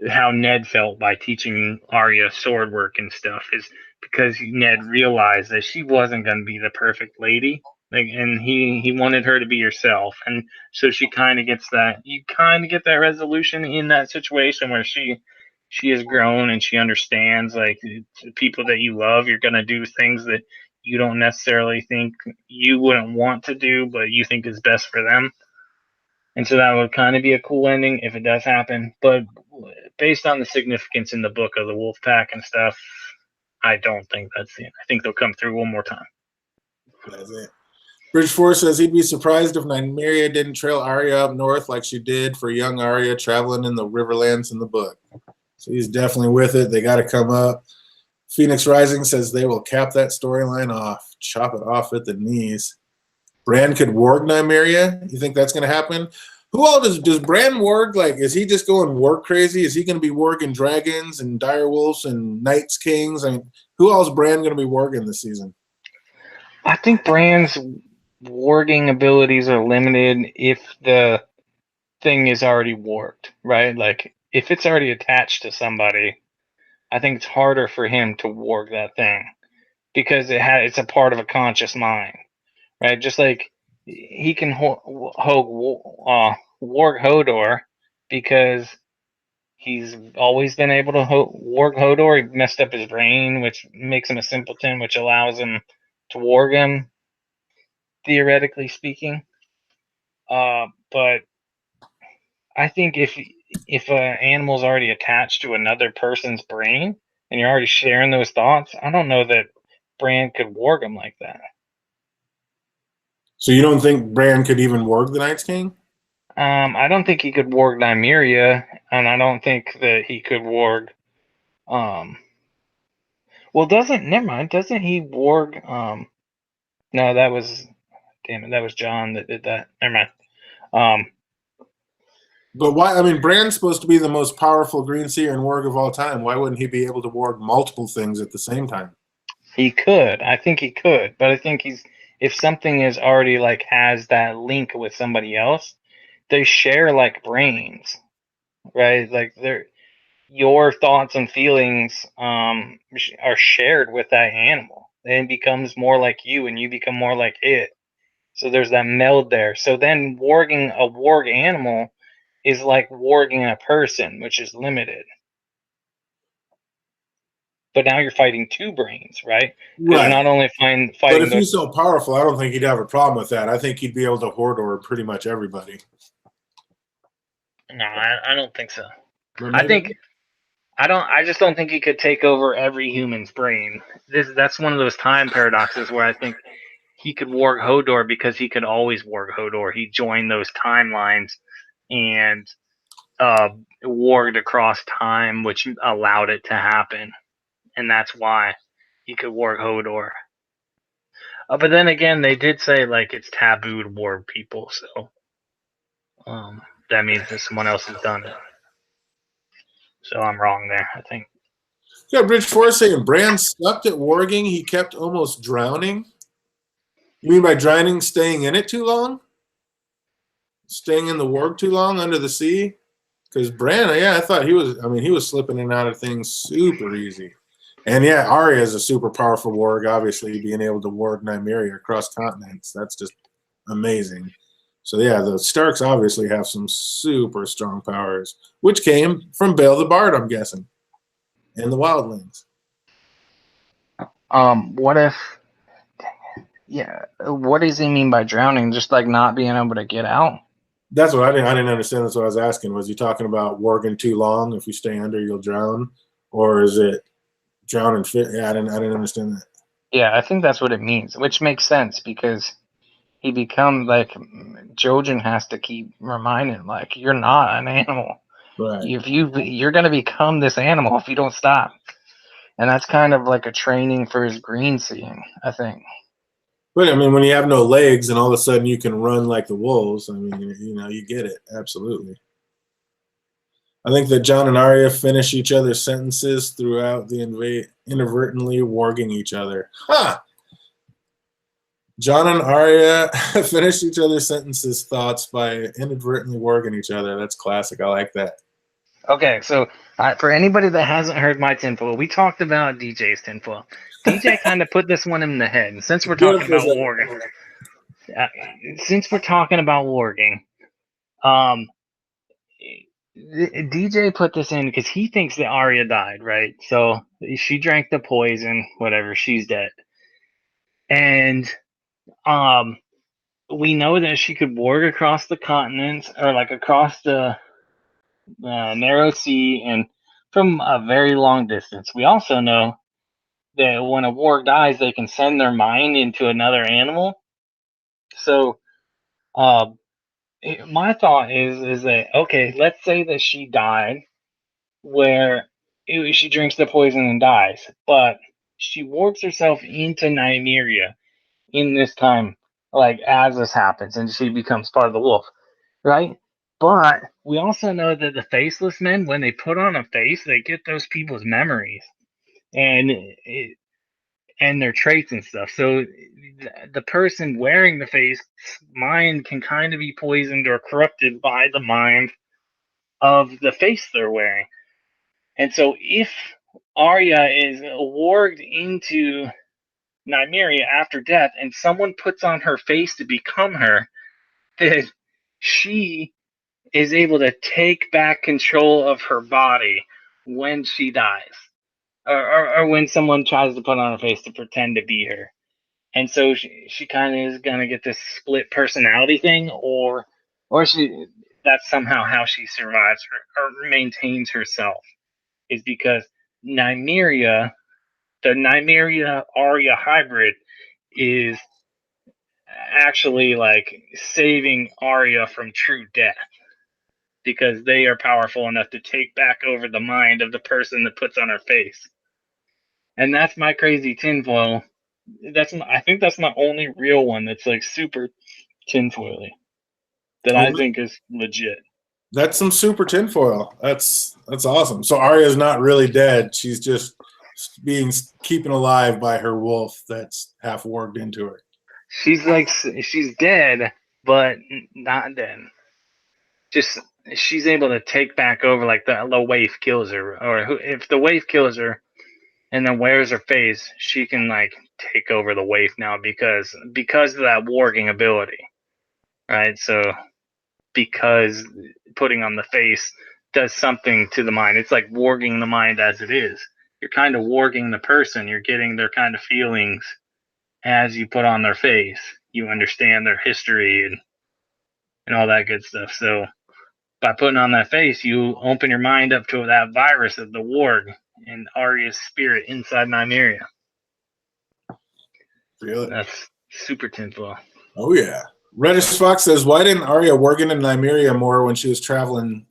how Ned felt by teaching Arya sword work and stuff, is because Ned realized that she wasn't going to be the perfect lady, like, and he wanted her to be herself, and so she kind of gets that. You kind of get that resolution in that situation where she has grown and she understands like the people that you love, you're going to do things that you don't necessarily think you wouldn't want to do, but you think is best for them. And so that would kind of be a cool ending if it does happen. But based on the significance in the book of the wolf pack and stuff, I don't think that's it. I think they'll come through one more time. That's it. Bridgeforth says he'd be surprised if Nymeria didn't trail Arya up north like she did for young Arya traveling in the Riverlands in the book. So he's definitely with it. They got to come up. Phoenix Rising says they will cap that storyline off, chop it off at the knees. Bran could warg Nymeria. You think that's going to happen? Who all does Bran warg? Like, is he just going warg crazy? Is he going to be warging dragons and direwolves and knights kings? I mean, who else is Bran going to be warging this season? I think Bran's warging abilities are limited if the thing is already warged, right? Like if it's already attached to somebody, I think it's harder for him to warg that thing because it's a part of a conscious mind, right? Just like he can warg Hodor because he's always been able to warg Hodor. He messed up his brain, which makes him a simpleton, which allows him to warg him, theoretically speaking. But I think if an animal's already attached to another person's brain and you're already sharing those thoughts, I don't know that Bran could warg him like that. So you don't think Bran could even warg the Night's King? I don't think he could warg Nymeria, and I don't think that he could warg. Well, never mind. Doesn't he warg? No, that was damn it. That was John that did that. Never mind. Um, But why? I mean, Bran's supposed to be the most powerful Green Seer and warg of all time. Why wouldn't he be able to warg multiple things at the same time? he could. I think he could, but I think if something is already like has that link with somebody else, they share like brains, right? Like your thoughts and feelings are shared with that animal, and it becomes more like you, and you become more like it. So there's that meld there. So then warging a warg animal is like warging a person, which is limited. But now you're fighting two brains, right? Because you're Right. not only But fighting if those. he's so powerful, I don't think he'd have a problem with that. I think he'd be able to Hodor pretty much everybody. No, I don't think so. But I maybe. think I don't. I just don't think he could take over every human's brain. That's one of those time paradoxes where I think he could warg Hodor because he could always warg Hodor. He joined those timelines and warged across time, which allowed it to happen, and that's why he could warg Hodor. But then again, they did say like it's taboo to warg people, so that means that someone else has done it. So I'm wrong there, I think. Yeah, Bridge Force saying Bran sucked at warging. He kept almost drowning. You mean by drowning, staying in it too long? Staying in the warg too long under the sea? Because Bran, yeah, I thought he was. I mean, he was slipping in and out of things super easy. And yeah, Arya is a super powerful warg. Obviously, being able to warg Nymeria across continents, that's just amazing. So yeah, the Starks obviously have some super strong powers, which came from Bael the Bard, I'm guessing, and the Wildlings. What if? Yeah, what does he mean by drowning? Just like not being able to get out? That's what I didn't. I didn't understand. That's what I was asking. Was he talking about warging too long? If you stay under, you'll drown, or is it drown and fit? Yeah, I didn't. I didn't understand that. Yeah, I think that's what it means, which makes sense because he becomes like Jojen has to keep reminding like you're not an animal. Right. If you're gonna become this animal if you don't stop, and that's kind of like a training for his green seeing, I think. But I mean, when you have no legs and all of a sudden you can run like the wolves, I mean, you get it. Absolutely. I think that John and Arya finish each other's sentences throughout the inadvertently warging each other. Huh. John and Arya finish each other's sentences thoughts by inadvertently warging each other. That's classic. I like that. Okay, so for anybody that hasn't heard my tinfoil, we talked about DJ's tinfoil. DJ kind of put this one in the head, and since we're Get it talking for a about second. warging, uh, um, DJ put this in because he thinks that Arya died, right? So she drank the poison, whatever, she's dead. And um, we know that she could warg across the continents or like across the narrow sea and from a very long distance. We also know that when a warg dies, they can send their mind into another animal. So, uh, my thought is that okay, let's say that she died where she drinks the poison and dies, but she warps herself into Nymeria in this time, like as this happens, and she becomes part of the wolf, right? But we also know that the faceless men, when they put on a face, they get those people's memories, and and their traits and stuff. So the person wearing the face mind can kind of be poisoned or corrupted by the mind of the face they're wearing. And so if Arya is warged into Nymeria after death and someone puts on her face to become her, then she is able to take back control of her body when she dies. Or when someone tries to put on her face to pretend to be her. And so she kind of is gonna get this split personality thing, or she that's somehow how she survives or maintains herself, is because Nymeria, the Nymeria Arya hybrid, is actually like saving Arya from true death because they are powerful enough to take back over the mind of the person that puts on her face. And that's my crazy tinfoil. I think that's my only real one that's like super tinfoily that I think is legit. That's some super tinfoil. That's awesome. So Arya's not really dead. She's just being keeping alive by her wolf that's half warped into her. She's dead, but not dead. Just she's able to take back over, like the waif kills her, or if the waif kills her and then wears her face, she can like take over the waif now because of that warging ability, right? So because putting on the face does something to the mind. It's like warging the mind as it is. You're kind of warging the person. You're getting their kind of feelings as you put on their face. You understand their history and all that good stuff. So by putting on that face, you open your mind up to that virus of the warg and Arya's spirit inside Nymeria. Really? That's super tinfoil. Oh yeah. Reddish Fox says, why didn't Arya warg into Nymeria more when she was traveling?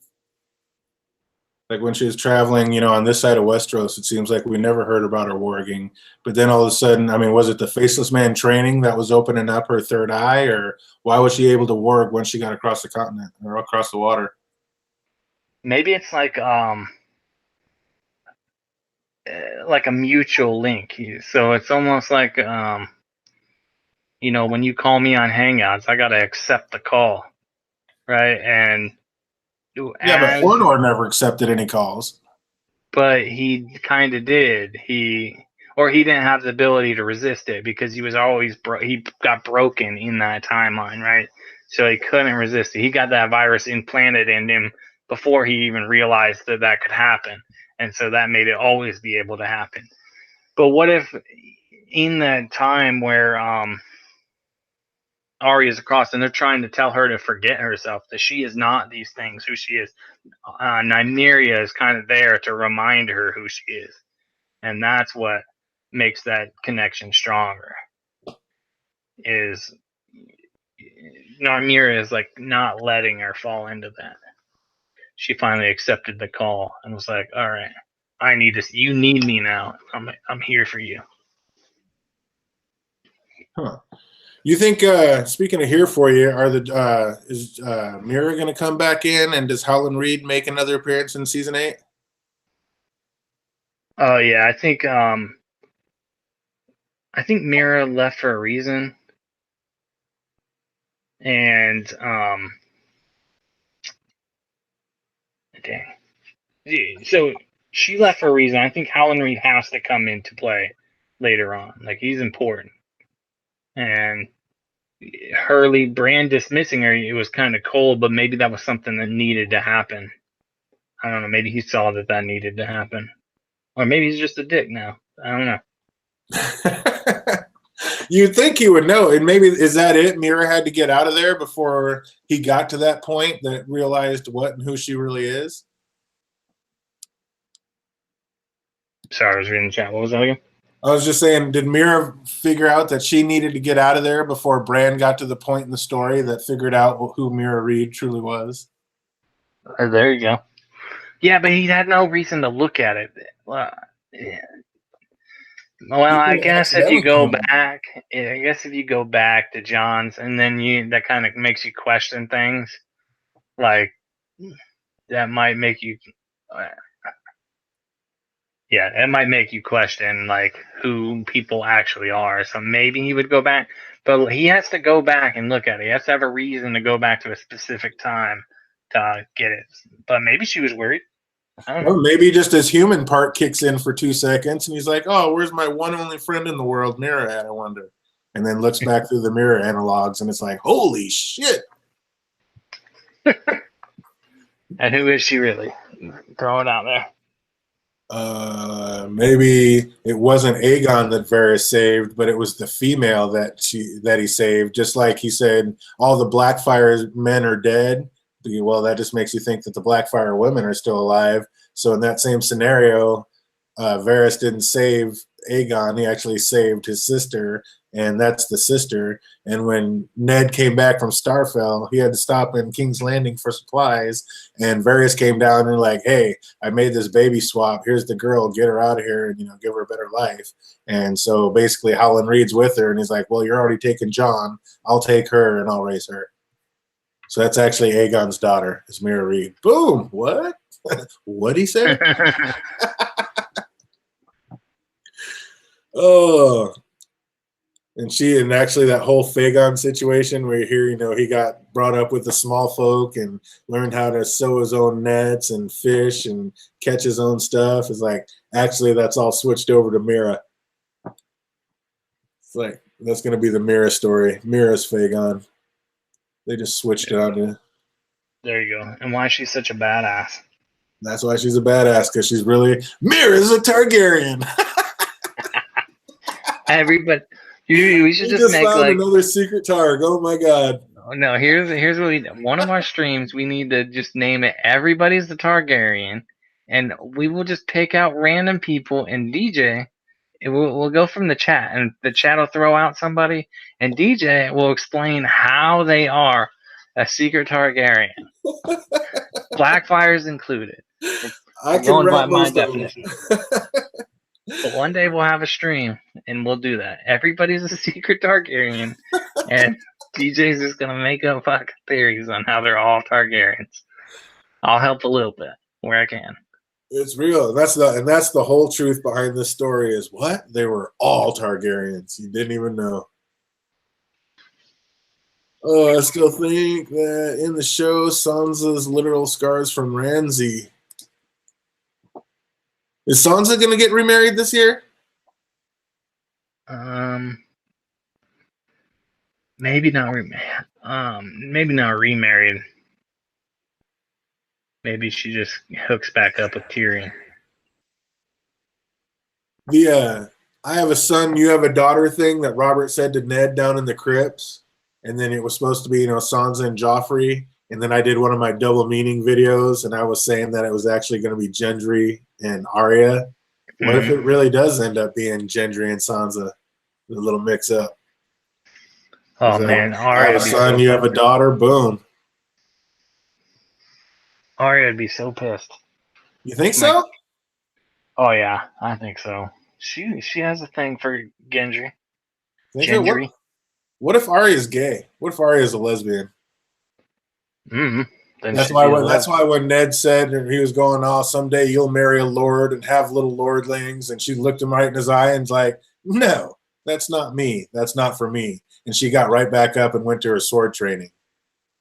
Like when she was traveling, on this side of Westeros, it seems like we never heard about her warging. But then all of a sudden, I mean, was it the Faceless Man training that was opening up her third eye, or why was she able to warg once she got across the continent or across the water? Maybe it's like a mutual link. So it's almost like when you call me on Hangouts, I gotta accept the call, right? And Yeah, but as Hodor never accepted any calls. but he kind of did. He didn't have the ability to resist it because he was always he got broken in that timeline, right? So he couldn't resist it. He got that virus implanted in him before he even realized that could happen, and so that made it always be able to happen. But what if in that time where Arya's across and they're trying to tell her to forget herself, that she is not these things, who she is, Nymeria is kind of there to remind her who she is. And that's what makes that connection stronger, is Nymeria is like not letting her fall into that. She finally accepted the call and was like, all right, you need me now. I'm here for you. Huh. You think, speaking of here for you, is Mira going to come back in, and does Howland Reed make another appearance in season 8? Oh yeah, I think Mira left for a reason, and dang. So she left for a reason. I think Howland Reed has to come into play later on. Like he's important, and Hurley Brand dismissing her, it was kind of cold, but maybe that was something that needed to happen. I don't know. Maybe he saw that needed to happen, or maybe he's just a dick now. I don't know. You'd think he would know, and maybe is that it? Mira had to get out of there before he got to that point that realized what and who she really is. Sorry, I was reading the chat. What was that again? I was just saying, did Mira figure out that she needed to get out of there before Bran got to the point in the story that figured out who Mira Reed truly was? There you go. Yeah, but he had no reason to look at it. Yeah. Well, I guess if you go back, to John's, and then that kind of makes you question things, like that might make you. Yeah, it might make you question like who people actually are. So maybe he would go back, but he has to go back and look at it. He has to have a reason to go back to a specific time to get it. But maybe she was worried. I don't know. Well, maybe just his human part kicks in for 2 seconds, and he's like, "Oh, where's my one only friend in the world, Mira at? I wonder." And then looks back through the mirror analogs, and it's like, "Holy shit!" And who is she really? Throw it out there. Maybe it wasn't Aegon that Varys saved, but it was the female that he saved. Just like he said, all the Blackfire men are dead. Well, that just makes you think that the Blackfire women are still alive. So in that same scenario, Varys didn't save Aegon; he actually saved his sister, and that's the sister. And when Ned came back from Starfell, he had to stop in King's Landing for supplies, and Varys came down and like, "Hey, I made this baby swap. Here's the girl. Get her out of here and give her a better life." And so basically, Howland Reed's with her, and he's like, "Well, you're already taking Jon. I'll take her and I'll raise her." So that's actually Aegon's daughter, is Mira Reed. Boom. What? What'd he say? Oh. And actually that whole Fagon situation where you hear, he got brought up with the small folk and learned how to sew his own nets and fish and catch his own stuff. Is like, actually, that's all switched over to Mira. It's like, that's going to be the Mira story. Mira's Fagon. They just switched it on you. There you go. And why is she such a badass? That's why she's a badass, because she's really, Mira's a Targaryen. Everybody, we should We just make found like another secret Targ. Oh my god. no. Here's what we one of our streams. We need to just name it. Everybody's the Targaryen, and we will just pick out random people and DJ. We'll go from the chat, and the chat will throw out somebody, and DJ will explain how they are a secret Targaryen. Blackfire's included. I We're can going by wrap my most of them. definition. But one day we'll have a stream, and we'll do that. Everybody's a secret Targaryen, and DJ's just gonna make up fucking theories on how they're all Targaryens. I'll help a little bit where I can. It's real. That's the whole truth behind this story is what? They were all Targaryens. You didn't even know. Oh, I still think that in the show, Sansa's literal scars from Ramsay. Is Sansa going to get remarried this year? Maybe not. Maybe not remarried. Maybe she just hooks back up with Tyrion. I have a son, you have a daughter thing that Robert said to Ned down in the crypts, and then it was supposed to be Sansa and Joffrey, and then I did one of my double meaning videos, and I was saying that it was actually going to be Gendry and Arya. What if it really does end up being Gendry and Sansa? A little mix up. Oh man, I have a son, you have a daughter, boom. Arya would be so pissed. You think so? Oh yeah, I think so. She has a thing for Gendry. Gendry. What if Arya's gay? What if Arya's a lesbian? That's why when Ned said he was going, "Oh, someday you'll marry a lord and have little lordlings," and she looked him right in his eye and was like, "No, that's not me. That's not for me." And she got right back up and went to her sword training.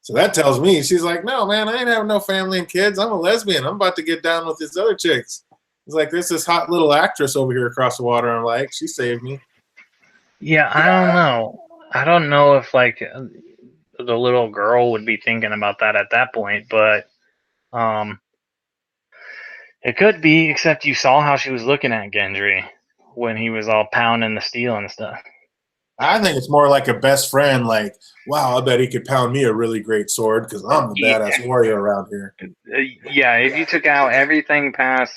So that tells me she's like, "No, man, I ain't having no family and kids. I'm a lesbian. I'm about to get down with these other chicks." It's like, there's this hot little actress over here across the water. I'm like, she saved me. Yeah, I don't know. I don't know if like the little girl would be thinking about that at that point, but it could be. Except you saw how she was looking at Gendry when he was all pounding the steel and stuff. I think it's more like a best friend. Like, wow, I bet he could pound me a really great sword because I'm the badass warrior around here. Yeah, if you took out everything past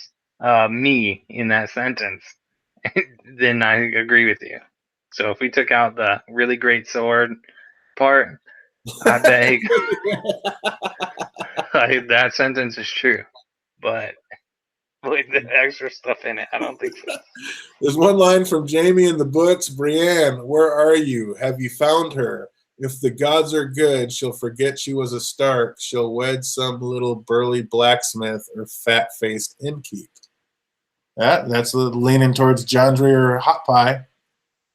me in that sentence, then I agree with you. So if we took out the really great sword part, I bet that sentence is true. But with the extra stuff in it, I don't think so. There's one line from Jamie in the books. Brienne, where are you? Have you found her? If the gods are good, she'll forget she was a Stark. She'll wed some little burly blacksmith or fat-faced innkeep. That's leaning towards Gendry or Hot Pie.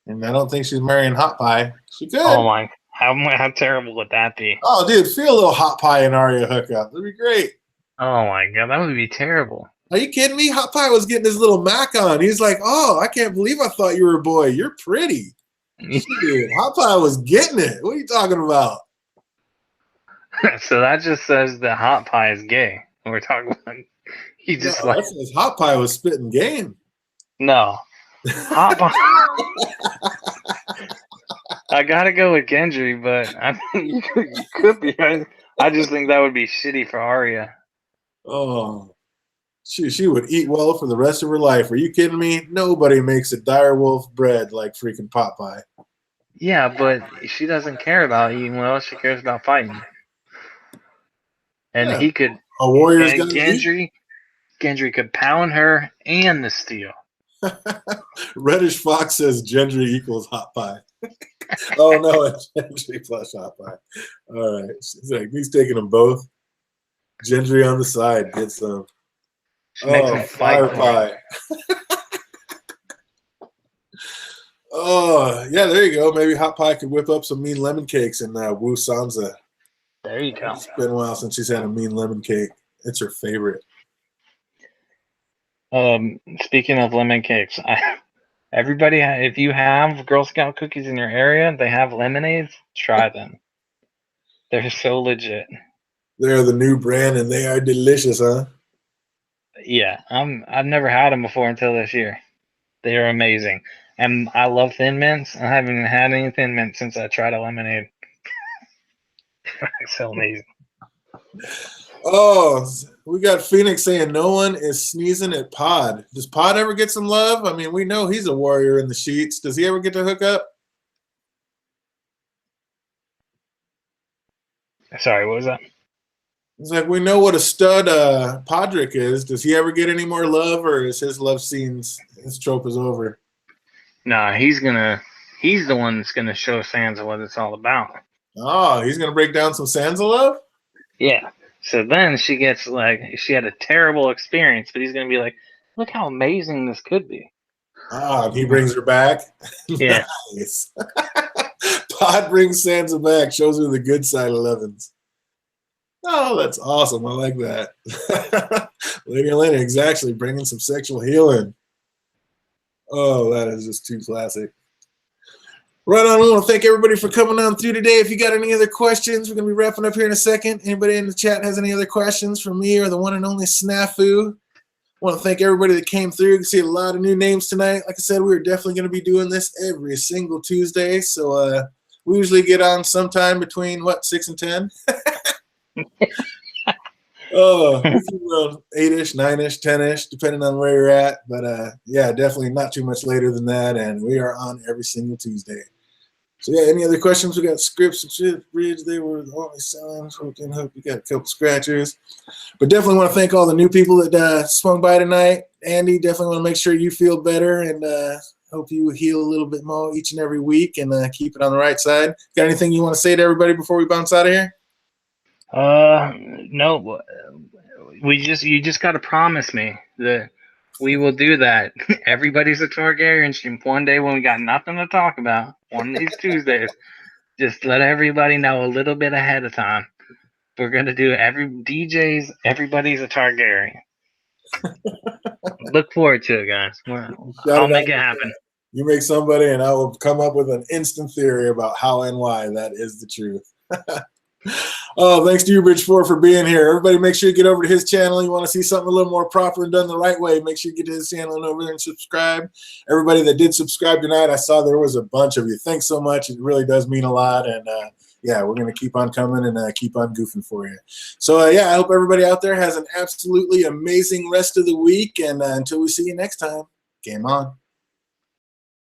And I don't think she's marrying Hot Pie. She could. Oh my, how terrible would that be? Oh, dude, feel a little Hot Pie and Arya hookup. That'd be great. Oh my god, that would be terrible. Are you kidding me? Hot Pie was getting his little Mac on. He's like, oh, I can't believe I thought you were a boy. You're pretty. Dude, Hot Pie was getting it. What are you talking about? So that just says that Hot Pie is gay. We're talking about he just No, that says Hot Pie was spitting game. No. Hot Pie. I gotta go with Gendry, but I think you could be. I just think that would be shitty for Arya. Oh, she would eat well for the rest of her life. Are you kidding me? Nobody makes a direwolf bread like freaking Pot Pie. Yeah, but she doesn't care about eating well. She cares about fighting. And he could. A warrior's and Gendry could pound her and the steel. Reddish Fox says Gendry equals Hot Pie. Oh no, it's Gendry plus Hot Pie. All right, he's taking them both. Gendry on the side gets some. Fire Pie. Oh yeah, there you go. Maybe Hot Pie could whip up some mean lemon cakes and woo Sansa. There you go. It's been a while since she's had a mean lemon cake. It's her favorite. Speaking of lemon cakes, everybody, if you have Girl Scout cookies in your area, they have lemonades. Try them. They're so legit. They're the new brand, and they are delicious, huh? Yeah, I've never had them before until this year. They are amazing, and I love Thin Mints. I haven't had any Thin Mints since I tried a lemonade. It's so amazing. Oh, we got Phoenix saying no one is sneezing at Pod. Does Pod ever get some love? I mean, we know he's a warrior in the sheets. Does he ever get to hook up? Sorry, what was that? It's like we know what a stud Podrick is. Does he ever get any more love, or is his love scenes, his trope is over? Nah, he's the one that's gonna show Sansa what it's all about. Oh, he's gonna break down some Sansa love? Yeah. So then she gets she had a terrible experience, but he's gonna be like, look how amazing this could be. Ah, he brings her back. Yeah. Nice. Pod brings Sansa back, shows her the good side of Levens. Oh, that's awesome. I like that. Lady Lennox actually bringing some sexual healing. Oh, that is just too classic. Right on. I want to thank everybody for coming on through today. If you got any other questions, we're going to be wrapping up here in a second. Anybody in the chat has any other questions for me or the one and only Snafu? I want to thank everybody that came through. You can see a lot of new names tonight. Like I said, we're definitely going to be doing this every single Tuesday. So we usually get on sometime between, 6 and 10? Oh, 8-ish, 9-ish, 10-ish, depending on where you're at. But yeah, definitely not too much later than that. And we are on every single Tuesday. So yeah, any other questions? We got scripts and shit. Bridge, they were the only sounds. Hook and hook. We got a couple scratchers. But definitely want to thank all the new people that swung by tonight. Andy, definitely want to make sure you feel better and hope you heal a little bit more each and every week and keep it on the right side. Got anything you want to say to everybody before we bounce out of here? No. You just got to promise me that we will do that. Everybody's a Targaryen. One day when we got nothing to talk about, one of these Tuesdays, just let everybody know a little bit ahead of time. We're gonna do everybody's a Targaryen. Look forward to it, guys. I'll make it happen. You make somebody, and I will come up with an instant theory about how and why that is the truth. Oh, thanks to you, Bridge 4, for being here. Everybody, make sure you get over to his channel. You want to see something a little more proper and done the right way, make sure you get to his channel and over there and subscribe. Everybody that did subscribe tonight, I saw there was a bunch of you. Thanks so much. It really does mean a lot. And yeah, we're going to keep on coming and keep on goofing for you. So yeah, I hope everybody out there has an absolutely amazing rest of the week. And until we see you next time, game on.